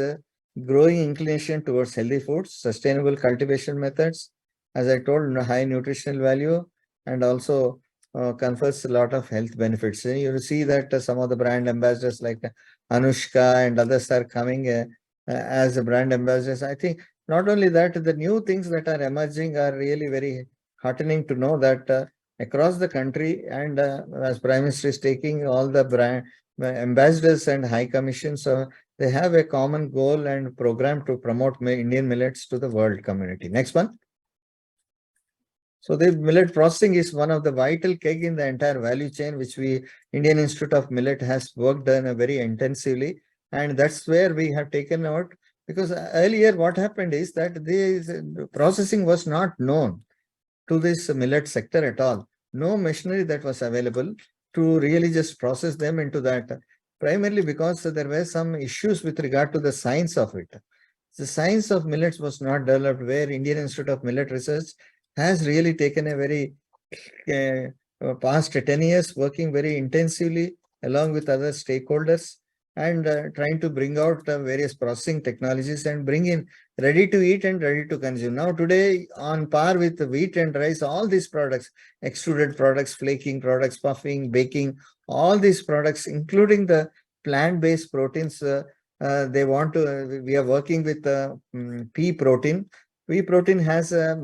growing inclination towards healthy foods, sustainable cultivation methods, as I told, high nutritional value, and also confers a lot of health benefits. And you see that some of the brand ambassadors like Anushka and others are coming as brand ambassadors. I think not only that, the new things that are emerging are really very heartening to know that across the country, and as Prime Minister is taking all the brand ambassadors and high commissions, they have a common goal and program to promote Indian millets to the world community. Next one. So the millet processing is one of the vital keg in the entire value chain, which Indian Institute of Millet has worked on very intensively. And that's where we have taken out, because earlier what happened is that this processing was not known to this millet sector at all. No machinery that was available to really just process them into that, primarily because there were some issues with regard to the science of it. The science of millets was not developed, where Indian Institute of Millet Research has really taken a very past 10 years working very intensively along with other stakeholders and trying to bring out various processing technologies and bring in ready to eat and ready to consume. Now today, on par with wheat and rice, all these products, extruded products, flaking products, puffing, baking, all these products, including the plant-based proteins, they want to, we are working with pea protein. Pea protein has a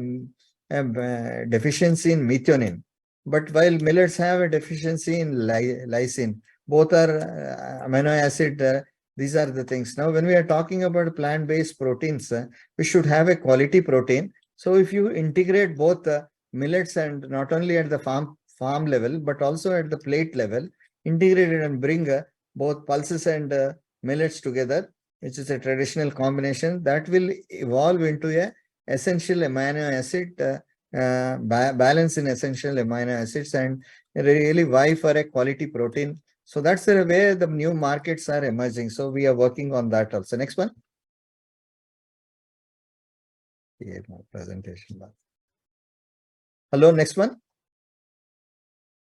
deficiency in methionine, but while millets have a deficiency in lysine, both are amino acid. These are the things. Now, when we are talking about plant-based proteins, we should have a quality protein. So if you integrate both millets, and not only at the farm level, but also at the plate level, integrate it and bring both pulses and millets together, which is a traditional combination, that will evolve into a essential amino acid balance in essential amino acids and really vie for a quality protein. So that's the way the new markets are emerging. So we are working on that also. Next one. Here, my presentation. Hello, next one.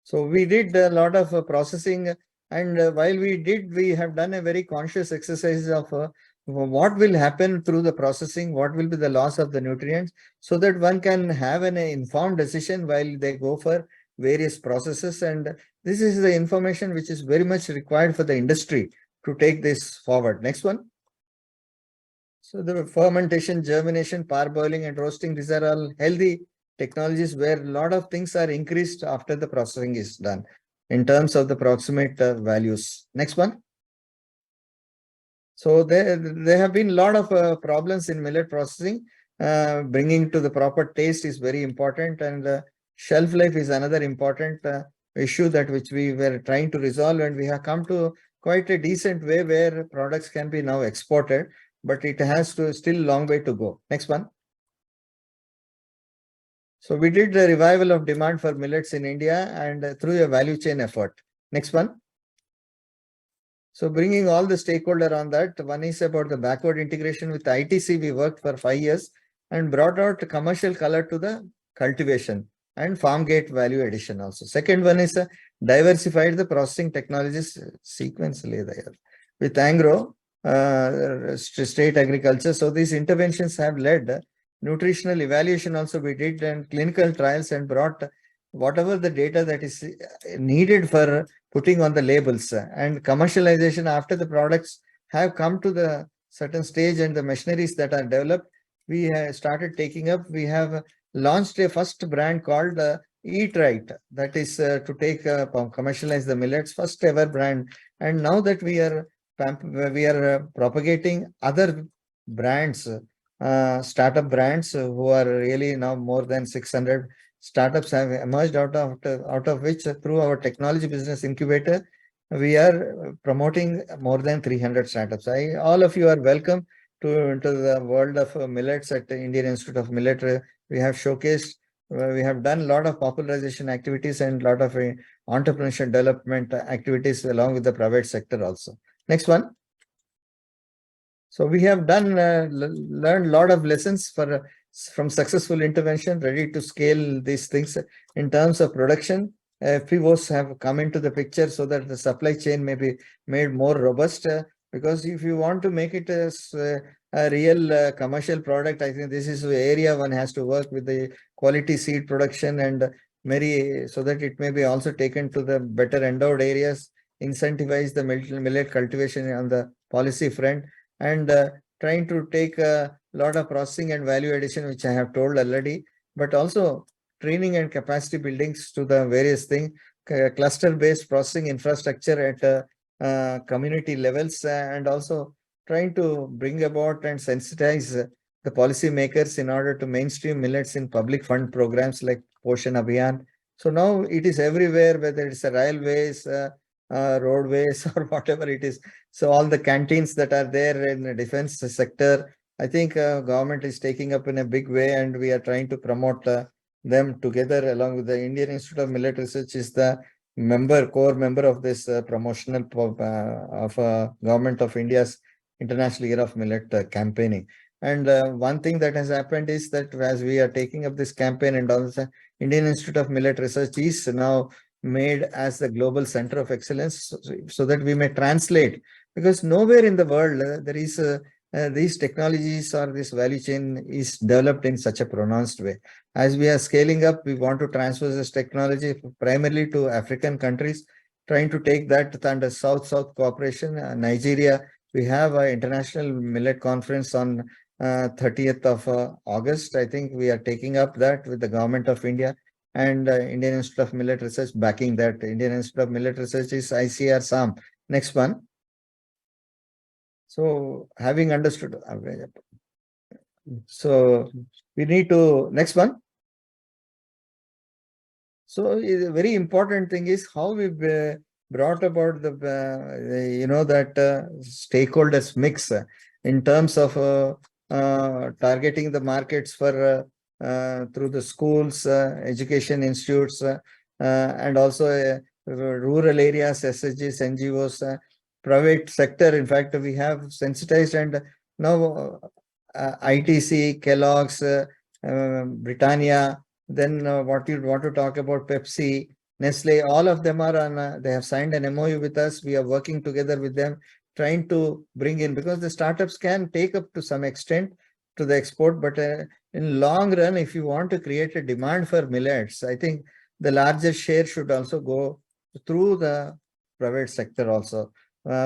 So we did a lot of processing, and while we have done a very conscious exercise of what will happen through the processing, what will be the loss of the nutrients, so that one can have an informed decision while they go for various processes. And this is the information which is very much required for the industry to take this forward. Next one. So the fermentation, germination, parboiling and roasting, these are all healthy technologies where a lot of things are increased after the processing is done in terms of the proximate values. Next one. So there have been a lot of problems in millet processing. Bringing to the proper taste is very important, and shelf life is another important issue that which we were trying to resolve, and we have come to quite a decent way where products can be now exported, but it has to still a long way to go. Next one. So we did the revival of demand for millets in India and through a value chain effort. Next one. So bringing all the stakeholder on that, one is about the backward integration with ITC. We worked for 5 years and brought out commercial color to the cultivation and farm gate value addition also. Second one is diversified the processing technologies sequentially there with agro, state agriculture. So these interventions have led nutritional evaluation also we did, and clinical trials, and brought whatever the data that is needed for putting on the labels, and commercialization after the products have come to the certain stage and the machineries that are developed, we have started taking up. We have launched a first brand called Eat Right, that is to take commercialize the millets, first ever brand. And now that we are we are propagating other brands, startup brands who are really now more than 600 startups have emerged out of which through our technology business incubator, we are promoting more than 300 startups. All of you are welcome into the world of millets at the Indian Institute of Millet. We have showcased, we have done a lot of popularization activities and a lot of entrepreneurship development activities along with the private sector also. Next one. So we have done learned a lot of lessons from successful intervention, ready to scale these things in terms of production. FPOs have come into the picture so that the supply chain may be made more robust. Because if you want to make it as a real commercial product, I think this is the area one has to work with the quality seed production and so that it may be also taken to the better endowed areas, incentivize the millet cultivation on the policy front, and trying to take a lot of processing and value addition, which I have told already, but also training and capacity buildings to the various things, cluster-based processing infrastructure at community levels, and also trying to bring about and sensitize the policy makers in order to mainstream millets in public fund programs like Poshan Abhiyan. So now it is everywhere, whether it's a railways, roadways or whatever it is. So all the canteens that are there in the defense sector, I think government is taking up in a big way, and we are trying to promote them together along with the Indian Institute of Millet Research is the core member of this promotional of Government of India's International Year of Millet campaigning. And one thing that has happened is that as we are taking up this campaign, and also Indian Institute of Millet Research is now made as the global center of excellence, so that we may translate, because nowhere in the world there is these technologies or this value chain is developed in such a pronounced way. As we are scaling up, we want to transfer this technology primarily to African countries, trying to take that under South-South cooperation. Nigeria, we have an international millet conference on 30th of August. I think we are taking up that with the Government of India and Indian Institute of Millet Research backing that. Indian Institute of Millet Research is ICR SAM. Next one. So having understood, so we need to, next one. So a very important thing is how we brought about the, that stakeholders mix in terms of targeting the markets for through the schools, education institutes, and also rural areas, SSGs, NGOs, private sector. In fact, we have sensitized, and now ITC, Kellogg's, Britannia, then what you want to talk about, Pepsi, Nestle, all of them are on, they have signed an MOU with us. We are working together with them, trying to bring in, because the startups can take up to some extent to the export, but in long run, if you want to create a demand for millets, I think the largest share should also go through the private sector also.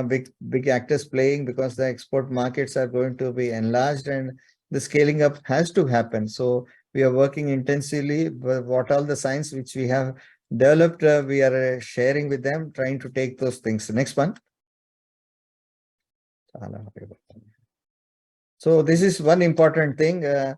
Big actors playing, because the export markets are going to be enlarged and the scaling up has to happen. So we are working intensively, but what all the science which we have developed, we are sharing with them, trying to take those things. Next one. So this is one important thing. The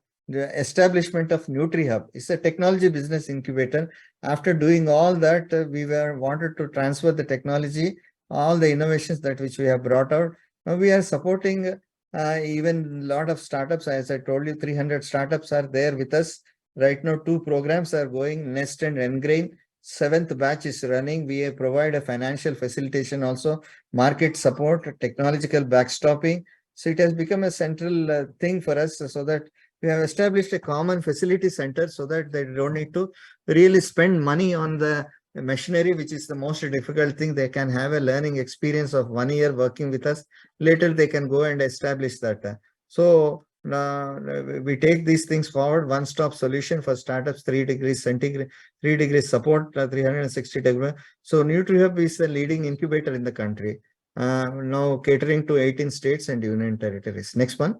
establishment of NutriHub is a technology business incubator. After doing all that, we wanted to transfer the technology, all the innovations that which we have brought out. Now we are supporting even a lot of startups. As I told you, 300 startups are there with us. Right now, 2 programs are going, Nest and Engrain. 7th batch is running. We provide a financial facilitation also, market support, technological backstopping. So it has become a central thing for us, so that we have established a common facility center so that they don't need to really spend money on the machinery, which is the most difficult thing. They can have a learning experience of 1 year working with us. Later, they can go and establish that. So we take these things forward, one-stop solution for startups, 3 degrees centigrade, 3 degrees support, 360 degrees. So NutriHub is the leading incubator in the country, now catering to 18 states and union territories. Next one.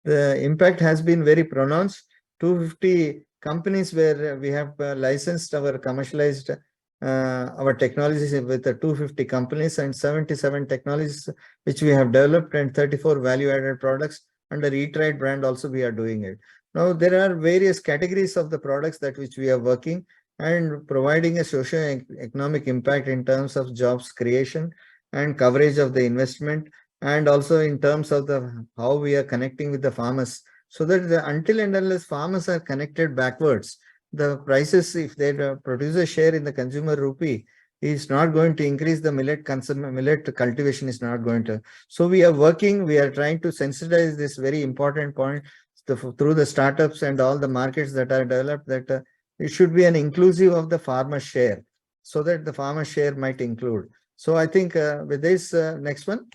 The impact has been very pronounced. 250 companies where we have licensed our commercialized our technologies with the 250 companies and 77 technologies which we have developed and 34 value-added products under E-Trade brand also we are doing it. Now there are various categories of the products that which we are working and providing a socio-economic impact in terms of jobs creation and coverage of the investment, and also in terms of the how we are connecting with the farmers, so that until and unless farmers are connected backwards, the prices, if they produce a share in the consumer rupee, is not going to increase. The millet cultivation is not going to. So we are working, we are trying to sensitize this very important point through the startups and all the markets that are developed, that it should be an inclusive of the farmer share, so that the farmer share might include. So I think with this, next one.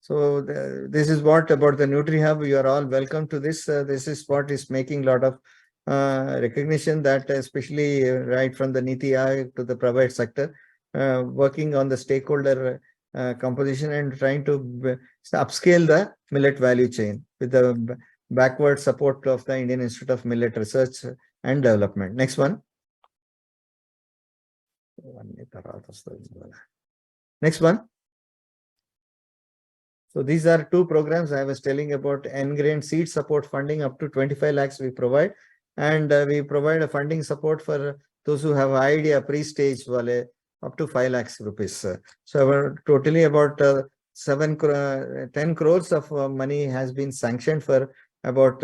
So this is what about the NutriHub. You are all welcome to this. This is what is making a lot of recognition, that especially right from the Niti Aayog to the private sector, working on the stakeholder composition and trying to upscale the millet value chain with the backward support of the Indian Institute of Millet Research and Development. Next one. Next one. So these are two programs I was telling about. N-grain seed support funding up to 25 lakhs we provide, and we provide a funding support for those who have idea pre-stage wale up to 5 lakhs rupees. So totally about 10 crores of money has been sanctioned for about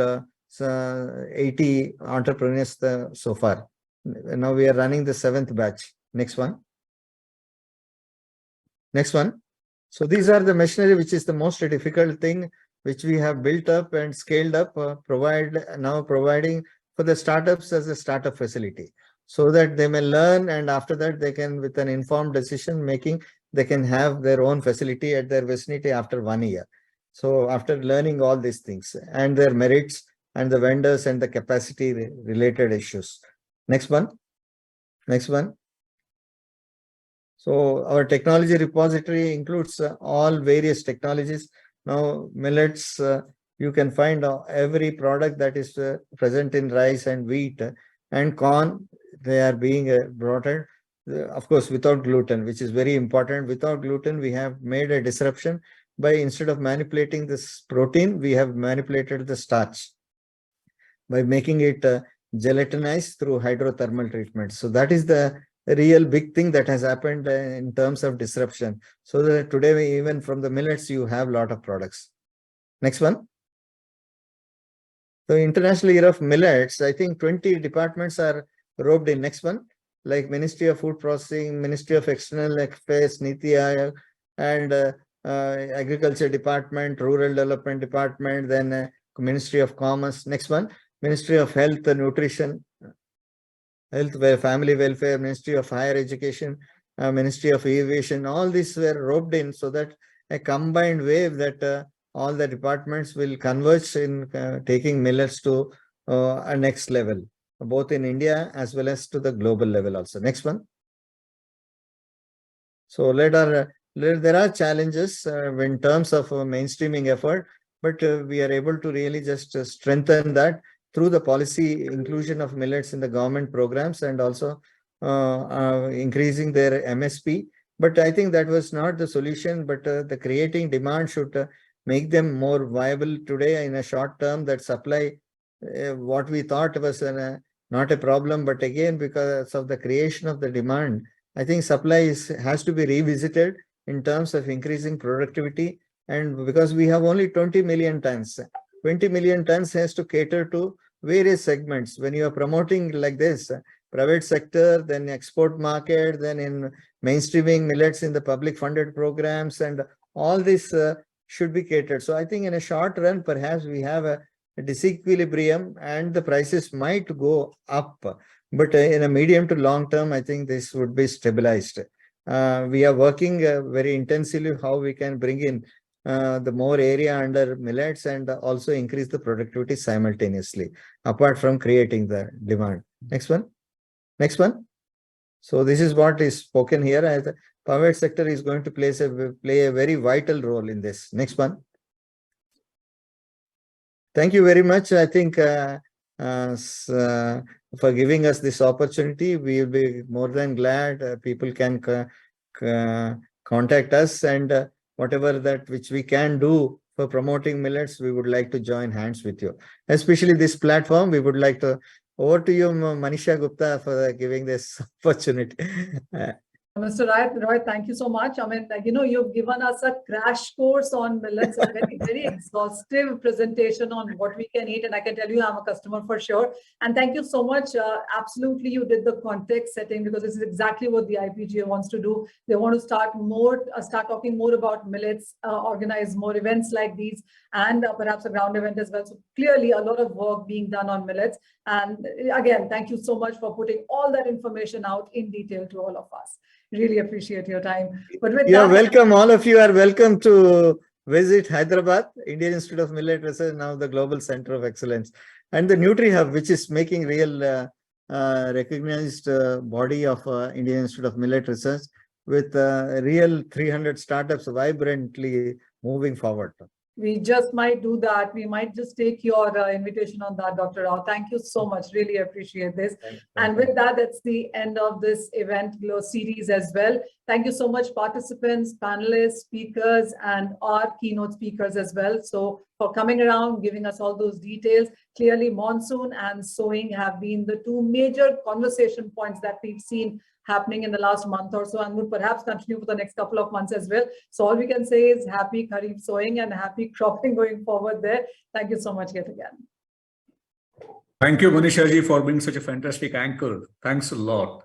80 entrepreneurs so far. Now we are running the 7th batch. Next one. Next one. So these are the machinery, which is the most difficult thing, which we have built up and scaled up, providing for the startups as a startup facility, so that they may learn, and after that they can, with an informed decision making, they can have their own facility at their vicinity after 1 year. So after learning all these things and their merits and the vendors and the capacity related issues. Next one. Next one. So our technology repository includes all various technologies. Now millets, you can find every product that is present in rice and wheat and corn. They are being brought in, of course, without gluten, which is very important. Without gluten, we have made a disruption by, instead of manipulating this protein, we have manipulated the starch by making it gelatinized through hydrothermal treatment. So that is the real big thing that has happened in terms of disruption. So that today, even from the millets, you have a lot of products. Next one. So International Year of Millets, I think 20 departments are roped in. Next one, like Ministry of Food Processing, Ministry of External Affairs, Niti Aayog, and Agriculture Department, Rural Development Department, then Ministry of Commerce. Next one, Ministry of Health and Nutrition, Health, Family Welfare, Ministry of Higher Education, Ministry of Aviation. All these were roped in, so that a combined wave that all the departments will converge in taking millets to a next level, both in India as well as to the global level also. Next one. So there are challenges in terms of mainstreaming effort, but we are able to really just strengthen that through the policy inclusion of millets in the government programs, and also increasing their MSP. But I think that was not the solution, but the creating demand should make them more viable today in a short term. That supply, what we thought was not a problem, but again, because of the creation of the demand, I think supply has to be revisited in terms of increasing productivity. And because we have only 20 million tons, 20 million tons has to cater to various segments. When you are promoting like this, private sector, then export market, then in mainstreaming millets in the public funded programs, and all this should be catered. So I think in a short run, perhaps we have a disequilibrium and the prices might go up. But in a medium to long term, I think this would be stabilized. We are working very intensively how we can bring in the more area under millets and also increase the productivity simultaneously, apart from creating the demand. Next one. Next one. So this is what is spoken here. The private sector is going to play a very vital role in this. Next one. Thank you very much. I think for giving us this opportunity. We will be more than glad. People can contact us, and whatever that which we can do for promoting millets, we would like to join hands with you. Especially this platform, we would like to. Over to you, Manisha Gupta, for giving this opportunity. Mr. Roy, thank you so much. I mean, you've given us a crash course on millets, a very, very exhaustive presentation on what we can eat. And I can tell you, I'm a customer for sure. And thank you so much. Absolutely, you did the context setting, because this is exactly what the IPGA wants to do. They want to start talking more about millets, organize more events like these, and perhaps a ground event as well. So clearly, a lot of work being done on millets. And again, thank you so much for putting all that information out in detail to all of us. Really appreciate your time. But with You're welcome. All of you are welcome to visit Hyderabad, Indian Institute of Millet Research, now the Global Center of Excellence, and the NutriHub, which is making real recognized body of Indian Institute of Millet Research, with real 300 startups vibrantly moving forward. We just might do that. We might just take your invitation on that, Dr. Rao. Thank you so much. Really appreciate this. And with that, that's the end of this event Glow series as well. Thank you so much, participants, panelists, speakers, and our keynote speakers as well. So for coming around, giving us all those details. Clearly, monsoon and sowing have been the two major conversation points that we've seen happening in the last month or so, and would perhaps continue for the next couple of months as well. So all we can say is happy Kharif sowing and happy cropping going forward there. Thank you so much yet again. Thank you, Manisha ji, for being such a fantastic anchor. Thanks a lot.